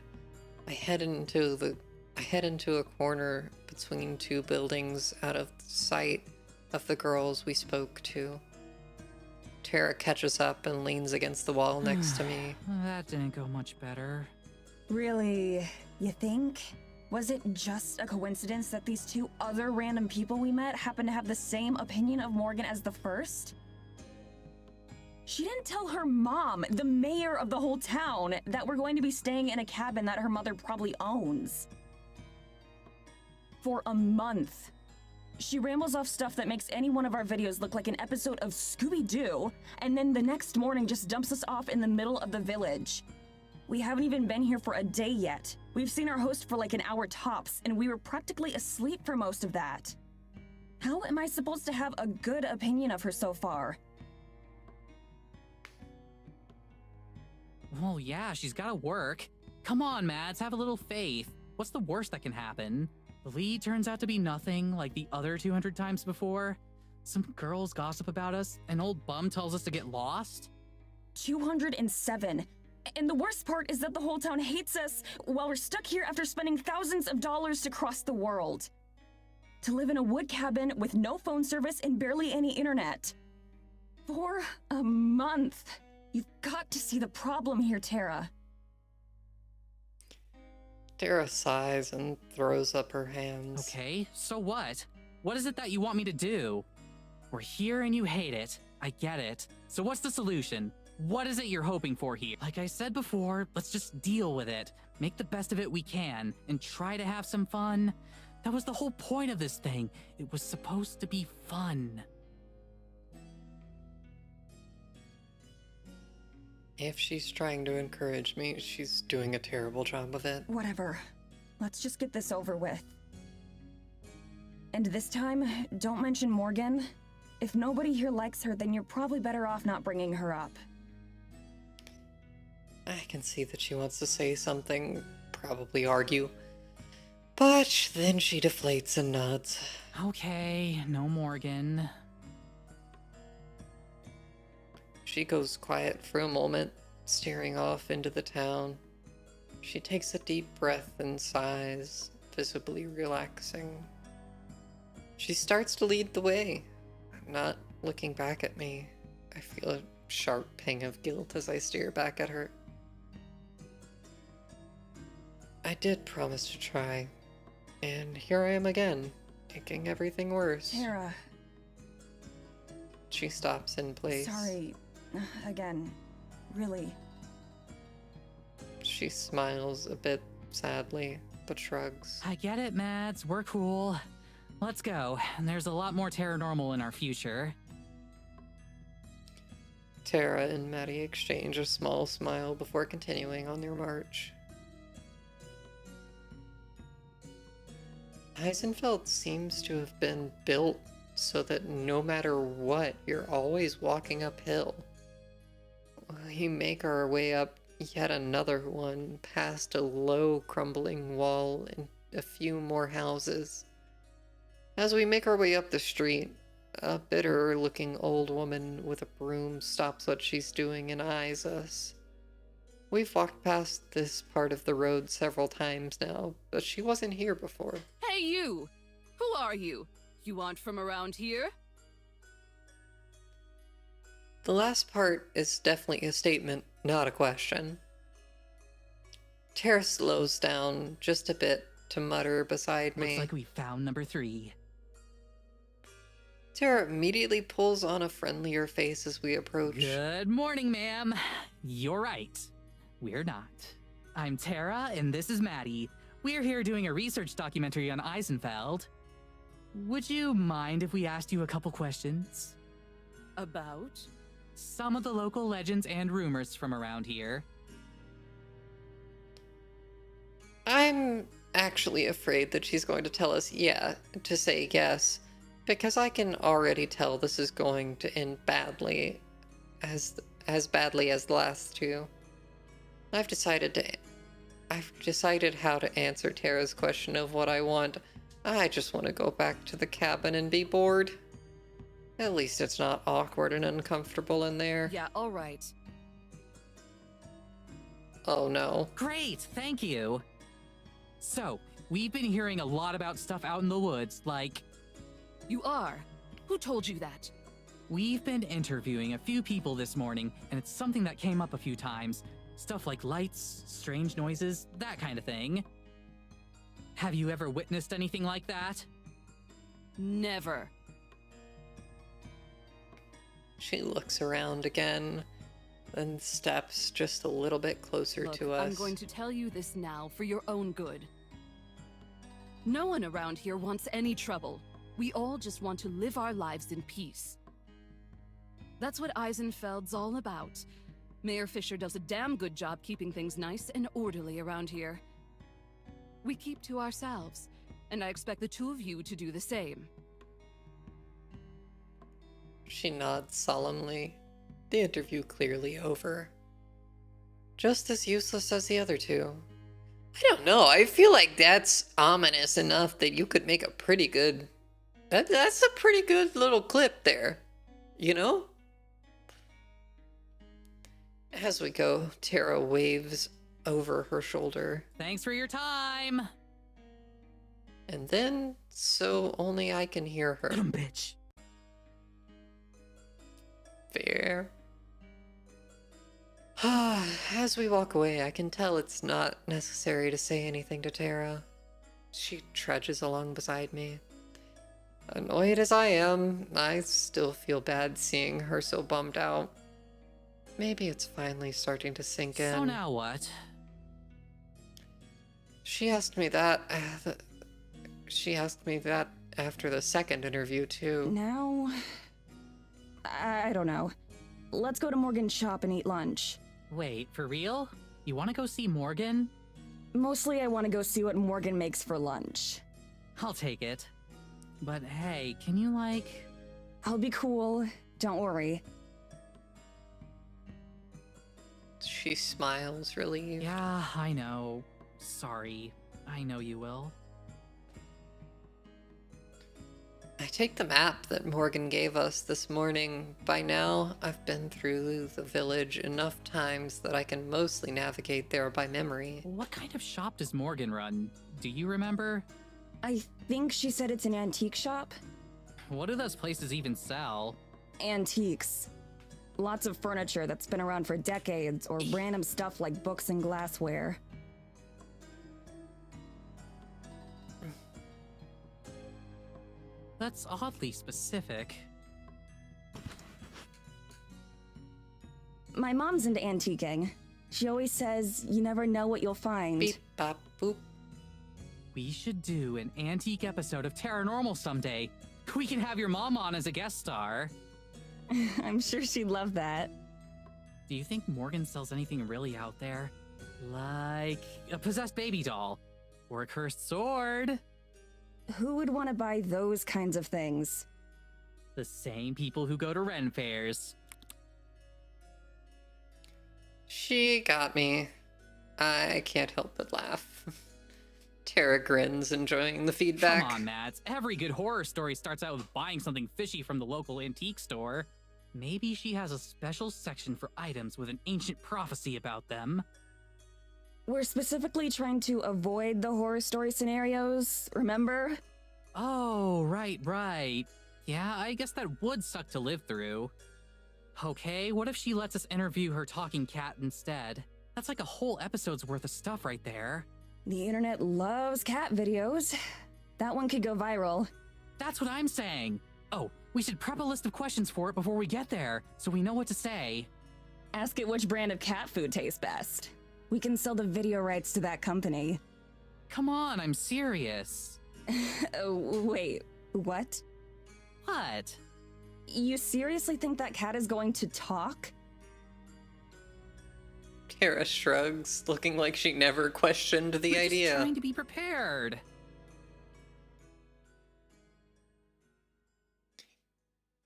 I head into a corner between 2 buildings out of sight of the girls we spoke to. Tara catches up and leans against the wall next to me. That didn't go much better. Really? You think? Was it just a coincidence that these 2 other random people we met happened to have the same opinion of Morgan as the first? She didn't tell her mom, the mayor of the whole town, that we're going to be staying in a cabin that her mother probably owns. For a month. She rambles off stuff that makes any one of our videos look like an episode of Scooby-Doo, and then the next morning just dumps us off in the middle of the village. We haven't even been here for a day yet. We've seen our host for like an hour tops, and we were practically asleep for most of that. How am I supposed to have a good opinion of her so far? Well, yeah, she's gotta work. Come on, Mads, have a little faith. What's the worst that can happen? The lead turns out to be nothing like the other 200 times before. Some girls gossip about us, an old bum tells us to get lost. 207. And the worst part is that the whole town hates us while we're stuck here after spending thousands of dollars to cross the world. To live in a wood cabin with no phone service and barely any internet. For a month. You've got to see the problem here, Tara. Tara sighs and throws up her hands. Okay, so what? What is it that you want me to do? We're here and you hate it. I get it. So what's the solution? What is it you're hoping for here? Like I said before, let's just deal with it. Make the best of it we can, and try to have some fun. That was the whole point of this thing. It was supposed to be fun. If she's trying to encourage me, she's doing a terrible job of it. Whatever. Let's just get this over with. And this time, don't mention Morgan. If nobody here likes her, then you're probably better off not bringing her up. I can see that she wants to say something, probably argue. But then she deflates and nods. Okay, no Morgan. She goes quiet for a moment, staring off into the town. She takes a deep breath and sighs, visibly relaxing. She starts to lead the way, not looking back at me. I feel a sharp pang of guilt as I stare back at her. I did promise to try, and here I am again, making everything worse. Tara. She stops in place. Sorry. Again. Really. She smiles a bit sadly, but shrugs. I get it, Mads. We're cool. Let's go. And there's a lot more paranormal in our future. Tara and Maddie exchange a small smile before continuing on their march. Heisenfeld seems to have been built so that no matter what, you're always walking uphill. We make our way up yet another one, past a low crumbling wall and a few more houses. As we make our way up the street, a bitter-looking old woman with a broom stops what she's doing and eyes us. We've walked past this part of the road several times now, but she wasn't here before. Hey you! Who are you? You aren't from around here? The last part is definitely a statement, not a question. Tara slows down just a bit to mutter beside me. Looks like we found number 3. Tara immediately pulls on a friendlier face as we approach. Good morning, ma'am. You're right. We're not. I'm Tara, and this is Maddie. We're here doing a research documentary on Eisenfeld. Would you mind if we asked you a couple questions? About? Some of the local legends and rumors from around here. I'm actually afraid that she's going to tell us to say yes, because I can already tell this is going to end badly, as badly as the last two. I've decided how to answer Tara's question of what I want. I just want to go back to the cabin and be bored. At least it's not awkward and uncomfortable in there. Yeah, all right. Oh no. Great, thank you. So, we've been hearing a lot about stuff out in the woods, like... You are? Who told you that? We've been interviewing a few people this morning, and it's something that came up a few times. Stuff like lights, strange noises, that kind of thing. Have you ever witnessed anything like that? Never. She looks around again, then steps just a little bit closer Look, to us. I'm going to tell you this now for your own good. No one around here wants any trouble. We all just want to live our lives in peace. That's what Eisenfeld's all about. Mayor Fisher does a damn good job keeping things nice and orderly around here. We keep to ourselves, and I expect the two of you to do the same. She nods solemnly, the interview clearly over. Just as useless as the other two. I don't know, I feel like that's ominous enough that you could make a pretty good... That's a pretty good little clip there, you know? As we go, Tara waves over her shoulder. Thanks for your time! And then, so only I can hear her. Bitch. Fair. As we walk away, I can tell it's not necessary to say anything to Tara. She trudges along beside me. Annoyed as I am, I still feel bad seeing her so bummed out. Maybe it's finally starting to sink in. So now what? She asked me that after the second interview, too. Now, I don't know. Let's go to Morgan's shop and eat lunch. Wait, for real? You want to go see Morgan? Mostly I want to go see what Morgan makes for lunch. I'll take it. But hey, can you I'll be cool. Don't worry. She smiles, relieved. Yeah, I know. Sorry. I know you will. I take the map that Morgan gave us this morning. By now, I've been through the village enough times that I can mostly navigate there by memory. What kind of shop does Morgan run? Do you remember? I think she said it's an antique shop. What do those places even sell? Antiques. Lots of furniture that's been around for decades, or random stuff like books and glassware. That's oddly specific. My mom's into antiquing. She always says you never know what you'll find. Beep, bop, boop. We should do an antique episode of Terranormal someday. We can have your mom on as a guest star. I'm sure she'd love that. Do you think Morgan sells anything really out there? Like a possessed baby doll? Or a cursed sword? Who would want to buy those kinds of things? The same people who go to Ren fairs. She got me. I can't help but laugh. Tara grins, enjoying the feedback. Come on, Mads. Every good horror story starts out with buying something fishy from the local antique store. Maybe she has a special section for items with an ancient prophecy about them. We're specifically trying to avoid the horror story scenarios, remember? Oh, right. Yeah, I guess that would suck to live through. Okay, what if she lets us interview her talking cat instead? That's like a whole episode's worth of stuff right there. The internet loves cat videos. That one could go viral. That's what I'm saying. Oh, we should prep a list of questions for it before we get there, so we know what to say. Ask it which brand of cat food tastes best. We can sell the video rights to that company. Come on, I'm serious. Oh, wait, what? What? You seriously think that cat is going to talk? Kara shrugs, looking like she never questioned the We're idea. just trying to be prepared.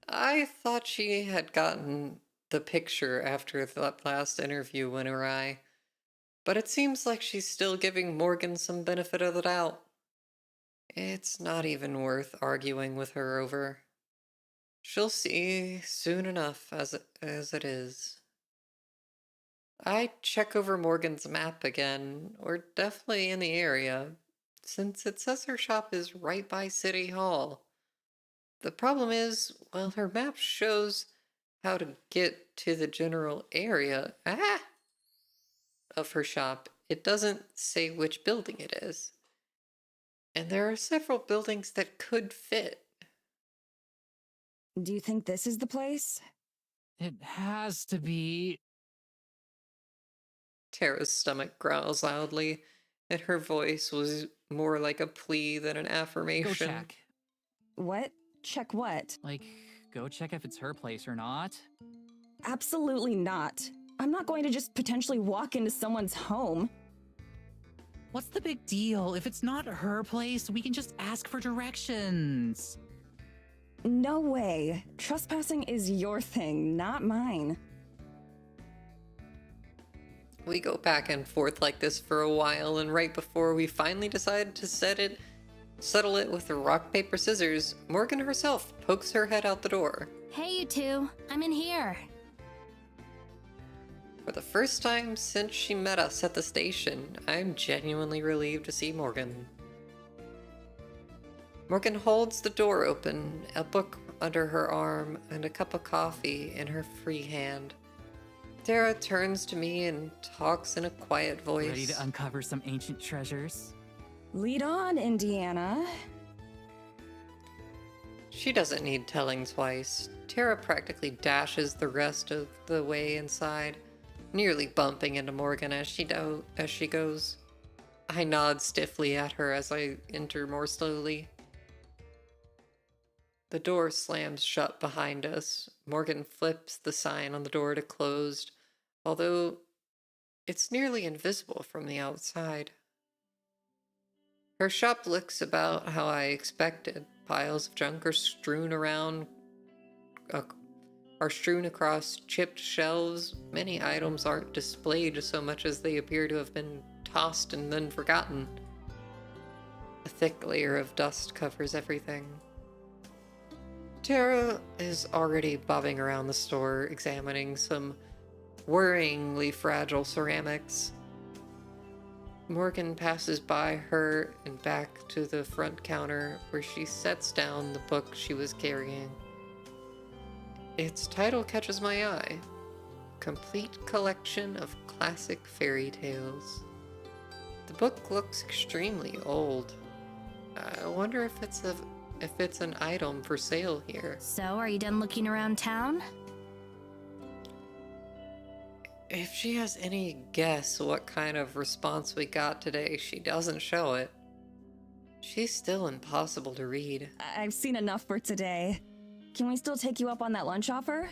I thought she had gotten the picture after that last interview went awry, but it seems like she's still giving Morgan some benefit of the doubt. It's not even worth arguing with her over. She'll see soon enough as it is. I check over Morgan's map again. We're definitely in the area, since it says her shop is right by City Hall. The problem is, well, her map shows how to get to the general area of her shop. It doesn't say which building it is. And there are several buildings that could fit. Do you think this is the place? It has to be. Tara's stomach growls loudly, and her voice was more like a plea than an affirmation. Go check. What? Check what? Like, go check if it's her place or not. Absolutely not. I'm not going to just potentially walk into someone's home. What's the big deal? If it's not her place, we can just ask for directions. No way. Trespassing is your thing, not mine. We go back and forth like this for a while, and right before we finally decide to settle it with the rock, paper, scissors, Morgan herself pokes her head out the door. Hey, you two. I'm in here. For the first time since she met us at the station, I'm genuinely relieved to see Morgan. Morgan holds the door open, a book under her arm, and a cup of coffee in her free hand. Tara turns to me and talks in a quiet voice. Ready to uncover some ancient treasures? Lead on, Indiana. She doesn't need telling twice. Tara practically dashes the rest of the way inside, nearly bumping into Morgan as she goes. I nod stiffly at her as I enter more slowly. The door slams shut behind us. Morgan flips the sign on the door to closed, although it's nearly invisible from the outside. Her shop looks about how I expected. Piles of junk are strewn across chipped shelves. Many items aren't displayed so much as they appear to have been tossed and then forgotten. A thick layer of dust covers everything. Tara is already bobbing around the store, examining some worryingly fragile ceramics. Morgan passes by her and back to the front counter, where she sets down the book she was carrying. Its title catches my eye: Complete Collection of Classic Fairy Tales. The book looks extremely old. I wonder if it's an item for sale here. So, are you done looking around town? If she has any guess what kind of response we got today, she doesn't show it. She's still impossible to read. I've seen enough for today. Can we still take you up on that lunch offer?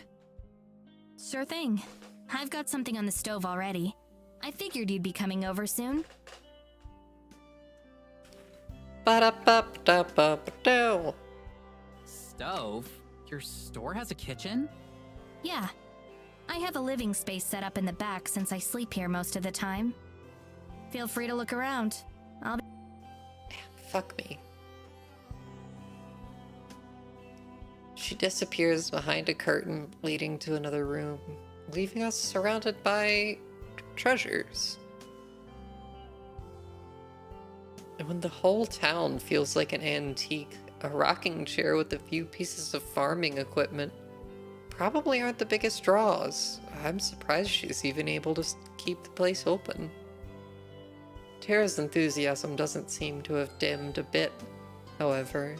Sure thing. I've got something on the stove already. I figured you'd be coming over soon. Ba-da-ba-da-ba-da. Stove? Your store has a kitchen? Yeah. I have a living space set up in the back since I sleep here most of the time. Feel free to look around. I'll be... Fuck me. She disappears behind a curtain leading to another room, leaving us surrounded by treasures. And when the whole town feels like an antique, a rocking chair with a few pieces of farming equipment probably aren't the biggest draws. I'm surprised she's even able to keep the place open. Tara's enthusiasm doesn't seem to have dimmed a bit, however.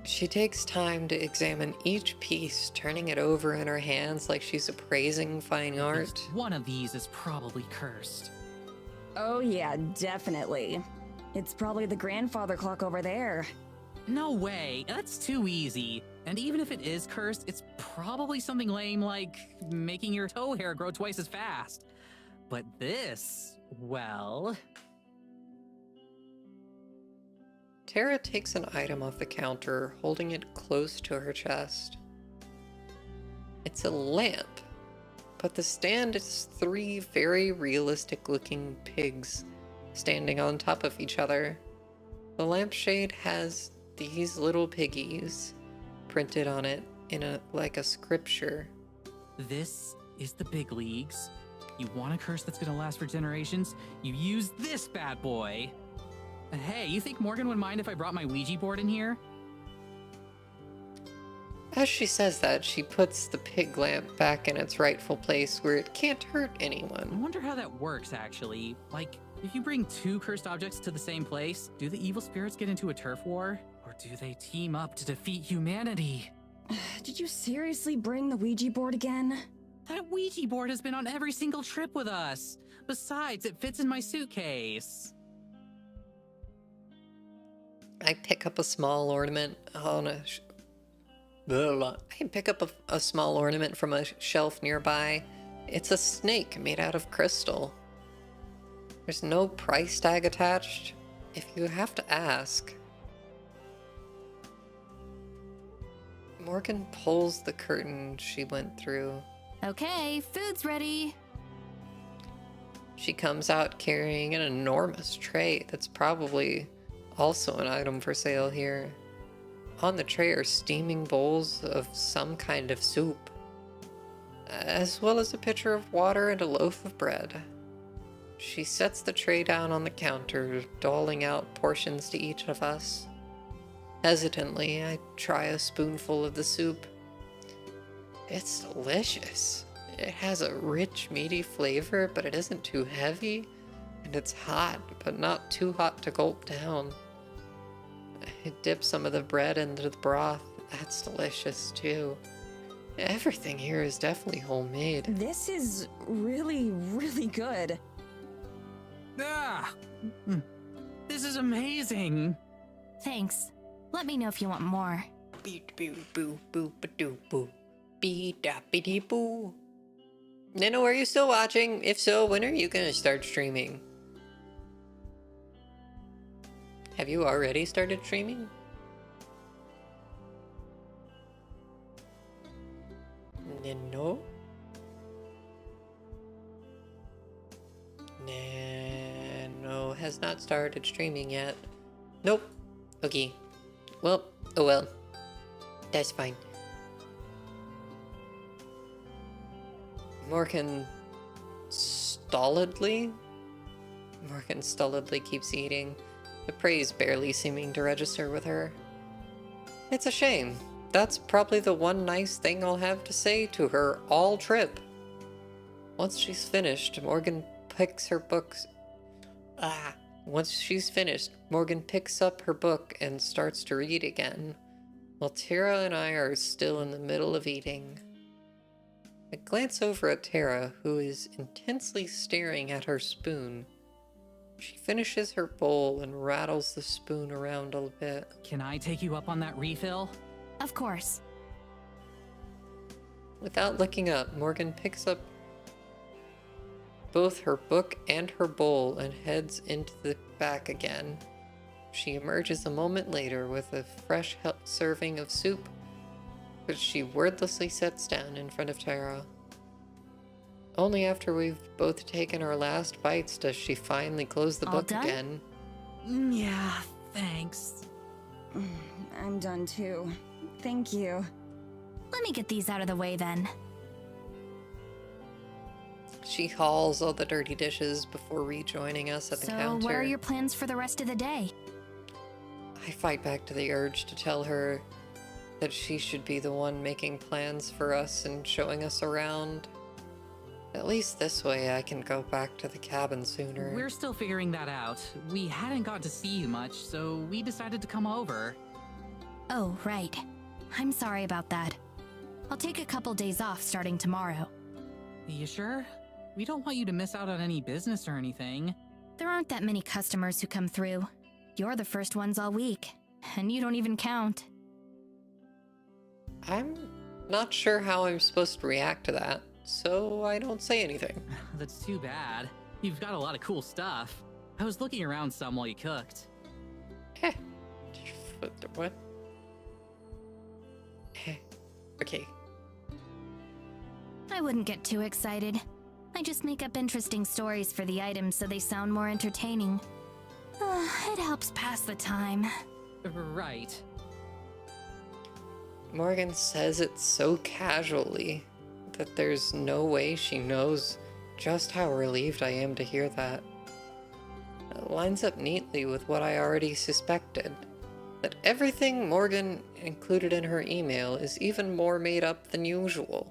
She takes time to examine each piece, turning it over in her hands like she's appraising fine At art. least one of these is probably cursed. Oh yeah, definitely. It's probably the grandfather clock over there. No way, that's too easy. And even if it is cursed, it's probably something lame like making your toe hair grow twice as fast. But this, well... Tara takes an item off the counter, holding it close to her chest. It's a lamp, but the stand is 3 very realistic-looking pigs standing on top of each other. The lampshade has these little piggies printed on it in like a scripture. This is the big leagues. You want a curse that's gonna last for generations? You use this bad boy. Hey, you think Morgan would mind if I brought my Ouija board in here? As she says that, she puts the pig lamp back in its rightful place where it can't hurt I anyone. wonder how that works, actually. Like, if you bring 2 cursed objects to the same place, do the evil spirits get into a turf war? Or do they team up to defeat humanity? Did you seriously bring the Ouija board again? That Ouija board has been on every single trip with us. Besides, it fits in my suitcase. I pick up a small ornament on a... I pick up a small ornament from a shelf nearby. It's a snake made out of crystal. There's no price tag attached, if you have to ask. Morgan pulls the curtain she went through. Okay, food's ready. She comes out carrying an enormous tray that's probably also an item for sale here. On the tray are steaming bowls of some kind of soup, as well as a pitcher of water and a loaf of bread. She sets the tray down on the counter, doling out portions to each of us. Hesitantly, I try a spoonful of the soup. It's delicious. It has a rich, meaty flavor, but it isn't too heavy, and it's hot, but not too hot to gulp down. I dip some of the bread into the broth. That's delicious, too. Everything here is definitely homemade. This is really, really good. Ah! This is amazing! Thanks. Let me know if you want more. Nino, are you still watching? If so, when are you gonna start streaming? Have you already started streaming? Nino? Nino has not started streaming yet. Nope. Okay. Well, oh well. That's fine. Morgan stolidly keeps eating, the praise barely seeming to register with her. It's a shame. That's probably the one nice thing I'll have to say to her all trip. Once she's finished, Morgan picks up her book and starts to read again, while Tara and I are still in the middle of eating. I glance over at Tara, who is intensely staring at her spoon. She finishes her bowl and rattles the spoon around a bit. Can I take you up on that refill? Of course. Without looking up, Morgan picks up both her book and her bowl and heads into the back again. She emerges a moment later with a fresh serving of soup, which she wordlessly sets down in front of Tara. Only after we've both taken our last bites does she finally close the All book done? again. Yeah, thanks. I'm done too. Thank you. Let me get these out of the way then. She hauls all the dirty dishes before rejoining us at the So, counter. what are your plans for the rest of the day? I fight back to the urge to tell her that she should be the one making plans for us and showing us around. At least this way I can go back to the cabin sooner. We're still figuring that out. We hadn't got to see you much, so we decided to come over. Oh, right. I'm sorry about that. I'll take a couple days off starting tomorrow. You sure? We don't want you to miss out on any business or anything. There aren't that many customers who come through. You're the first ones all week, and you don't even count. I'm not sure how I'm supposed to react to that, so I don't say anything. That's too bad. You've got a lot of cool stuff. I was looking around some while you cooked. What? Okay. I wouldn't get too excited. I just make up interesting stories for the items so they sound more entertaining. It helps pass the time. Right. Morgan says it so casually that there's no way she knows just how relieved I am to hear that. It lines up neatly with what I already suspected. That everything Morgan included in her email is even more made up than usual.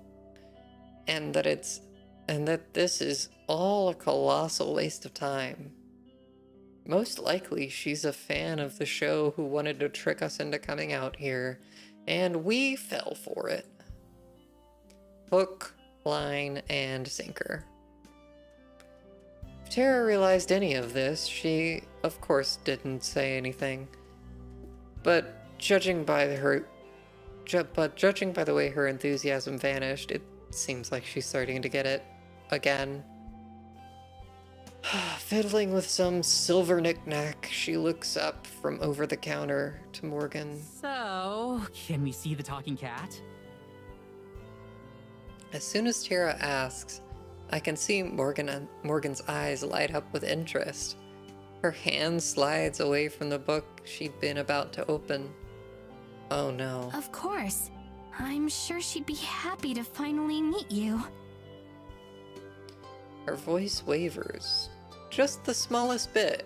And that this is all a colossal waste of time. Most likely she's a fan of the show who wanted to trick us into coming out here, and we fell for it. Hook, line, and sinker. If Tara realized any of this, she, of course, didn't say anything. But judging by the way her enthusiasm vanished, it seems like she's starting to get it again. Fiddling with some silver knick-knack, she looks up from over the counter to Morgan. So, can we see the talking cat? As soon as Tara asks, I can see Morgan's eyes light up with interest. Her hand slides away from the book she'd been about to open. Oh no. Of course. I'm sure she'd be happy to finally meet you. Her voice wavers, just the smallest bit,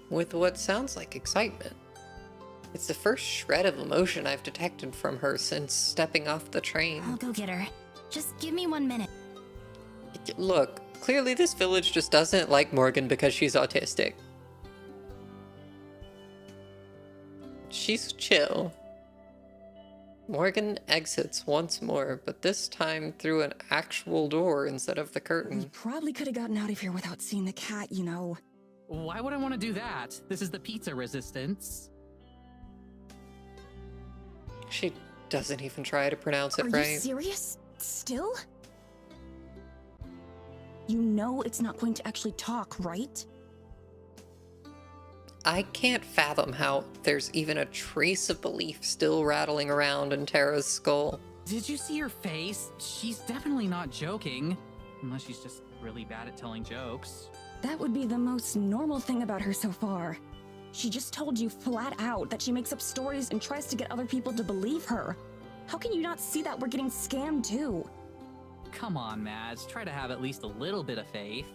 with what sounds like excitement. It's the first shred of emotion I've detected from her since stepping off the train. I'll go get her. Just give me 1 minute. Look, clearly this village just doesn't like Morgan because she's autistic. She's chill. Morgan exits once more, but this time through an actual door instead of the We curtain. probably could have gotten out of here without seeing the cat, you know. Why would I want to do that? This is the pizza resistance. She doesn't even try to pronounce it Are right. you serious? Still? You know it's not going to actually talk, right? I can't fathom how there's even a trace of belief still rattling around in Tara's skull. Did you see her face? She's definitely not joking. Unless she's just really bad at telling jokes. That would be the most normal thing about her so far. She just told you flat out that she makes up stories and tries to get other people to believe her. How can you not see that we're getting scammed too? Come on, Mads. Try to have at least a little bit of faith.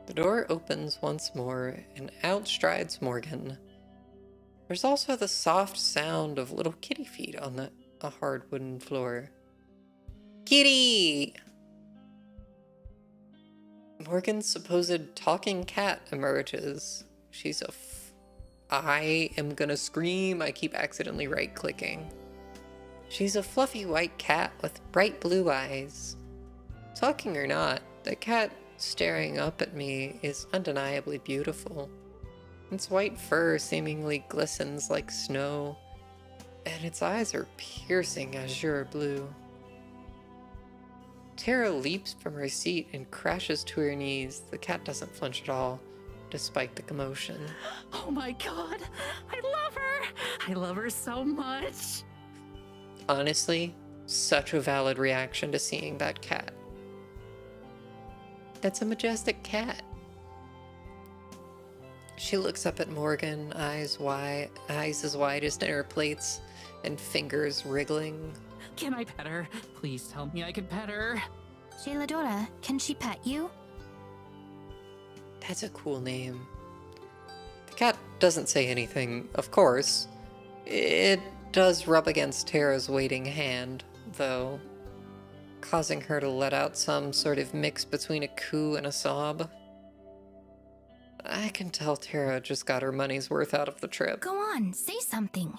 The door opens once more, and out strides Morgan. There's also the soft sound of little kitty feet on a hard wooden floor. Kitty! Morgan's supposed talking cat emerges. She's I am gonna scream. I keep accidentally right-clicking. She's a fluffy white cat with bright blue eyes. Talking or not, the cat staring up at me is undeniably beautiful. Its white fur seemingly glistens like snow, and its eyes are piercing azure blue. Tara leaps from her seat and crashes to her knees. The cat doesn't flinch at all, despite the commotion. Oh my god! I love her! I love her so much! Honestly, such a valid reaction to seeing that cat. That's a majestic cat. She looks up at Morgan, eyes as wide as dinner plates, and fingers wriggling. Can I pet her? Please tell me I can pet her. Shayladora, can she pet you? That's a cool name. The cat doesn't say anything, of course. It does rub against Tara's waiting hand, though. causing her to let out some sort of mix between a coo and a sob. I can tell Tara just got her money's worth out of the trip. Go on, say something.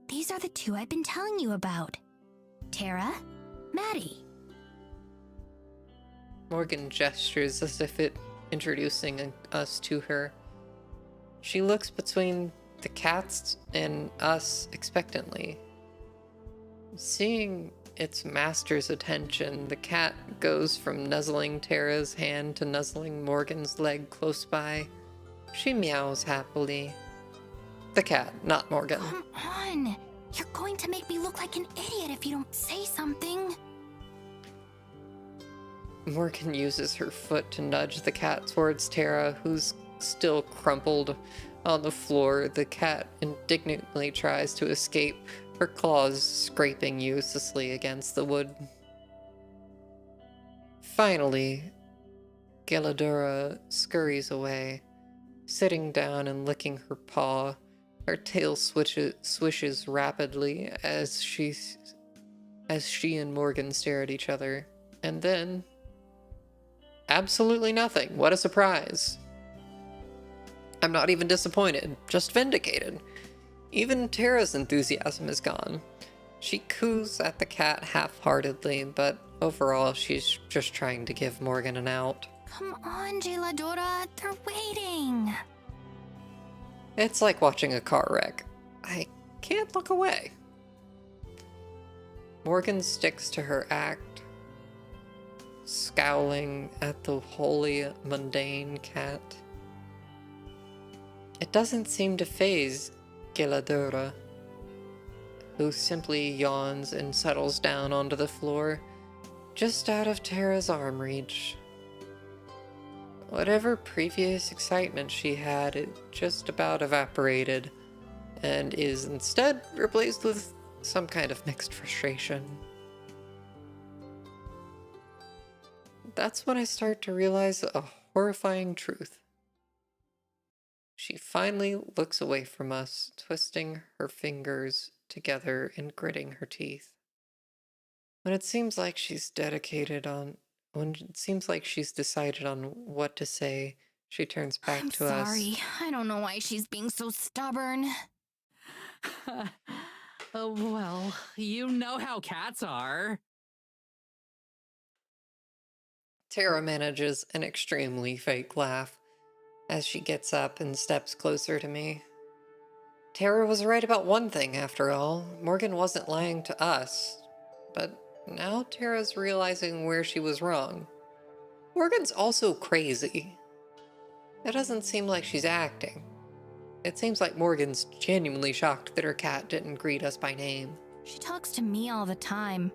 These are the two I've been telling you about. Tara, Maddie. Morgan gestures as if introducing us to her. She looks between the cats and us expectantly. Seeing its master's attention, the cat goes from nuzzling Tara's hand to nuzzling Morgan's leg close by. She meows happily. The cat, not Morgan. Come on. You're going to make me look like an idiot if you don't say something. Morgan uses her foot to nudge the cat towards Tara, who's still crumpled on the floor. The cat indignantly tries to escape, her claws scraping uselessly against the wood. Finally, Galadora scurries away, sitting down and licking her paw. Her tail swishes rapidly as she and Morgan stare at each other. And then, absolutely nothing. What a surprise. I'm not even disappointed, just vindicated. Even Tara's enthusiasm is gone. She coos at the cat half-heartedly, but overall she's just trying to give Morgan an out. Come on, Galadora, they're waiting. It's like watching a car wreck. I can't look away. Morgan sticks to her act, scowling at the wholly mundane cat. It doesn't seem to faze Galadora, who simply yawns and settles down onto the floor, just out of Tara's arm reach. Whatever previous excitement she had, it just about evaporated, and is instead replaced with some kind of mixed frustration. That's when I start to realize a horrifying truth. She finally looks away from us, twisting her fingers together and gritting her teeth. When it seems like she's decided on what to say, she turns back I'm to us. sorry. I don't know why she's being so stubborn. Oh, well, you know how cats are. Tara manages an extremely fake laugh as she gets up and steps closer to me. Tara was right about one thing, after all. Morgan wasn't lying to us. But now Tara's realizing where she was wrong. Morgan's also crazy. It doesn't seem like she's acting. It seems like Morgan's genuinely shocked that her cat didn't greet us by name. She talks to me all the time.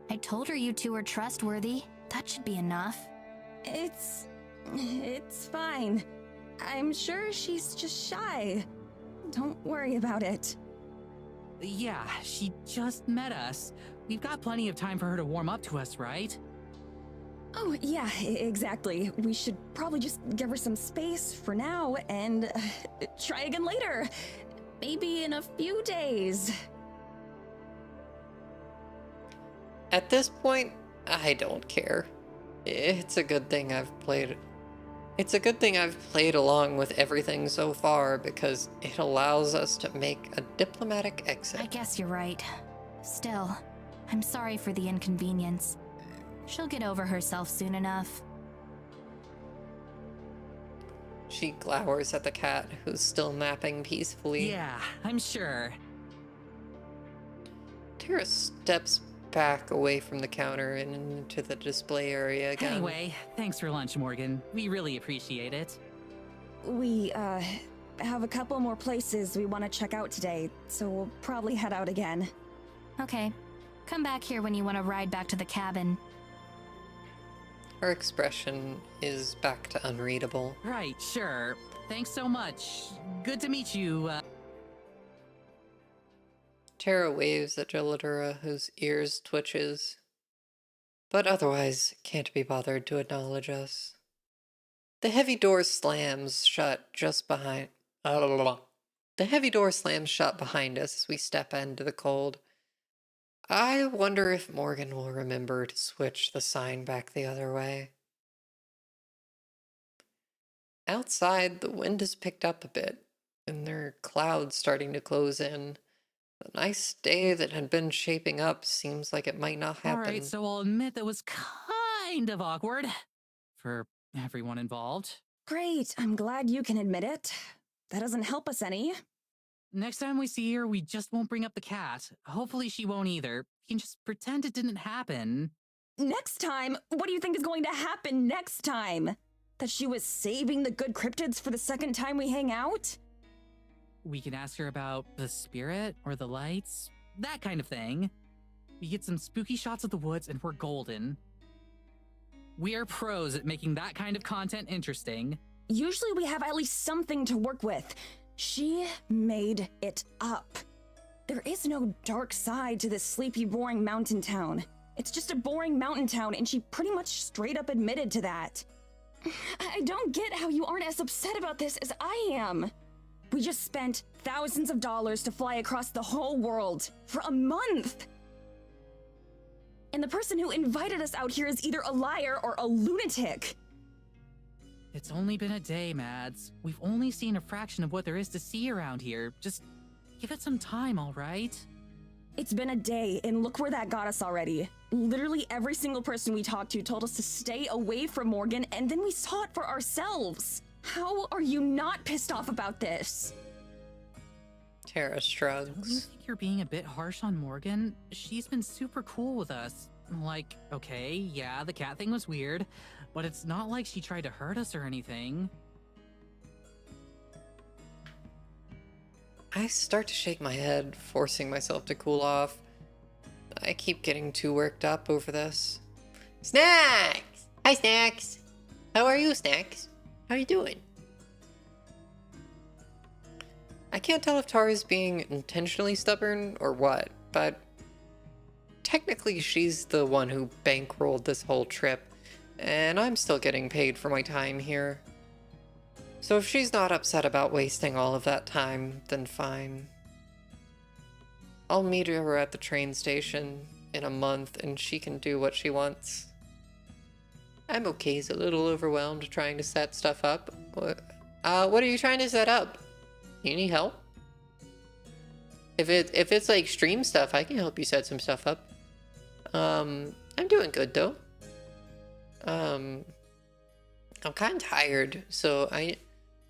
I told her you two are trustworthy. That should be enough. It's fine. I'm sure she's just shy. Don't worry about it. Yeah, she just met us. We've got plenty of time for her to warm up to us, right? Oh, yeah, exactly. We should probably just give her some space for now and try again later. Maybe in a few days. At this point, I don't care. It's a good thing I've played along with everything so far because it allows us to make a diplomatic exit. I guess you're right. Still, I'm sorry for the inconvenience. She'll get over herself soon enough. She glowers at the cat, who's still napping peacefully. Yeah, I'm sure. Tara steps back away from the counter and into the display area again. Anyway, thanks for lunch, Morgan. We really appreciate it. We, have a couple more places we want to check out today, so we'll probably head out again. Okay. Come back here when you want to ride back to the cabin. Her expression is back to unreadable. Right, sure. Thanks so much. Good to meet you. Tara waves at Galadora, whose ears twitches, but otherwise can't be bothered to acknowledge us. The heavy door slams shut behind us as we step into the cold. I wonder if Morgan will remember to switch the sign back the other way. Outside, the wind has picked up a bit, and there are clouds starting to close in. The nice day that had been shaping up seems like it might not happen. Alright, so I'll admit that was kind of awkward. For everyone involved. Great, I'm glad you can admit it. That doesn't help us any. Next time we see her, we just won't bring up the cat. Hopefully she won't either. We can just pretend it didn't happen. Next time? What do you think is going to happen next time? That she was saving the good cryptids for the second time we hang out? We can ask her about the spirit or the lights, that kind of thing. We get some spooky shots of the woods and we're golden. We are pros at making that kind of content interesting. Usually we have at least something to work with. She made it up. There is no dark side to this sleepy, boring mountain town. It's just a boring mountain town, and she pretty much straight up admitted to that. I don't get how you aren't as upset about this as I am. We just spent thousands of dollars to fly across the whole world for a month. And the person who invited us out here is either a liar or a lunatic. It's only been a day, Mads. We've only seen a fraction of what there is to see around here. Just give it some time, all right? It's been a day, and look where that got us already. Literally every single person we talked to told us to stay away from Morgan, and then we saw it for ourselves. How are you not pissed off about this? Tara Don't you shrugs. think you're being a bit harsh on Morgan? She's been super cool with us. Like, okay, yeah, the cat thing was weird, but it's not like she tried to hurt us or anything. I start to shake my head, forcing myself to cool off. I keep getting too worked up over this. Snacks! Hi, Snacks! How are you, Snacks? How you doing? I can't tell if Tara's being intentionally stubborn or what, but technically she's the one who bankrolled this whole trip, and I'm still getting paid for my time here. So if she's not upset about wasting all of that time, then fine. I'll meet her at the train station in a month and she can do what she wants. I'm okay, he's a little overwhelmed trying to set stuff up. What are you trying to set up? You need help? If it's like stream stuff, I can help you set some stuff up. I'm doing good though. I'm kind of tired, so I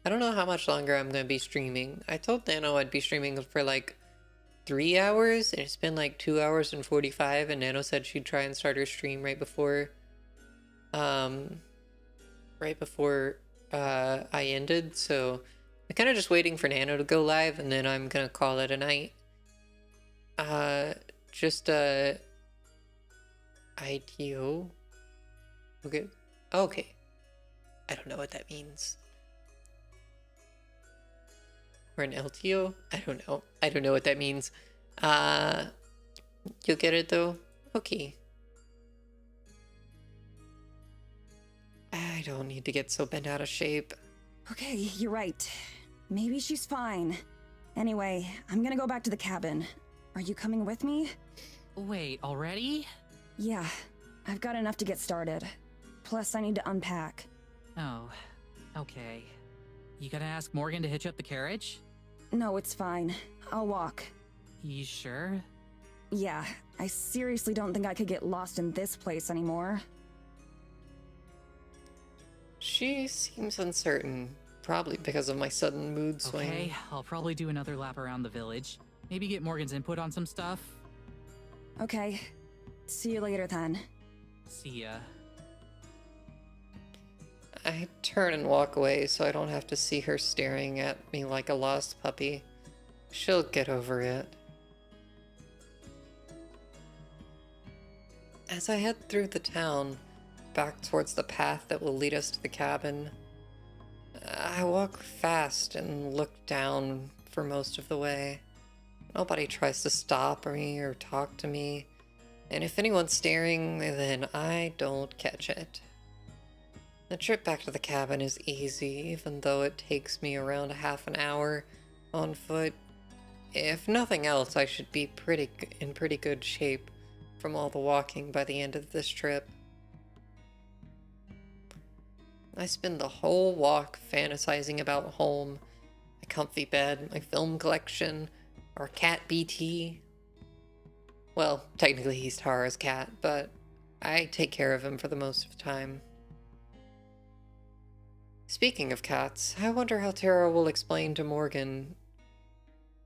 don't know how much longer I'm gonna be streaming. I told Nano I'd be streaming for like 3 hours, and it's been like 2 hours and 45, and Nano said she'd try and start her stream right before I ended, so I'm kind of just waiting for Nano to go live, and then I'm gonna call it a night. ITO? Okay. Okay. I don't know what that means. Or an LTO? I don't know. I don't know what that means. You'll get it though? Okay. I don't need to get so bent out of shape. Okay, you're right. Maybe she's fine. Anyway, I'm gonna go back to the cabin. Are you coming with me? Wait, already? Yeah, I've got enough to get started. Plus, I need to unpack. Oh, okay. You gonna ask Morgan to hitch up the carriage? No, it's fine. I'll walk. You sure? Yeah, I seriously don't think I could get lost in this place anymore. She seems uncertain, probably because of my sudden mood swing. Okay, I'll probably do another lap around the village. Maybe get Morgan's input on some stuff. Okay, see you later then. See ya. I turn and walk away so I don't have to see her staring at me like a lost puppy. She'll get over it. As I head through the town, back towards the path that will lead us to the cabin, I walk fast and look down for most of the way. Nobody tries to stop me or talk to me, and if anyone's staring, then I don't catch it. The trip back to the cabin is easy, even though it takes me around half an hour on foot. If nothing else, I should be in pretty good shape from all the walking by the end of this trip. I spend the whole walk fantasizing about home, my comfy bed, my film collection, our cat BT. Well, technically he's Tara's cat, but I take care of him for the most of the time. Speaking of cats, I wonder how Tara will explain to Morgan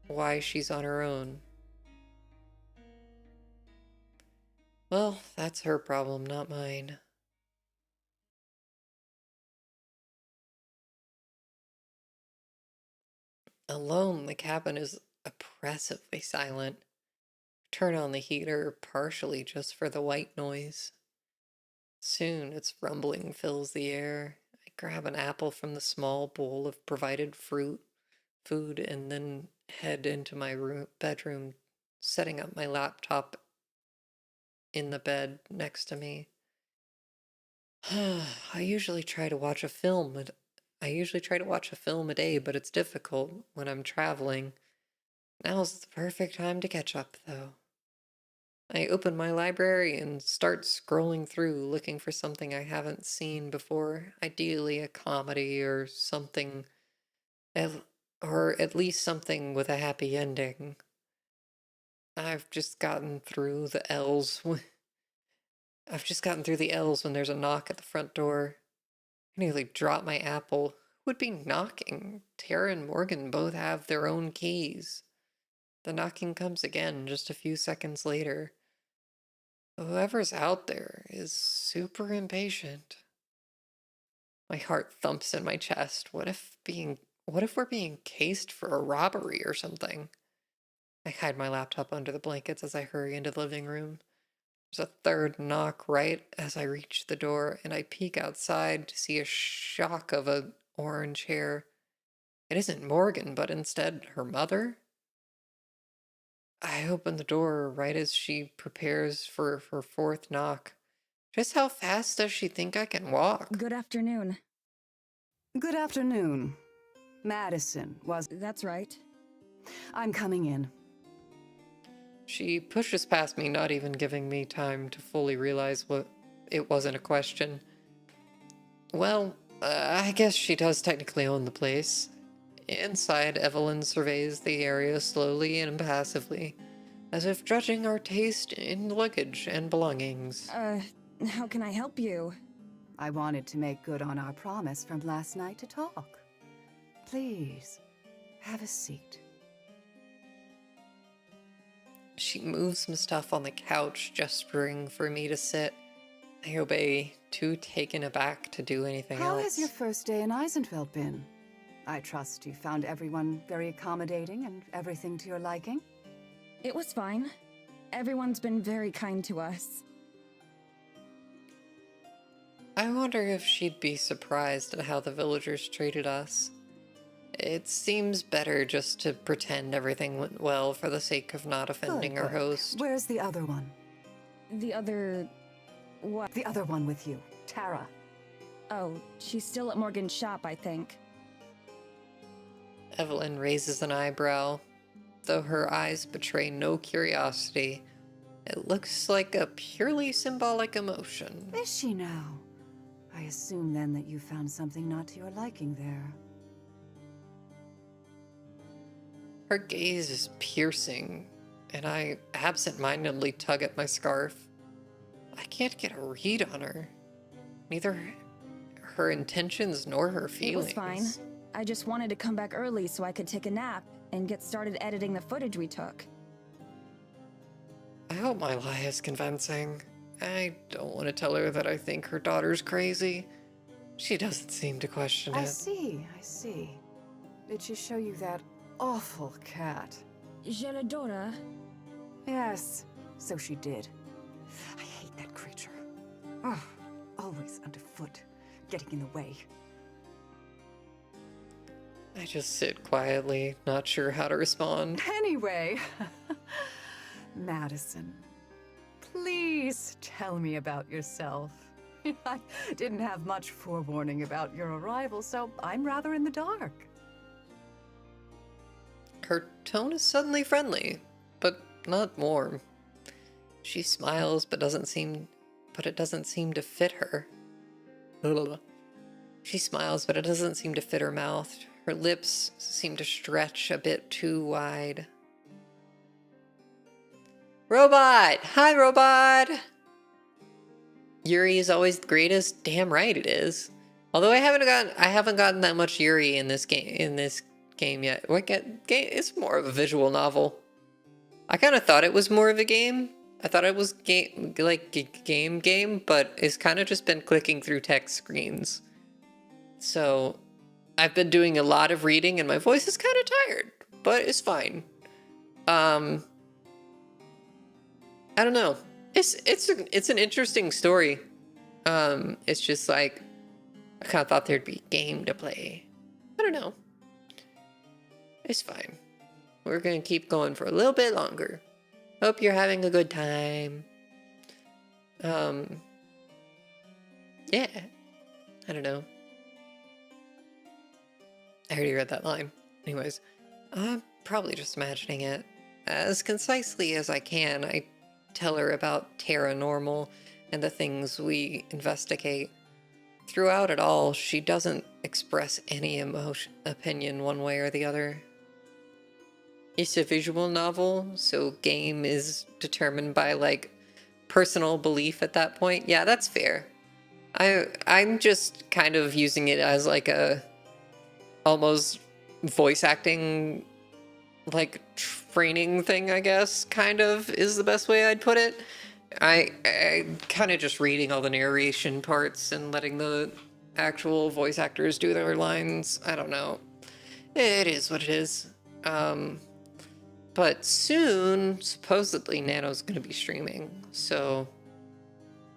why she's on her own. Well, that's her problem, not mine. Alone, the cabin is oppressively silent. Turn on the heater partially just for the white noise. Soon its rumbling fills the air. I grab an apple from the small bowl of provided food, and then head into my bedroom, setting up my laptop in the bed next to me. I usually try to watch a film a day, but it's difficult when I'm traveling. Now's the perfect time to catch up, though. I open my library and start scrolling through, looking for something I haven't seen before, ideally a comedy or something, or at least something with a happy ending. I've just gotten through the L's when there's a knock at the front door. I nearly dropped my apple. Who would be knocking? Tara and Morgan both have their own keys. The knocking comes again just a few seconds later. Whoever's out there is super impatient. My heart thumps in my chest. What if we're being cased for a robbery or something? I hide my laptop under the blankets as I hurry into the living room. There's a third knock right as I reach the door, and I peek outside to see a shock of an orange hair. It isn't Morgan, but instead her mother. I open the door right as she prepares for her fourth knock. Just how fast does she think I can walk? Good afternoon. Good afternoon. Madison, was... That's right. I'm coming in. She pushes past me, not even giving me time to fully realize it wasn't a question. Well, I guess she does technically own the place. Inside, Evelyn surveys the area slowly and impassively, as if judging our taste in luggage and belongings. How can I help you? I wanted to make good on our promise from last night to talk. Please, have a seat. She moves some stuff on the couch, gesturing for me to sit. I obey, too taken aback to do anything else. How has your first day in Eisenfeld been? I trust you found everyone very accommodating and everything to your liking? It was fine. Everyone's been very kind to us. I wonder if she'd be surprised at how the villagers treated us. It seems better just to pretend everything went well for the sake of not offending our host. Where's the other one? The other... what? The other one with you, Tara. Oh, she's still at Morgan's shop, I think. Evelyn raises an eyebrow. Though her eyes betray no curiosity, it looks like a purely symbolic emotion. Is she now? I assume then that you found something not to your liking there. Her gaze is piercing, and I absent-mindedly tug at my scarf. I can't get a read on her. Neither her intentions nor her feelings. It was fine. I just wanted to come back early so I could take a nap and get started editing the footage we took. I hope my lie is convincing. I don't want to tell her that I think her daughter's crazy. She doesn't seem to question it. I see. Did she show you that awful cat? Je l'adore. Yes, so she did. I hate that creature. Ugh, always underfoot, getting in the way. I just sit quietly, not sure how to respond. Anyway, Madison, please tell me about yourself. I didn't have much forewarning about your arrival, so I'm rather in the dark. Her tone is suddenly friendly, but not warm. She smiles, but it doesn't seem to fit her. She smiles, but it doesn't seem to fit her mouth. Her lips seem to stretch a bit too wide. Robot! Hi, robot! Yuri is always the greatest. Damn right it is. Although I haven't gotten that much Yuri in this game yet. What game? It's more of a visual novel. I kind of thought it was more of a game. I thought it was game, but it's kind of just been clicking through text screens. So I've been doing a lot of reading and my voice is kind of tired, but it's fine. I don't know. It's an interesting story. It's just like, I kind of thought there'd be a game to play. I don't know. It's fine. We're gonna keep going for a little bit longer. Hope you're having a good time. Yeah. I don't know. I already read that line. Anyways, I'm probably just imagining it. As concisely as I can, I tell her about Terra Normal and the things we investigate. Throughout it all, she doesn't express any opinion one way or the other. It's a visual novel, so game is determined by, like, personal belief at that point. Yeah, that's fair. I'm just kind of using it as, like, a almost voice acting, like, training thing, I guess, kind of, is the best way I'd put it. I kind of just reading all the narration parts and letting the actual voice actors do their lines. I don't know. It is what it is. But soon, supposedly, Nano's going to be streaming. So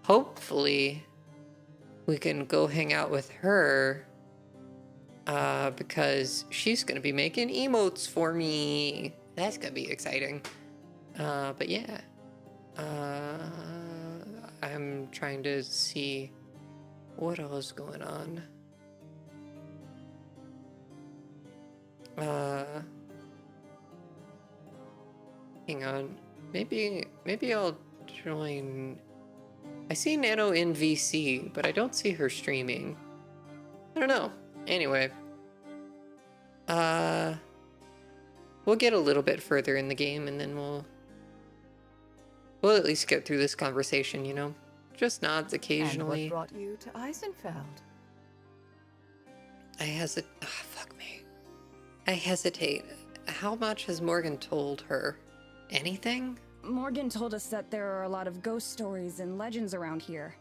hopefully we can go hang out with her because she's going to be making emotes for me. That's going to be exciting. But yeah. I'm trying to see what else is going on. Hang on. Maybe I'll join. I see Nano in VC, but I don't see her streaming. I don't know. Anyway. We'll get a little bit further in the game and then we'll at least get through this conversation, you know? Just nods occasionally. And what brought you to Eisenfeld? I hesitate. Oh, fuck me. I hesitate. How much has Morgan told her? Anything? Morgan told us that there are a lot of ghost stories and legends around here.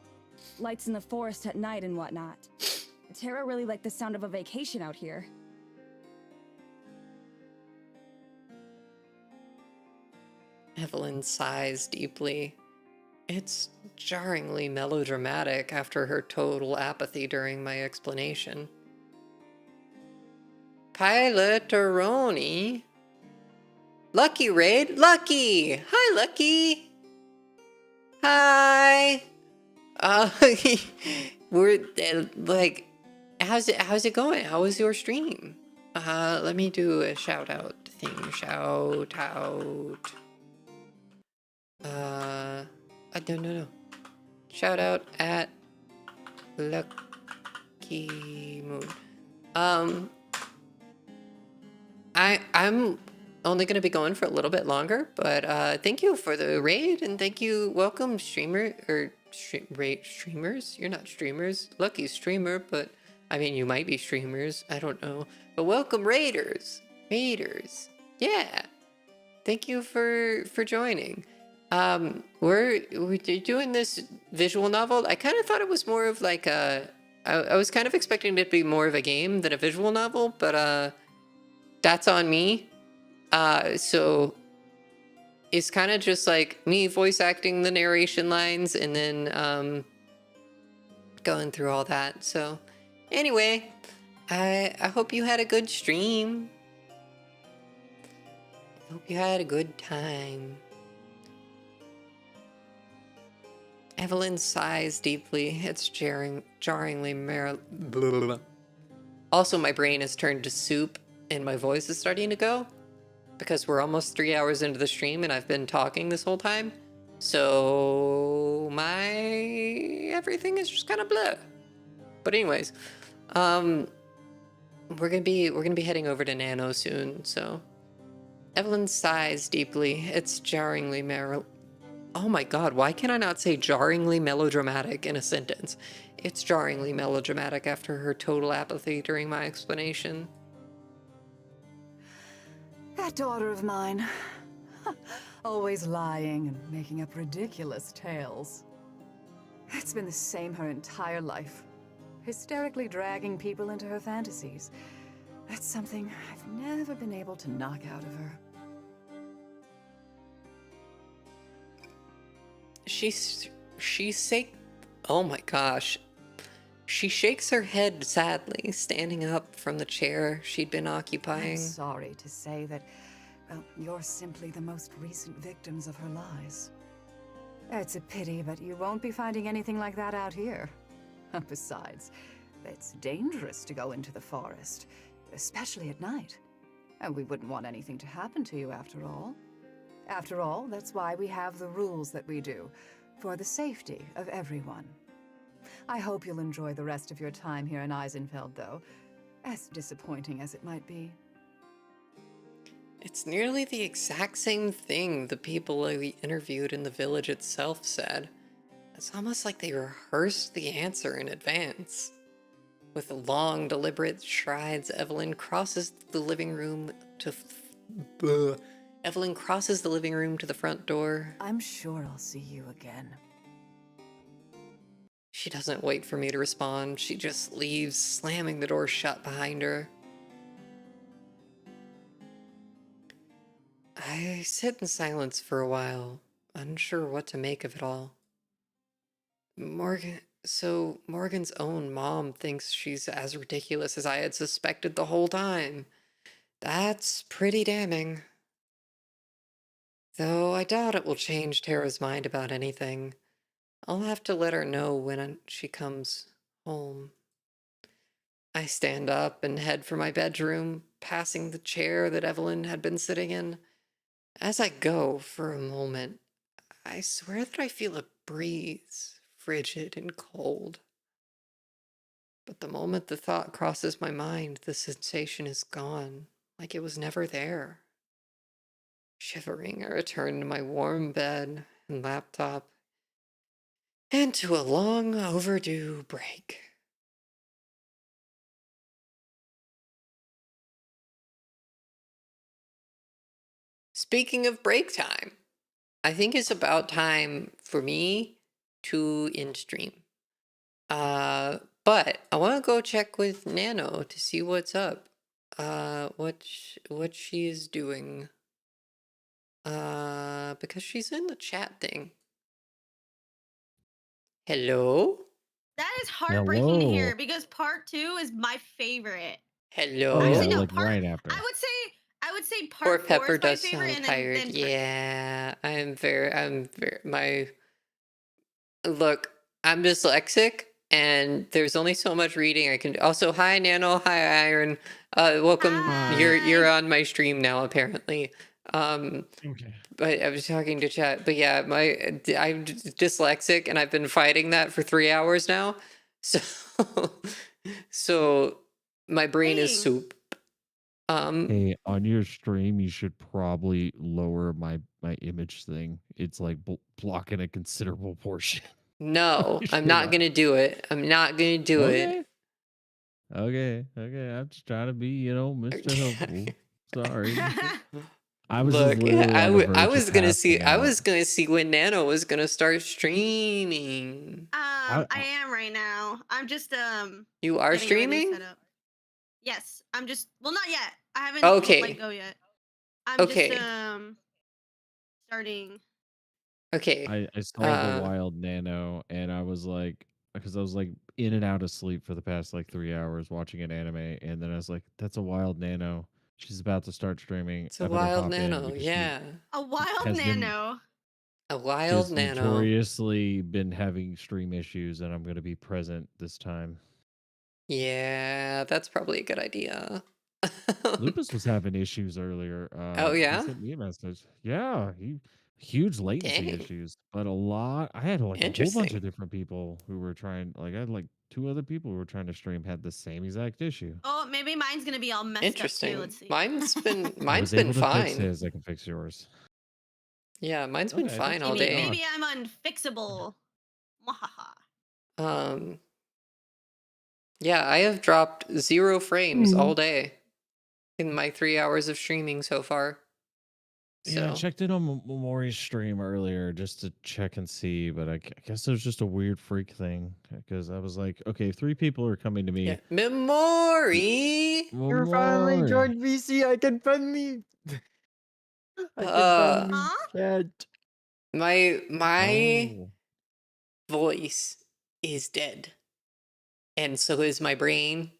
Lights in the forest at night and whatnot. Tara really liked the sound of a vacation out here. Evelyn sighs deeply. It's jarringly melodramatic after her total apathy during my explanation. Piloteroni? Lucky Raid? Lucky! Hi, Lucky! Hi! We're, like, how's it going? How was your stream? Let me do a shout out thing. Shout out. No. Shout out at Lucky Moon. I'm only gonna be going for a little bit longer, but thank you for the raid and thank you, welcome streamers. You're not streamers. Lucky's streamer, but I mean you might be streamers. I don't know. But welcome raiders. Yeah. Thank you for joining. We're doing this visual novel. I kind of thought it was more of like I was kind of expecting it to be more of a game than a visual novel, but that's on me. So it's kind of just like me voice acting the narration lines and then going through all that. So anyway, I hope you had a good stream. I hope you had a good time. Evelyn sighs deeply. It's jarringly Also, my brain has turned to soup and my voice is starting to go. because we're almost 3 hours into the stream and I've been talking this whole time. So my everything is just kind of bleh. But anyways, we're gonna be heading over to Nano soon. So Evelyn sighs deeply. It's jarringly Oh my god, why can I not say jarringly melodramatic in a sentence? It's jarringly melodramatic after her total apathy during my explanation. That daughter of mine. Always lying and making up ridiculous tales. It's been the same her entire life. Hysterically dragging people into her fantasies. That's something I've never been able to knock out of her. Oh my gosh. She shakes her head sadly, standing up from the chair she'd been occupying. I'm sorry to say that, well, you're simply the most recent victims of her lies. It's a pity, but you won't be finding anything like that out here. Besides, it's dangerous to go into the forest, especially at night. And we wouldn't want anything to happen to you after all. After all, that's why we have the rules that we do, for the safety of everyone. I hope you'll enjoy the rest of your time here in Eisenfeld, though, as disappointing as it might be. It's nearly the exact same thing the people we interviewed in the village itself said. It's almost like they rehearsed the answer in advance. With long, deliberate strides, Evelyn crosses the living room to the front door. I'm sure I'll see you again. She doesn't wait for me to respond. She just leaves, slamming the door shut behind her. I sit in silence for a while, unsure what to make of it all. Morgan's own mom thinks she's as ridiculous as I had suspected the whole time. That's pretty damning. Though I doubt it will change Tara's mind about anything. I'll have to let her know when she comes home. I stand up and head for my bedroom, passing the chair that Evelyn had been sitting in. As I go, for a moment, I swear that I feel a breeze, frigid and cold. But the moment the thought crosses my mind, the sensation is gone, like it was never there. Shivering, I return to my warm bed and laptop, and to a long overdue break. Speaking of break time, I think it's about time for me to end stream. But I want to go check with Nano to see what's up. What she is doing. Because she's in the chat thing. Hello? That is heartbreaking to hear Hello. because part 2 is my favorite. Hello? Oh, yeah, Actually, no, like right after. I would say Poor part 4 Pepper is my does favorite, sound and tired. then part Yeah, look, I'm dyslexic, and there's only so much reading I can do. Also, hi Nano, hi Iron. Welcome. Hi. You're on my stream now, apparently. Okay. But I was talking to chat. But yeah, I'm dyslexic, and I've been fighting that for 3 hours now. So, so my brain is Dang. soup. Hey, on your stream, you should probably lower my image thing. It's like blocking a considerable portion. No, You I'm should not gonna do it. I'm not gonna do it. Okay. I'm just trying to be, Mr. Helpful. Sorry. I was Look, just literally on the verge I of was gonna see. passing I out. was gonna see when Nano was gonna start streaming. I am right now. I'm just You are getting everything streaming? set up. Yes, I'm just well, not yet. I haven't Okay. let go yet. I'm Okay. just starting. Okay. I saw the wild Nano, and I was like, because I was like in and out of sleep for the past like 3 hours watching an anime, and then I was like, that's a wild Nano. She's about to start streaming. It's a I better wild hop in Nano, because yeah. A wild has been- Nano. A she wild has Nano. notoriously been having stream issues, and I'm going to be present this time. Yeah, that's probably a good idea. Lupus was having issues earlier. Oh He yeah? sent me a message. Yeah, he huge latency Dang. issues, but a lot. I had like a whole bunch of Interesting. different people who were trying. Like I had like 2 other people who were trying to stream had the same exact issue. Oh, maybe mine's gonna be all messed up too. Interesting. Let's see. I was Mine's been able to fix fine. his. I can fix yours. Yeah, mine's been Okay, fine that's all Maybe, good. day. maybe I'm unfixable. Mwahaha. Um, yeah, I have dropped 0 frames all day in my 3 hours of streaming so far. Yeah, I So checked in on Mori's stream earlier just to check and see, but I guess it was just a weird freak thing because I was like, okay, 3 people are coming to me. yeah, Memory. You're finally Mori. joined VC. I can finally Huh? chat. My Oh. voice is dead, and so is my brain.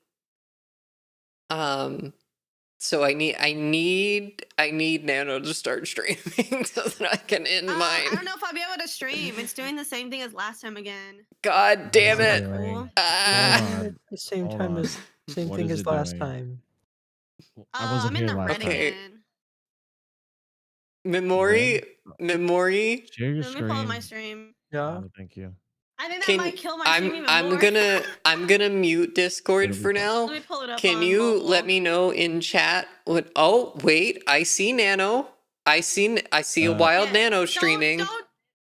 So I need Nano to start streaming so that I can end I mine. don't know if I'll be able to stream. It's doing the same thing as last time again. God damn What's it! it doing? Cool. Ah. At the same Hold time on. as same What thing is as it last doing? time. I wasn't I'm in here the last Reddit. time. Okay. Memory. Share your Let me pull up my screen. stream. Yeah. Oh, thank you. I think that might kill my stream even I'm more. gonna mute Discord It'll be for fine. now. Let me pull it up Can on you mobile. let me know in chat what? Oh wait, I see Nano. I see a wild Nano streaming.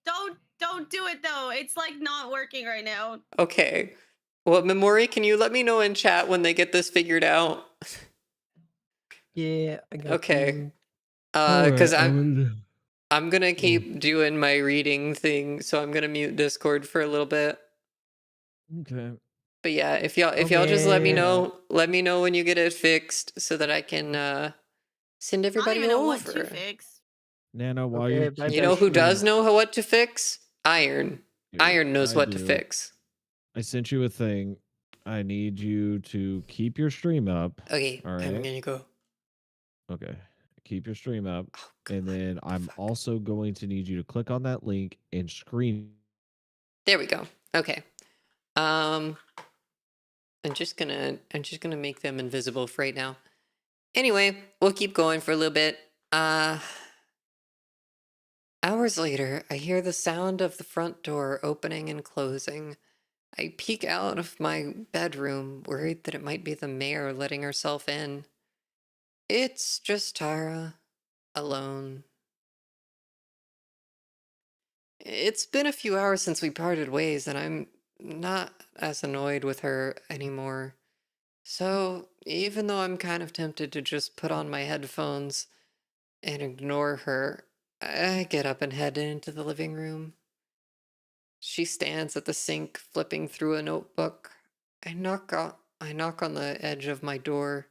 Don't do it though. It's like not working right now. Okay. Well, Memory, can you let me know in chat when they get this figured out? Yeah, I got Okay. you. Because Alright, I'm gonna keep doing my reading thing, so I'm gonna mute Discord for a little bit. Okay. But yeah, if y'all just let me Okay. know when you get it fixed so that I can send I don't everybody even know over. what to fix. Nano, while Okay, you're bye You keeping know who does stream- know what to fix? Iron. Dude, Iron knows I what to do. fix. I sent you a thing. I need you to keep your stream up. Okay, All I'm right. gonna go. Okay. Keep your stream up. Oh, And then I'm also going to need you to click on that link and screen. There we go. Okay. I'm just gonna make them invisible for right now. Anyway, we'll keep going for a little bit. Hours later, I hear the sound of the front door opening and closing. I peek out of my bedroom, worried that it might be the mayor letting herself in. It's just Tara, alone. It's been a few hours since we parted ways, and I'm not as annoyed with her anymore. So, even though I'm kind of tempted to just put on my headphones and ignore her, I get up and head into the living room. She stands at the sink, flipping through a notebook. I knock on the edge of my door.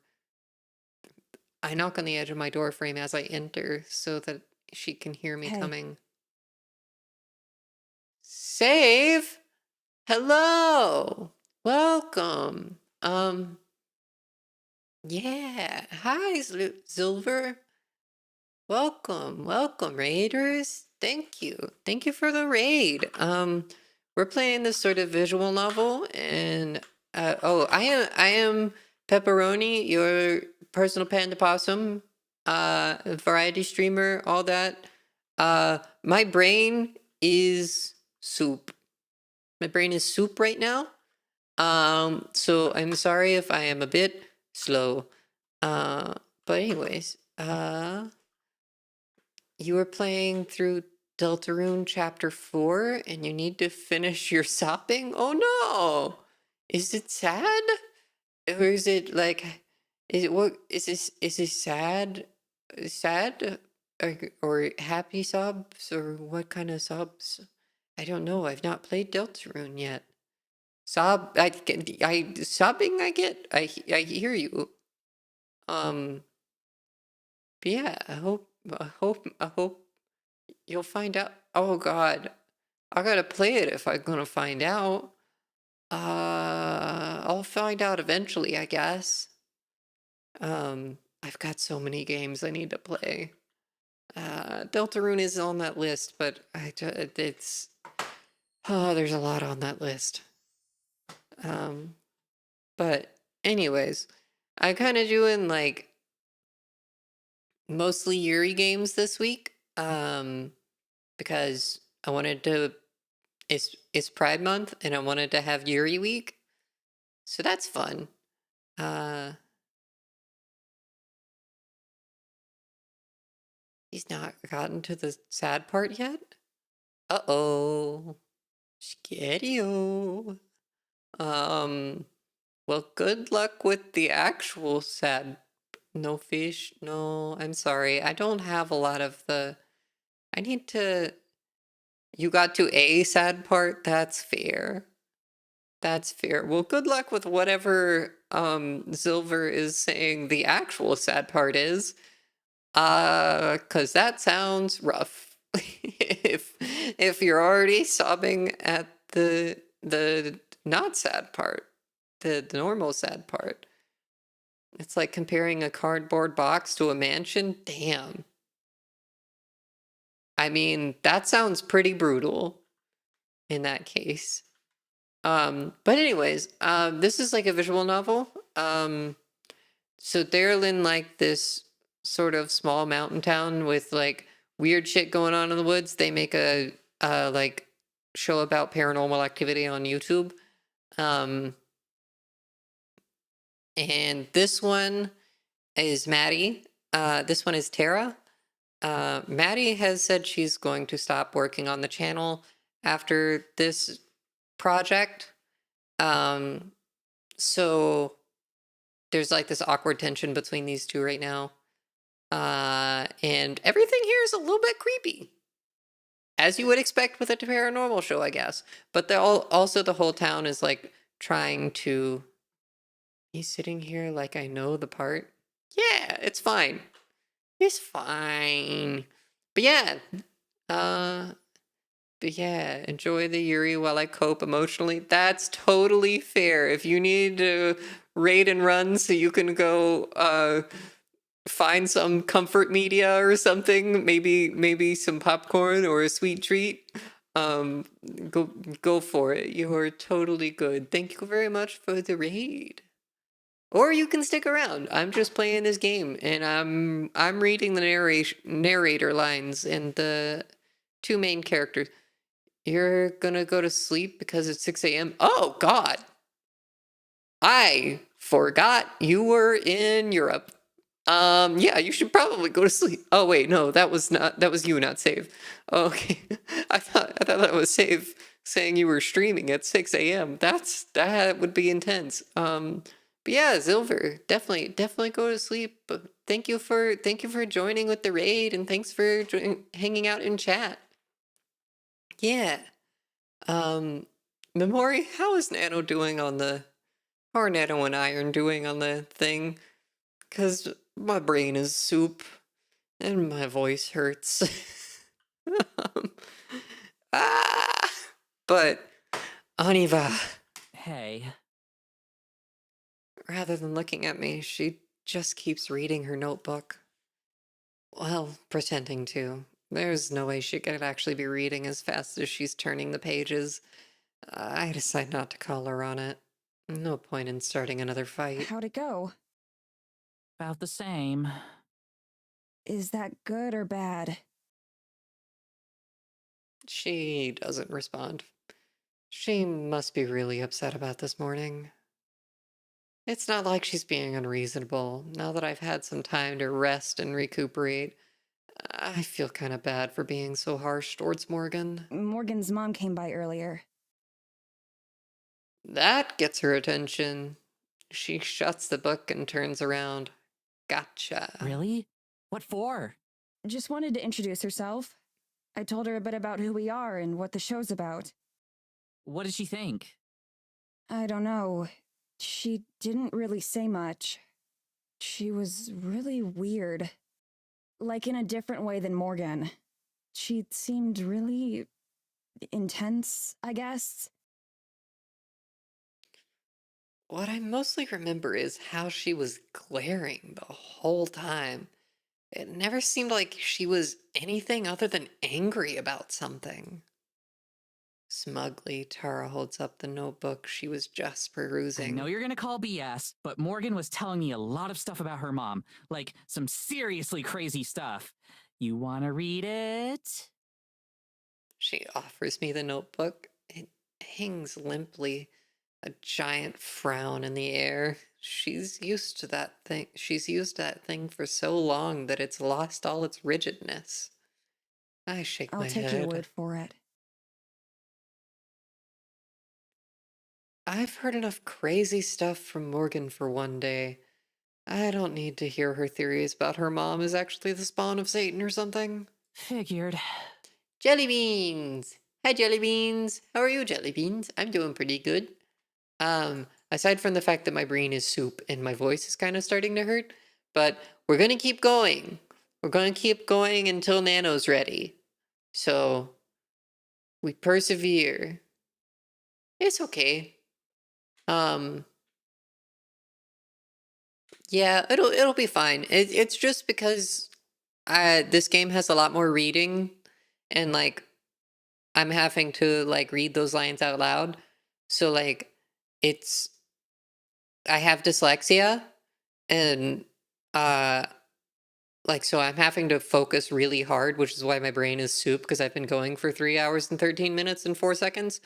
I knock on the edge of my door frame as I enter so that she can hear me Hey. coming. Save! Hello! Welcome! Yeah. Hi, Silver. Welcome, raiders. Thank you. Thank you for the raid. We're playing this sort of visual novel, and I am Pepperoni, your personal panda possum, variety streamer, all that. My brain is soup. My brain is soup right now. So I'm sorry if I am a bit slow. But anyways, you were playing through Deltarune Chapter 4, and you need to finish your sopping? Oh no! Is it sad? Or is it like, is this sad? Sad? Or happy sobs? Or what kind of sobs? I don't know, I've not played Deltarune yet. Sobbing, I get, I hear you. But yeah, I hope you'll find out. Oh God, I gotta play it if I'm gonna find out. I'll find out eventually, I guess. I've got so many games I need to play. Deltarune is on that list, but there's a lot on that list. But anyways, I kind of doing like mostly Yuri games this week. Because I wanted to. It's Pride Month, and I wanted to have Yuri Week, so that's fun. He's not gotten to the sad part yet. Uh-oh. Scario. Well, good luck with the actual sad. No fish. No, I'm sorry. I don't have a lot of the. I need to. You got to a sad part? That's fair. That's fair. Well, good luck with whatever Silver is saying the actual sad part is. 'Cause that sounds rough. If you're already sobbing at the not sad part, the normal sad part. It's like comparing a cardboard box to a mansion. Damn. I mean, that sounds pretty brutal in that case. But anyways, this is like a visual novel. So they're in like this sort of small mountain town with like weird shit going on in the woods. They make a like show about paranormal activity on YouTube. And this one is Maddie. This one is Tara. Maddie has said she's going to stop working on the channel after this project. So there's like this awkward tension between these two right now. And everything here is a little bit creepy, as you would expect with a paranormal show, I guess. But also the whole town is like trying to. He's sitting here like I know the part. Yeah, it's fine. It's fine. But yeah, enjoy the Yuri while I cope emotionally. That's totally fair. If you need to raid and run so you can go find some comfort media or something, maybe some popcorn or a sweet treat, go for it. You are totally good. Thank you very much for the raid. Or you can stick around. I'm just playing this game, and I'm reading the narrator lines and the two main characters. You're gonna go to sleep because it's 6 a.m. Oh God! I forgot you were in Europe. Yeah, you should probably go to sleep. Oh wait, no, that was you, not Save. Okay, I thought that was Save saying you were streaming at 6 a.m. That would be intense. But yeah, Silver, definitely go to sleep. But thank you for joining with the raid, and thanks for hanging out in chat. Yeah. Memori, how is Nano doing on the? How are Nano and Iron doing on the thing? 'Cause my brain is soup, and my voice hurts. But Aniva. Hey. Rather than looking at me, she just keeps reading her notebook. Well, pretending to. There's no way she could actually be reading as fast as she's turning the pages. I decide not to call her on it. No point in starting another fight. How'd it go? About the same. Is that good or bad? She doesn't respond. She must be really upset about this morning. It's not like she's being unreasonable. Now that I've had some time to rest and recuperate, I feel kind of bad for being so harsh towards Morgan. Morgan's mom came by earlier. That gets her attention. She shuts the book and turns around. Gotcha. Really? What for? Just wanted to introduce herself. I told her a bit about who we are and what the show's about. What did she think? I don't know. She didn't really say much. She was really weird. Like in a different way than Morgan. She seemed really intense, I guess. What I mostly remember is how she was glaring the whole time. It never seemed like she was anything other than angry about something. Smugly, Tara holds up the notebook she was just I perusing. know you're gonna call BS, but Morgan was telling me a lot of stuff about her mom. Like, some seriously crazy stuff. You wanna read it? She offers me the notebook. It hangs limply, a giant frown in the air. She's used to that thing. She's used that thing for so long that it's lost all its rigidness. I shake I'll my take your head. word for it. I've heard enough crazy stuff from Morgan for one day. I don't need to hear her theories about her mom is actually the spawn of Satan or something. Figured. Jelly beans! Hi, Jelly beans! How are you, Jelly beans? I'm doing pretty good. Aside from the fact that my brain is soup and my voice is kind of starting to hurt, but we're gonna keep going. We're gonna keep going until Nano's ready. So, we persevere. It's okay. Yeah, it'll be fine. It's just because this game has a lot more reading, and like I'm having to like read those lines out loud. So like it's I have dyslexia, and uh like so I'm having to focus really hard, which is why my brain is soup because I've been going for 3 hours and 13 minutes and 4 seconds.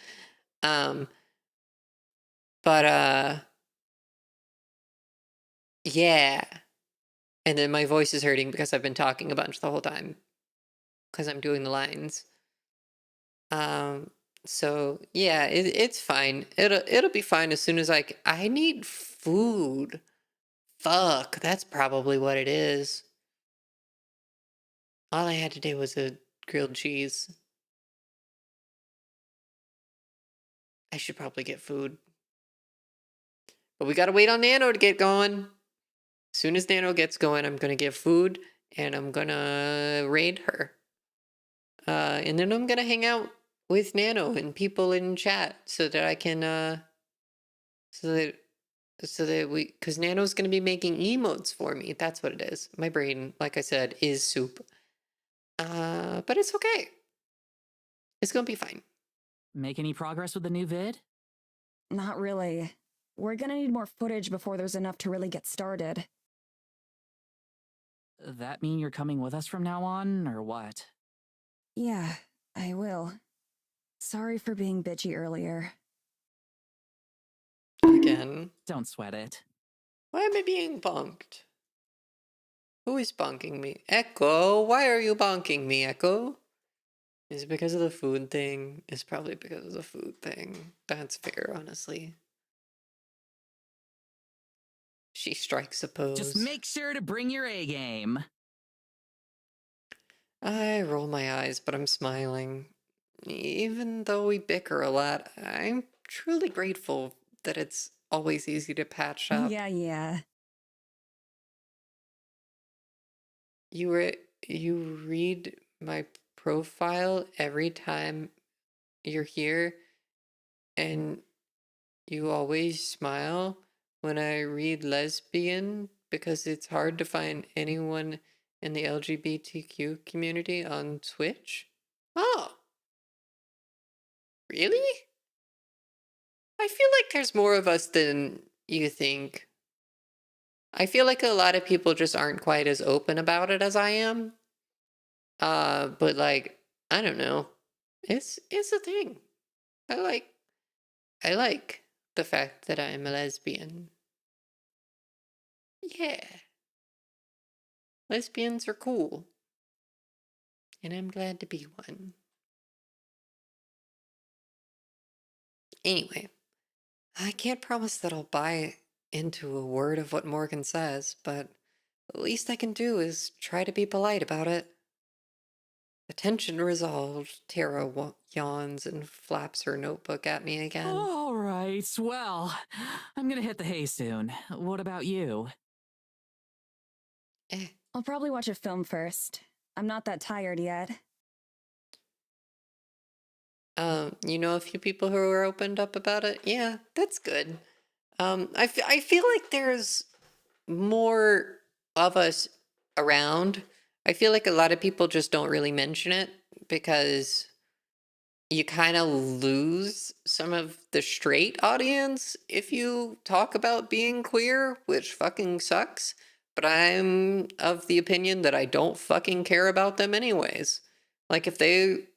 Um but yeah. And then my voice is hurting because I've been talking a bunch the whole time because I'm doing the lines. So yeah, it's fine. It'll be fine as soon as I need food. Fuck, that's probably what it is. All I had today was a grilled cheese. I should probably get food. But we gotta wait on Nano to get going. As soon as Nano gets going, I'm gonna get food and I'm gonna raid her. And then I'm gonna hang out with Nano and people in chat so that I can so that we because Nano's gonna be making emotes for me. That's what it is. My brain, like I said, is soup. But it's okay. It's gonna be fine. Make any progress with the new vid? Not really. We're gonna need more footage before there's enough to really get started. That mean you're coming with us from now on, or what? Yeah, I will. Sorry for being bitchy earlier. Again. Don't sweat it. Why am I being bonked? Who is bonking me? Echo, why are you bonking me, Echo? Is it because of the food thing? It's probably because of the food thing. That's fair, honestly. She strikes a pose. Just make sure to bring your A game. I roll my eyes, but I'm smiling. Even though we bicker a lot, I'm truly grateful that it's always easy to patch up. Yeah. You read my profile every time you're here, and you always smile when I read lesbian because it's hard to find anyone in the LGBTQ community on Twitch. Oh, really? I feel like there's more of us than you think. I feel like a lot of people just aren't quite as open about it as I am. But like, I don't know. It's a thing. I like the fact that I'm a lesbian. Yeah. Lesbians are cool. And I'm glad to be one. Anyway, I can't promise that I'll buy into a word of what Morgan says, but the least I can do is try to be polite about it. The tension resolved, Tara yawns and flaps her notebook at me again. All right, well, I'm gonna hit the hay soon. What about you? I'll probably watch a film first. I'm not that tired yet. You know a few people who are opened up about it? Yeah, that's good. I feel like there's more of us around. I feel like a lot of people just don't really mention it because you kind of lose some of the straight audience if you talk about being queer, which fucking sucks. But I'm of the opinion that I don't fucking care about them anyways. Like, if they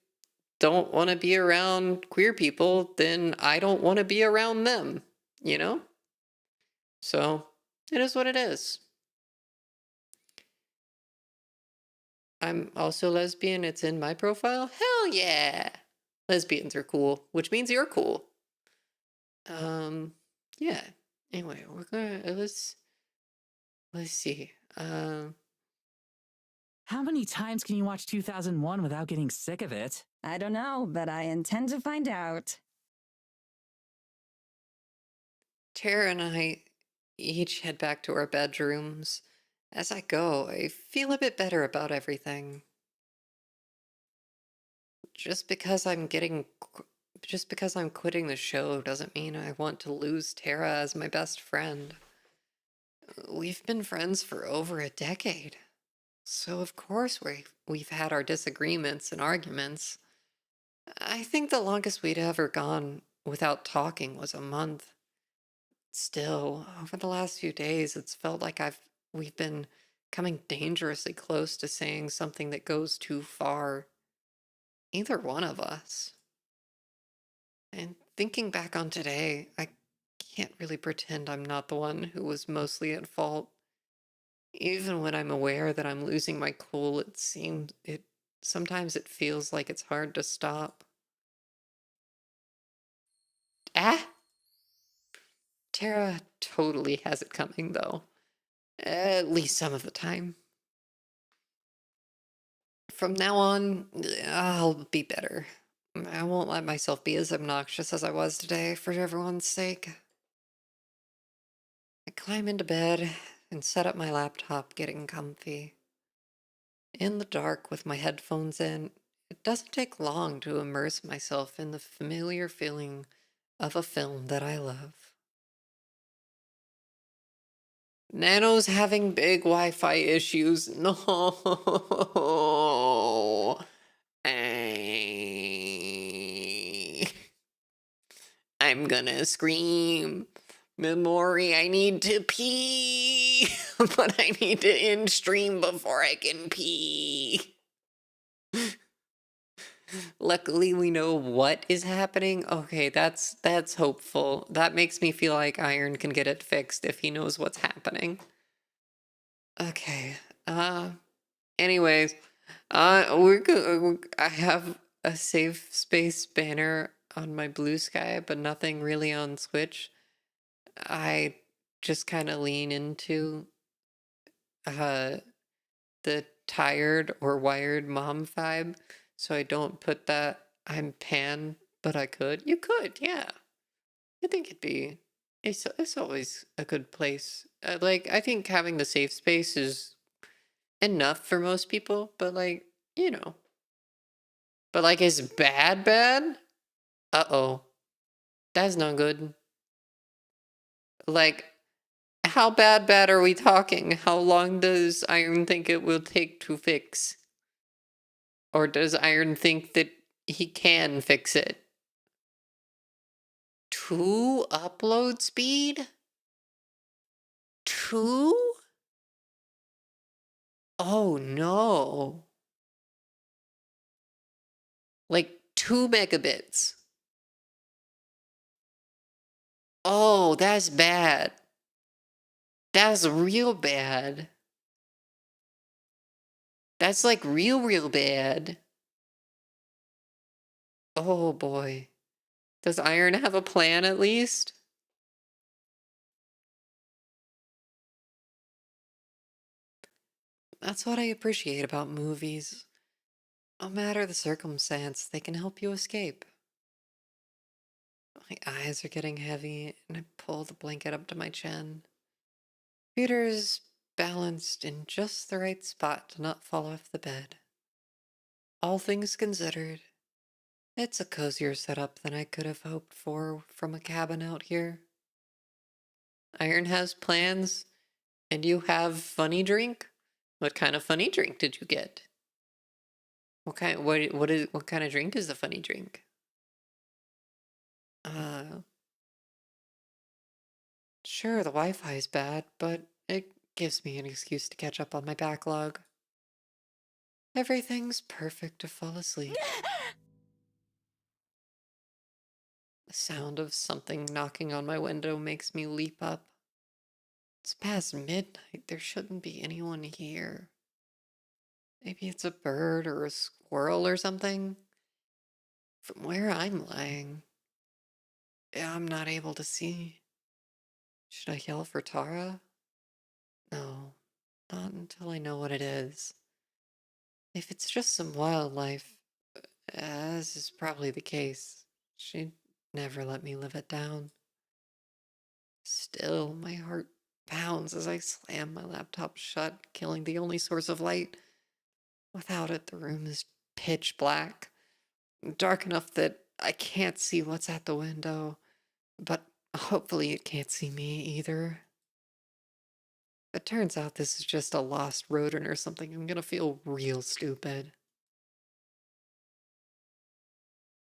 don't want to be around queer people, then I don't want to be around them, you know? So, it is what it is. I'm also lesbian, it's in my profile. Hell yeah! Lesbians are cool, which means you're cool. Yeah. Anyway, we're gonna let's see. How many times can you watch 2001 without getting sick of it? I don't know, but I intend to find out. Tara and I each head back to our bedrooms. As I go, I feel a bit better about everything. Just because I'm quitting the show doesn't mean I want to lose Tara as my best friend. We've been friends for over a decade. So of course we've had our disagreements and arguments. I think the longest we'd ever gone without talking was a month. Still, over the last few days, it's felt like we've been coming dangerously close to saying something that goes too far. Either one of us. And thinking back on today, I can't really pretend I'm not the one who was mostly at fault. Even when I'm aware that I'm losing my cool, sometimes it feels like it's hard to stop. Ah! Tara totally has it coming, though. At least some of the time. From now on, I'll be better. I won't let myself be as obnoxious as I was today for everyone's sake. I climb into bed and set up my laptop, getting comfy. In the dark with my headphones in, it doesn't take long to immerse myself in the familiar feeling of a film that I love. Nano's having big Wi-Fi issues. No. I'm gonna scream. Memory, I need to pee. But I need to end stream before I can pee. Luckily, we know what is happening. Okay, that's hopeful. That makes me feel like Iron can get it fixed if he knows what's happening. Okay. Anyways, I have a safe space banner on my Bluesky, but nothing really on Switch. I just kind of lean into the tired or wired mom vibe, so I don't put that I'm pan, but I could. You could, yeah. I think it's always a good place. Like, I think having the safe space is enough for most people, but like, you know. But like, is bad? Uh-oh. That's not good. Like, how bad are we talking? How long does Iron think it will take to fix? Or does Iron think that he can fix it? 2 upload speed? 2? Oh no. Like 2 megabits. Oh, that's bad. That's real bad. That's like real bad. Oh boy. Does Iron have a plan at least? That's what I appreciate about movies. No matter the circumstance, they can help you escape. My eyes are getting heavy, and I pull the blanket up to my chin. Computer's balanced in just the right spot to not fall off the bed. All things considered, it's a cozier setup than I could have hoped for from a cabin out here. Iron has plans, and you have funny drink? What kind of funny drink did you get? What kind of drink is the funny drink? Sure, the Wi-Fi is bad, but it gives me an excuse to catch up on my backlog. Everything's perfect to fall asleep. The sound of something knocking on my window makes me leap up. It's past midnight. There shouldn't be anyone here. Maybe it's a bird or a squirrel or something. From where I'm lying, I'm not able to see. Should I yell for Tara? No, not until I know what it is. If it's just some wildlife, as is probably the case, she'd never let me live it down. Still, my heart pounds as I slam my laptop shut, killing the only source of light. Without it, the room is pitch black, dark enough that I can't see what's at the window, but hopefully it can't see me either. If it turns out this is just a lost rodent or something, I'm gonna feel real stupid.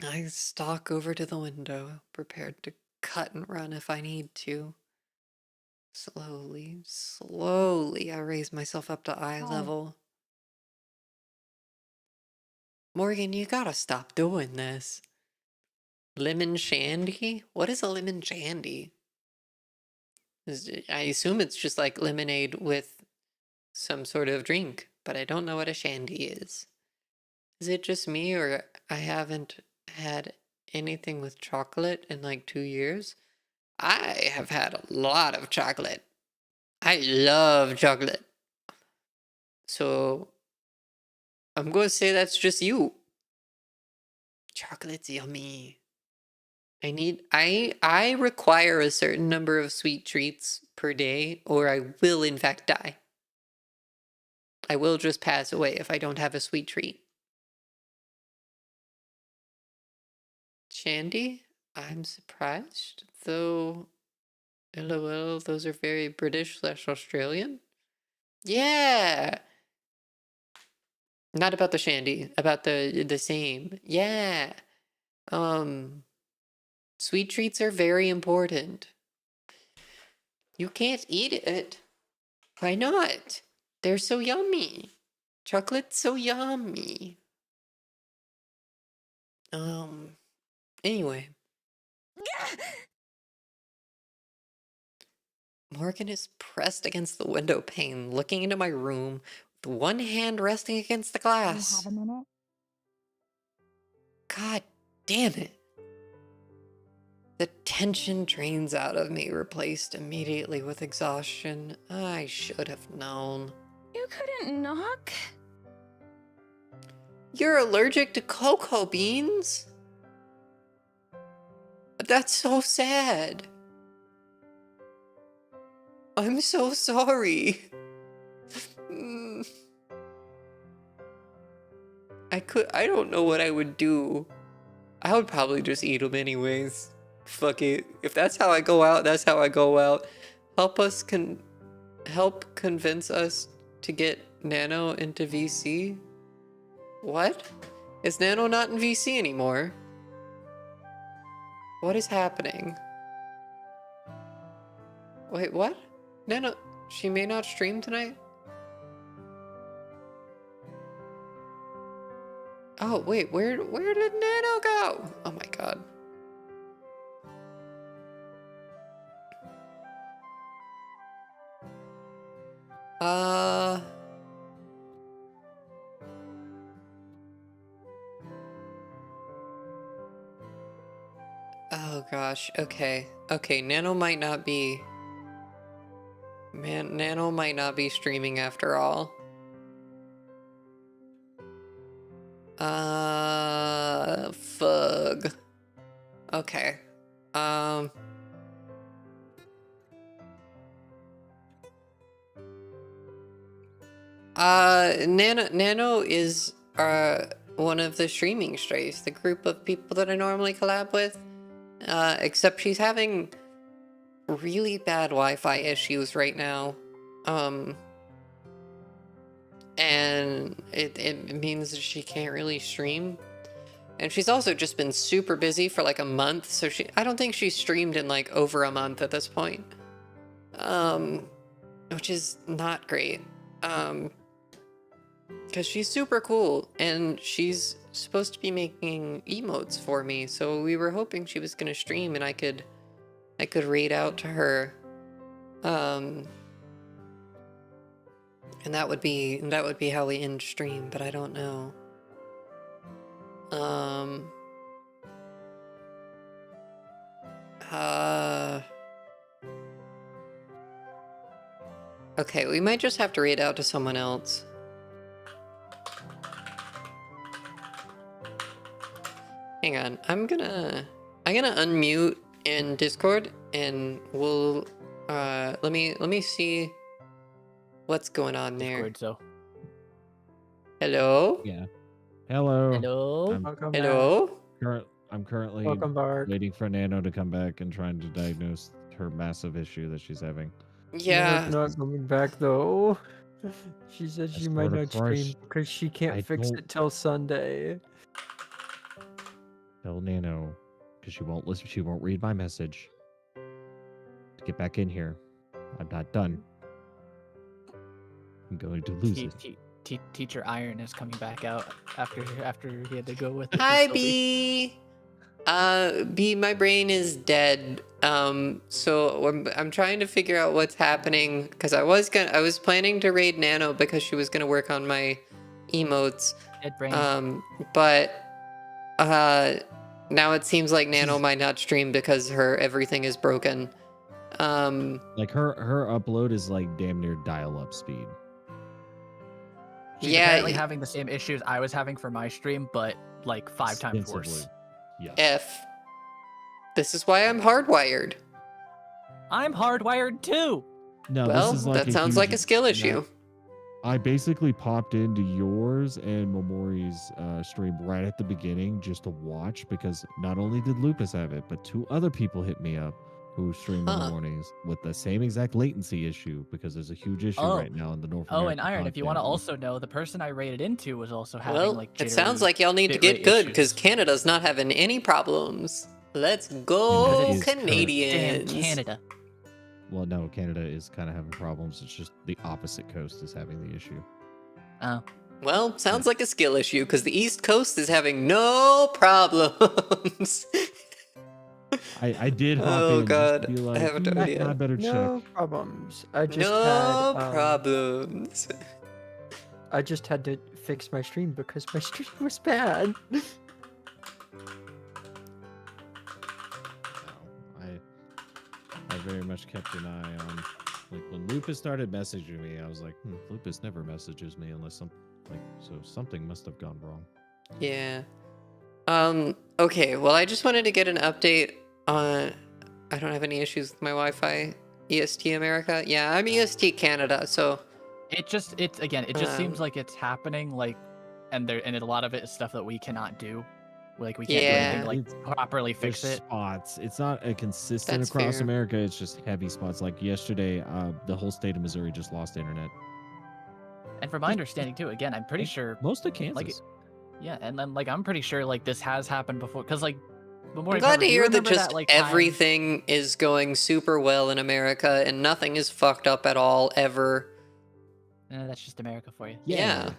I stalk over to the window, prepared to cut and run if I need to. Slowly, I raise myself up to eye level. Morgan, you gotta stop doing this. Lemon shandy? What is a lemon shandy? I assume it's just like lemonade with some sort of drink, but I don't know what a shandy is. Is it just me, or I haven't had anything with chocolate in like 2 years? I have had a lot of chocolate. I love chocolate. So I'm going to say that's just you. Chocolate's yummy. I require a certain number of sweet treats per day, or I will in fact die. I will just pass away if I don't have a sweet treat. Shandy? I'm surprised, though. LOL, those are very British/Australian. Yeah! Not about the shandy, about the same. Yeah. Sweet treats are very important. You can't eat it. Why not? They're so yummy. Chocolate's so yummy. Anyway. Morgan is pressed against the window pane, looking into my room, with one hand resting against the glass. You have a minute? God damn it. The tension drains out of me, replaced immediately with exhaustion. I should have known. You couldn't knock? You're allergic to cocoa beans? That's so sad. I'm so sorry. I don't know what I would do. I would probably just eat them anyways. Fuck it. If that's how I go out, that's how I go out. Help convince us to get Nano into VC? What? Is Nano not in VC anymore? What is happening? Wait, what? Nano, she may not stream tonight? Oh, wait, where did Nano go? Oh my god. Oh gosh, okay. Okay, Nano might not be... Nano might not be streaming after all. Fug. Okay. Nano is one of the streaming strays, the group of people that I normally collab with. Except she's having really bad Wi-Fi issues right now. And it means that she can't really stream. And she's also just been super busy for like a month, so I don't think she's streamed in like over a month at this point. Which is not great. Because she's super cool, and she's supposed to be making emotes for me, so we were hoping she was gonna stream and I could read out to her. And that would be how we end stream, but I don't know. Okay, we might just have to read out to someone else. Hang on, I'm gonna unmute in Discord, and we'll let me see what's going on there. Discord, so. Hello? Yeah. Hello. Hello? Welcome Hello? I'm currently Welcome back. waiting for Nano to come back and trying to diagnose her massive issue that she's having. Yeah. Not coming back though. She said I she might swear to not stream Christ, because she can't I fix don't- it till Sunday. Tell Nano, because she won't listen. She won't read my message. To get back in here, I'm not done. I'm going to lose it. Teacher Iron is coming back out after he had to go with. Hi, B. B, my brain is dead. So I'm trying to figure out what's happening because I was planning to raid Nano because she was gonna work on my emotes. Dead brain. But now it seems like Nano might not stream because her everything is broken. Like her upload is like damn near dial-up speed. She's apparently having the same issues I was having for my stream, but like 5 times worse. Yes. F. This is why I'm hardwired. I'm hardwired too. No, well, this is like that sounds like a skill issue. I basically popped into yours and Momori's stream right at the beginning just to watch because not only did Lupus have it, but 2 other people hit me up who stream in the mornings with the same exact latency issue because there's a huge issue right now in the North American and Iron, if you want to content. also know, the person I rated into was also having Well, like it sounds like y'all need to bitrate get good issues. because Canada's not having any problems. Let's go, Because it is Canadians! Damn Canada. Well, no, Canada is kind of having problems. It's just the opposite coast is having the issue. Oh. Well, sounds like a skill issue because the East Coast is having no problems. I did hop Oh in God, just to be like, I have no idea. I better No check. problems. I just No had problems. I just had to fix my stream because my stream was bad. I very much kept an eye on, like when Lupus started messaging me, I was like, Lupus never messages me unless something must have gone wrong. Yeah. Okay, well, I just wanted to get an update on... I don't have any issues with my Wi-Fi. EST America? Yeah, I'm EST Canada, so... It just seems like it's happening, like, and a lot of it is stuff that we cannot do. Like, we can't do anything to, like, properly fix There's it. spots. It's not a consistent That's across fair. America. It's just heavy spots. Like yesterday, the whole state of Missouri just lost internet. And from my understanding, too, again, I'm pretty sure... Most of Kansas. Like, yeah, and then, like, I'm pretty sure, like, this has happened before, because, like, I'm glad to Pepper, do you hear that remember just like, time- everything is going super well in America and nothing is fucked up at all, ever. That's just America for you. Yeah.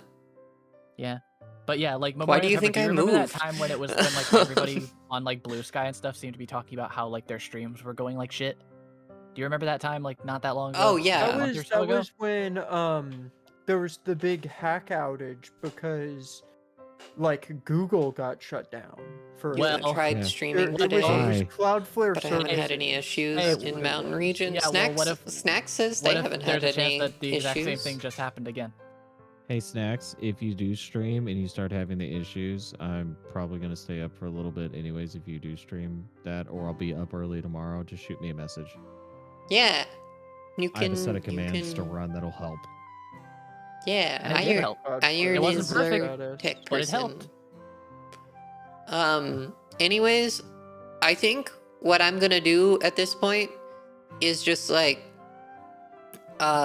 Yeah. But yeah, like, Why do you Pepper, think do you I remember moved? that time when it was when, like, everybody on, like, Bluesky and stuff seemed to be talking about how, like, their streams were going like shit? Do you remember that time, like, not that long ago? Oh, yeah. Like, a month or so ago? was when there was the big hack outage because like Google got shut down for a I bit. tried Yeah. streaming It was today, Cloudflare but I haven't had service. any issues Hey, in Mountain Region. yeah, well, Snacks, what if- Snacks says What they if haven't there's had a chance any that the exact same issues. thing just happened again? Hey, Snacks, if you do stream and you start having the issues, I'm probably going to stay up for a little bit anyways if you do stream that, or I'll be up early tomorrow. Just shoot me a message. Yeah. You I have can, a set of commands to can, run that'll help. Yeah, And it did help. Iron It wasn't is perfect, our tech but it person. helped. Anyways, I think what I'm gonna do at this point is just like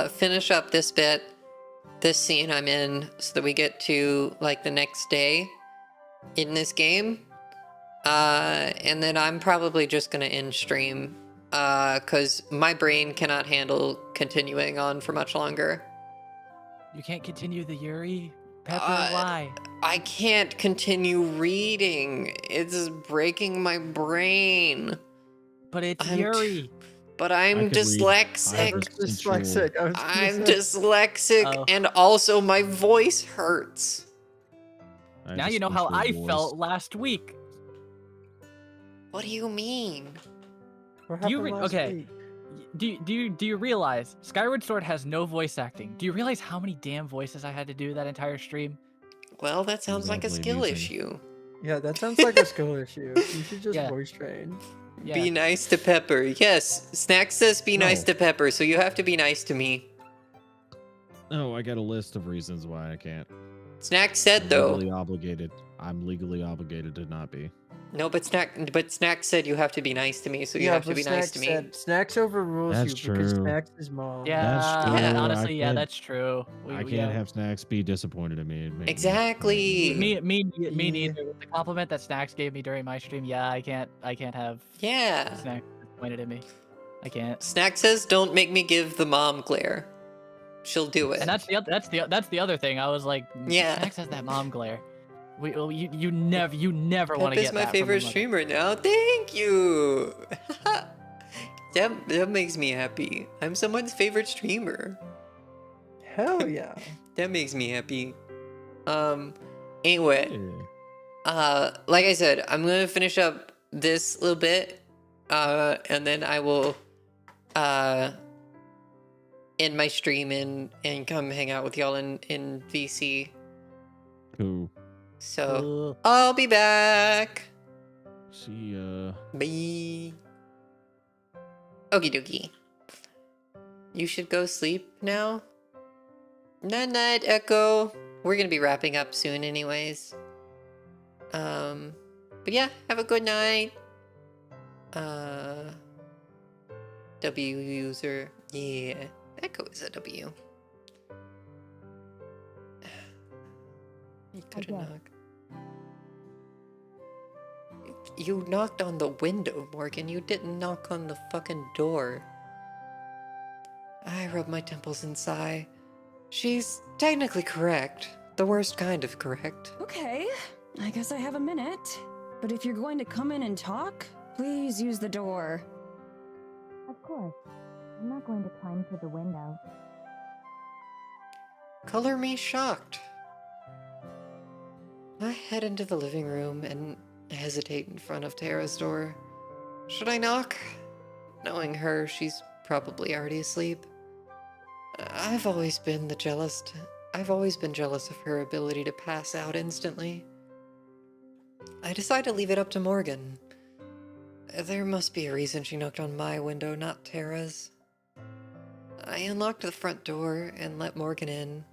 finish up this bit, this scene I'm in, so that we get to like the next day, in this game. And then I'm probably just gonna end stream, cause my brain cannot handle continuing on for much longer. You can't continue the Yuri? Pepper, why? I can't continue reading. It's breaking my brain. But it's Yuri. But I'm dyslexic. I'm dyslexic, and also my voice hurts. Now you know how I felt last week. What do you mean? What happened last week? Do you realize Skyward Sword has no voice acting? Do you realize how many damn voices I had to do that entire stream? Well, that sounds like a skill issue. Yeah, that sounds like a skill issue. You should just voice train. Yeah. Be nice to Pepper. Yes, Snack says be nice to Pepper, so you have to be nice to me. No, I got a list of reasons why I can't. Snack said though. I'm legally obligated to not be. No, but Snack said you have to be nice to me, so you have to be nice to me. Snacks overrules That's you because true. Snacks is mom. Yeah, That's true. honestly, that's true. I can't have Snacks be disappointed in me. Exactly. Me neither. With the compliment that Snacks gave me during my stream, yeah, I can't have Snacks disappointed in me. I can't. Snack says don't make me give the mom glare. She'll do it. And that's the other thing. I was like, Snacks has that mom glare. You never want to get that. Pep is my favorite streamer now. Thank you. that makes me happy. I'm someone's favorite streamer. Hell yeah. That makes me happy. Anyway, like I said, I'm gonna finish up this little bit, and then I will end my stream and come hang out with y'all in VC. Cool. So I'll be back. See ya. Bye. Okie dokie. You should go sleep now. Night night, Echo. We're gonna be wrapping up soon anyways. But yeah, have a good night. W user. Yeah. Echo is a W. You could've knocked. You knocked on the window, Morgan. You didn't knock on the fucking door. I rub my temples and sigh. She's technically correct. The worst kind of correct. Okay, I guess I have a minute. But if you're going to come in and talk, please use the door. Of course. I'm not going to climb through the window. Color me shocked. I head into the living room and hesitate in front of Tara's door. Should I knock? Knowing her, she's probably already asleep. I've always been jealous of her ability to pass out instantly. I decide to leave it up to Morgan. There must be a reason she knocked on my window, not Tara's. I unlocked the front door and let Morgan in.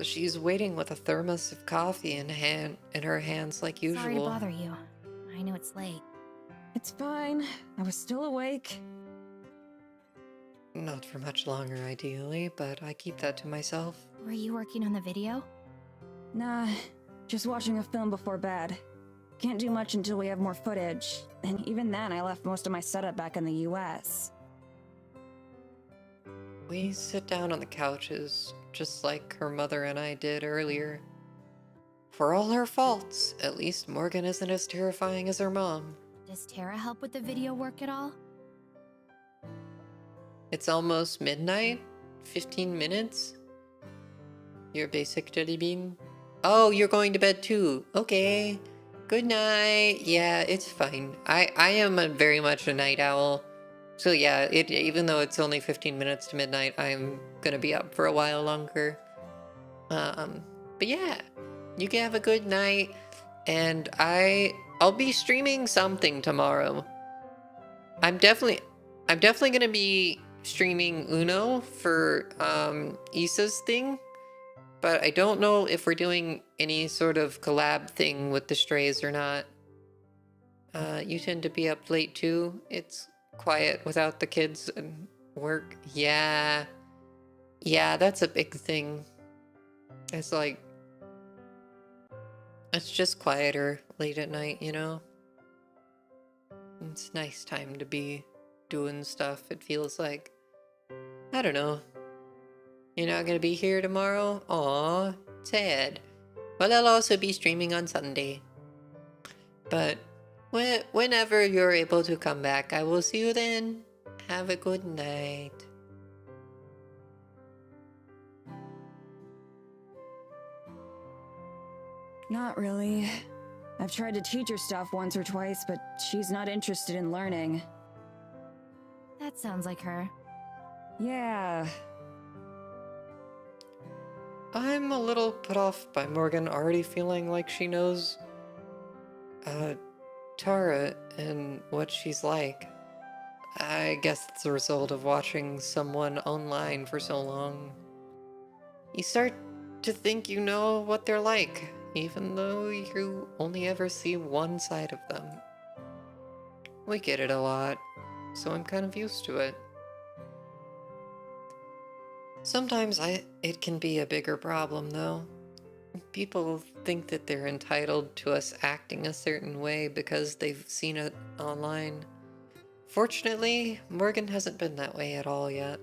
She's waiting with a thermos of coffee in her hands like usual. Sorry to bother you. I know it's late. It's fine. I was still awake. Not for much longer, ideally, but I keep that to myself. Were you working on the video? Nah, just watching a film before bed. Can't do much until we have more footage. And even then, I left most of my setup back in the US. We sit down on the couches, just like her mother and I did earlier. For all her faults, at least Morgan isn't as terrifying as her mom. Does Tara help with the video work at all? It's almost midnight. 15 minutes. Your basic jelly bean. Oh, you're going to bed too. Okay. Good night. Yeah, it's fine. I am very much a night owl. So yeah, even though it's only 15 minutes to midnight, I'm gonna be up for a while longer. But yeah, you can have a good night, and I'll be streaming something tomorrow. I'm definitely gonna be streaming Uno for Issa's thing, but I don't know if we're doing any sort of collab thing with the Strays or not. You tend to be up late too. It's quiet without the kids and work. Yeah, that's a big thing. It's like It's just quieter late at night, you know? It's a nice time to be doing stuff, it feels like. I don't know. You're not gonna be here tomorrow? Aw, sad. Well, I'll also be streaming on Sunday. But whenever you're able to come back, I will see you then. Have a good night. Not really. I've tried to teach her stuff once or twice, but she's not interested in learning. That sounds like her. Yeah. I'm a little put off by Morgan already feeling like she knows Tara and what she's like. I guess it's a result of watching someone online for so long. You start to think you know what they're like, even though you only ever see one side of them. We get it a lot, so I'm kind of used to it. Sometimes it can be a bigger problem, though. People think that they're entitled to us acting a certain way because they've seen it online. Fortunately, Morgan hasn't been that way at all yet.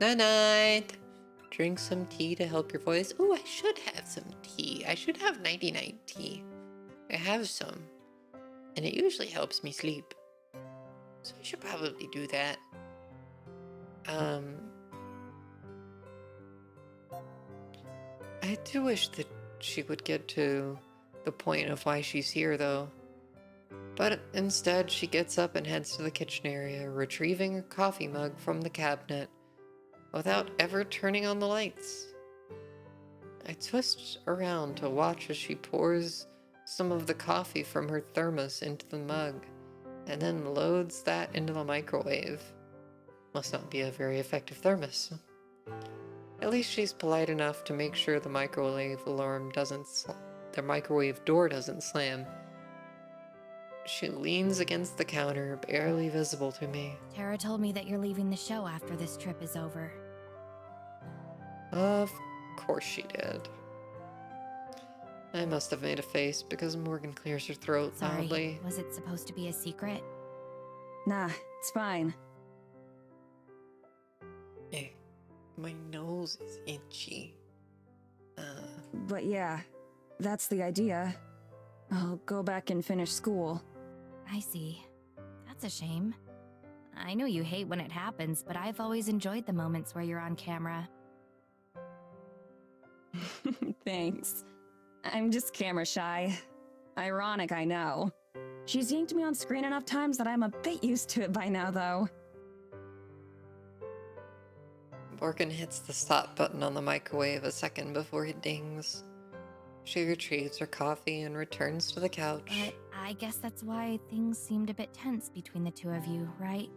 Night-night! Drink some tea to help your voice. Oh, I should have some tea. I should have 99 tea. I have some. And it usually helps me sleep. So I should probably do that. I do wish that she would get to the point of why she's here, though. But instead, she gets up and heads to the kitchen area, retrieving a coffee mug from the cabinet without ever turning on the lights. I twist around to watch as she pours some of the coffee from her thermos into the mug and then loads that into the microwave. Must not be a very effective thermos. At least she's polite enough to make sure the microwave door doesn't slam. She leans against the counter, barely visible to me. Tara told me that you're leaving the show after this trip is over. Of course she did. I must have made a face because Morgan clears her throat Sorry, loudly. was it supposed to be a secret? Nah, it's fine. Hey, my nose is itchy. But yeah, that's the idea. I'll go back and finish school. I see. That's a shame. I know you hate when it happens, but I've always enjoyed the moments where you're on camera. Thanks. I'm just camera shy. Ironic, I know. She's yanked me on screen enough times that I'm a bit used to it by now, though. Morgan hits the stop button on the microwave a second before it dings. She retrieves her coffee and returns to the couch. But I guess that's why things seemed a bit tense between the two of you, right?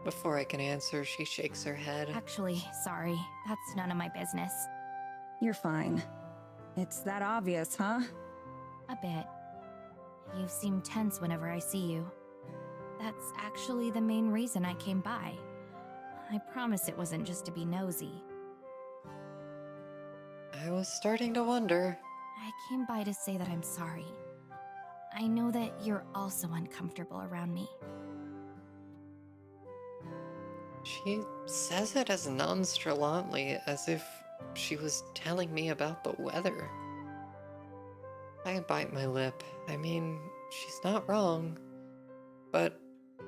Before I can answer, she shakes her head. Actually, sorry. That's none of my business. You're fine. It's that obvious, huh? A bit. You seem tense whenever I see you. That's actually the main reason I came by. I promise it wasn't just to be nosy. I was starting to wonder. I came by to say that I'm sorry. I know that you're also uncomfortable around me. She says it as nonchalantly as if she was telling me about the weather. I bite my lip. I mean, she's not wrong. But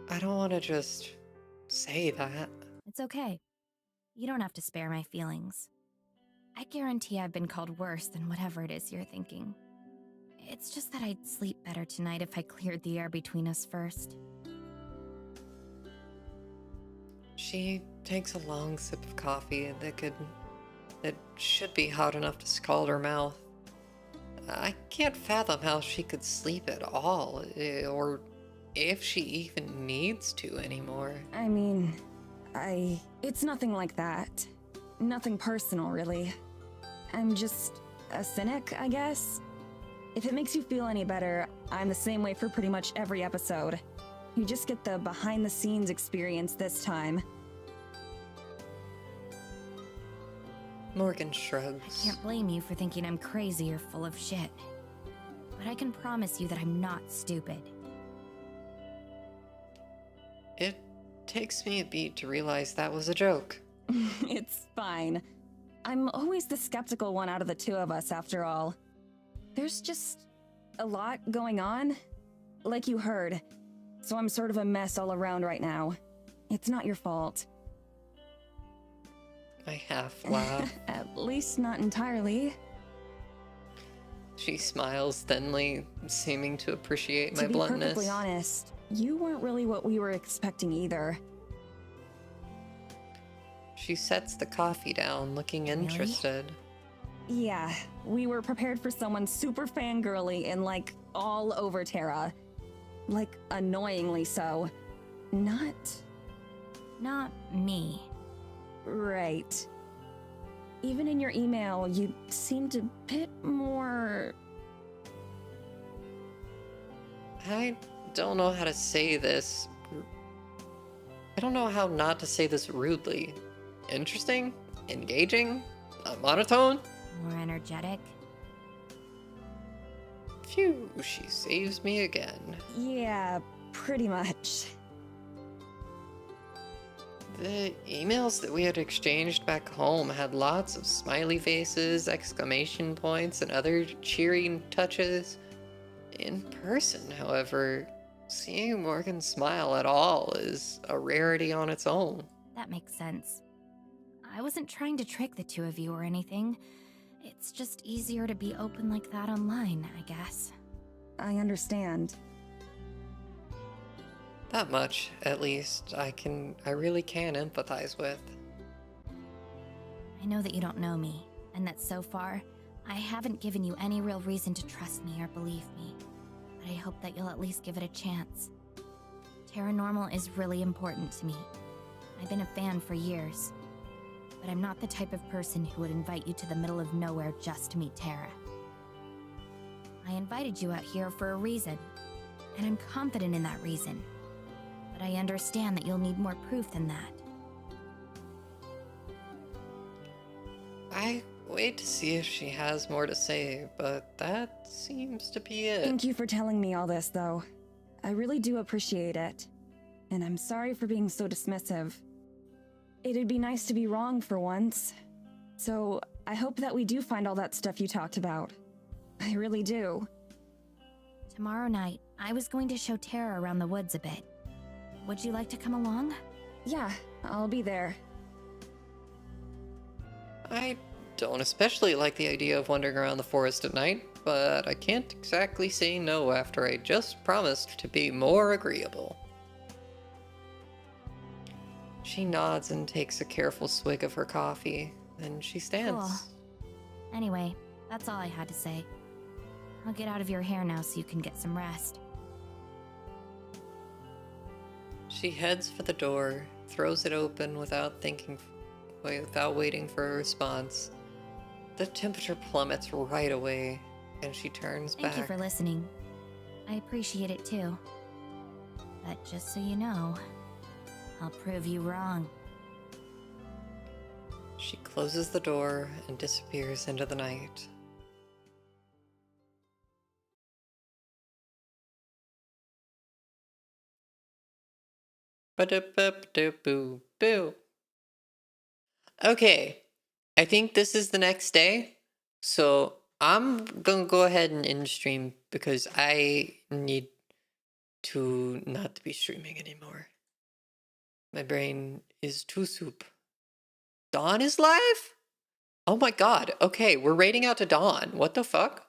I don't want to just say that. It's okay. You don't have to spare my feelings. I guarantee I've been called worse than whatever it is you're thinking. It's just that I'd sleep better tonight if I cleared the air between us first. She takes a long sip of coffee that should be hot enough to scald her mouth. I can't fathom how she could sleep at all, or if she even needs to anymore. I mean, it's nothing like that. Nothing personal, really. I'm just a cynic, I guess. If it makes you feel any better, I'm the same way for pretty much every episode. You just get the behind-the-scenes experience this time. Morgan I shrugs. can't blame you for thinking I'm crazy or full of shit. But I can promise you that I'm not stupid. It takes me a beat to realize that was a joke. It's fine. I'm always the skeptical one out of the two of us, after all. There's just a lot going on, like you heard. So I'm sort of a mess all around right now. It's not your fault. I half laugh. At least not entirely. She smiles thinly, seeming to appreciate my To be bluntness. perfectly honest, you weren't really what we were expecting either. She sets the coffee down, looking interested. Yeah, we were prepared for someone super fangirly and like all over Terra. Like annoyingly so. Not me. Right. Even in your email, you seemed a bit more... I don't know how to say this. I don't know how not to say this rudely. Interesting? Engaging? Monotone? More energetic? Phew, she saves me again. Yeah, pretty much. The emails that we had exchanged back home had lots of smiley faces, exclamation points, and other cheering touches. In person, however, seeing Morgan smile at all is a rarity on its own. That makes sense. I wasn't trying to trick the two of you or anything. It's just easier to be open like that online, I guess. I understand. That much, at least, I really can empathize with. I know that you don't know me, and that so far, I haven't given you any real reason to trust me or believe me. But I hope that you'll at least give it a chance. Paranormal is really important to me. I've been a fan for years. But I'm not the type of person who would invite you to the middle of nowhere just to meet Tara. I invited you out here for a reason, and I'm confident in that reason. But I understand that you'll need more proof than that. I wait to see if she has more to say, but that seems to be it. Thank you for telling me all this, though. I really do appreciate it. And I'm sorry for being so dismissive. It'd be nice to be wrong for once. So, I hope that we do find all that stuff you talked about. I really do. Tomorrow night, I was going to show Tara around the woods a bit. Would you like to come along? Yeah, I'll be there. I don't especially like the idea of wandering around the forest at night, but I can't exactly say no after I just promised to be more agreeable. She nods and takes a careful swig of her coffee, then she stands. Cool. Anyway, that's all I had to say. I'll get out of your hair now so you can get some rest. She heads for the door, throws it open without waiting for a response. The temperature plummets right away, and she turns back. Thank you for listening. I appreciate it too. But just so you know, I'll prove you wrong. She closes the door and disappears into the night. Ba-da-ba-da-boo-boo. Okay, I think this is the next day, so I'm gonna go ahead and end stream because I need to not be streaming anymore. My brain is too soup. Dawn is live? Oh my god, okay, we're raiding out to Dawn. What the fuck?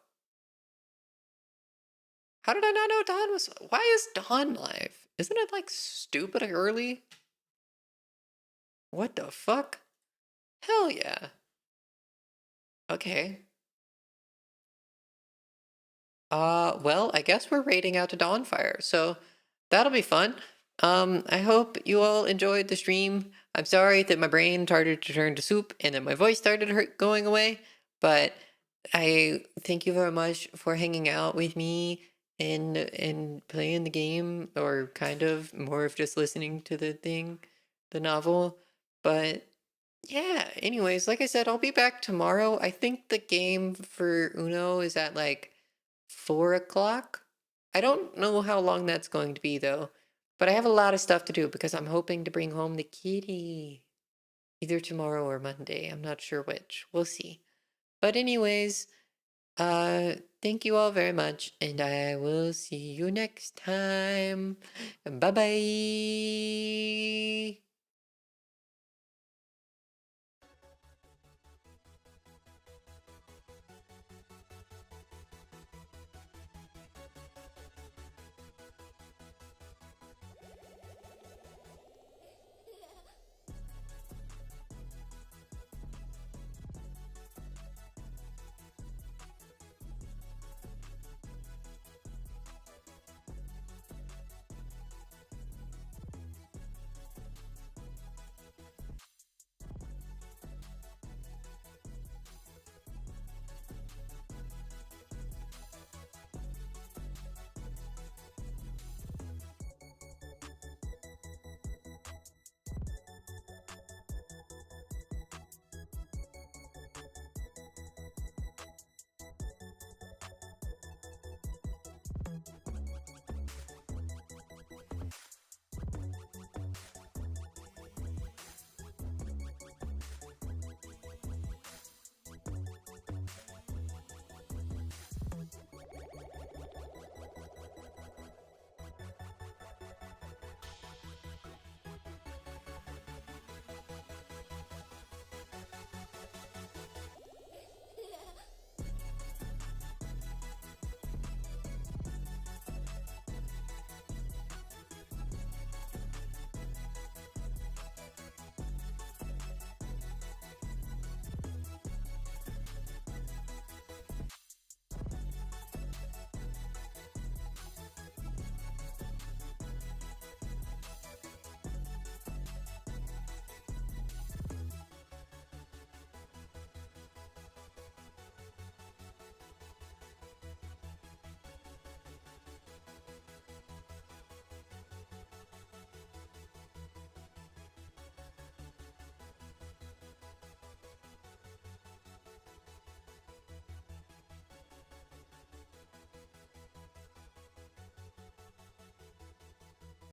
How did I not know Dawn was... Why is Dawn live? Isn't it, like, stupid early? What the fuck? Hell yeah. Okay. Well, I guess we're raiding out to Dawnfire, so that'll be fun. I hope you all enjoyed the stream. I'm sorry that my brain started to turn to soup and then my voice started going away, but I thank you very much for hanging out with me and playing the game, or kind of more of just listening to the novel. But yeah, anyways, like I said, I'll be back tomorrow. I think the game for Uno is at like 4 o'clock. I don't know how long that's going to be though, but I have a lot of stuff to do because I'm hoping to bring home the kitty either tomorrow or Monday. I'm not sure which. We'll see. But anyways, thank you all very much, and I will see you next time. Bye bye.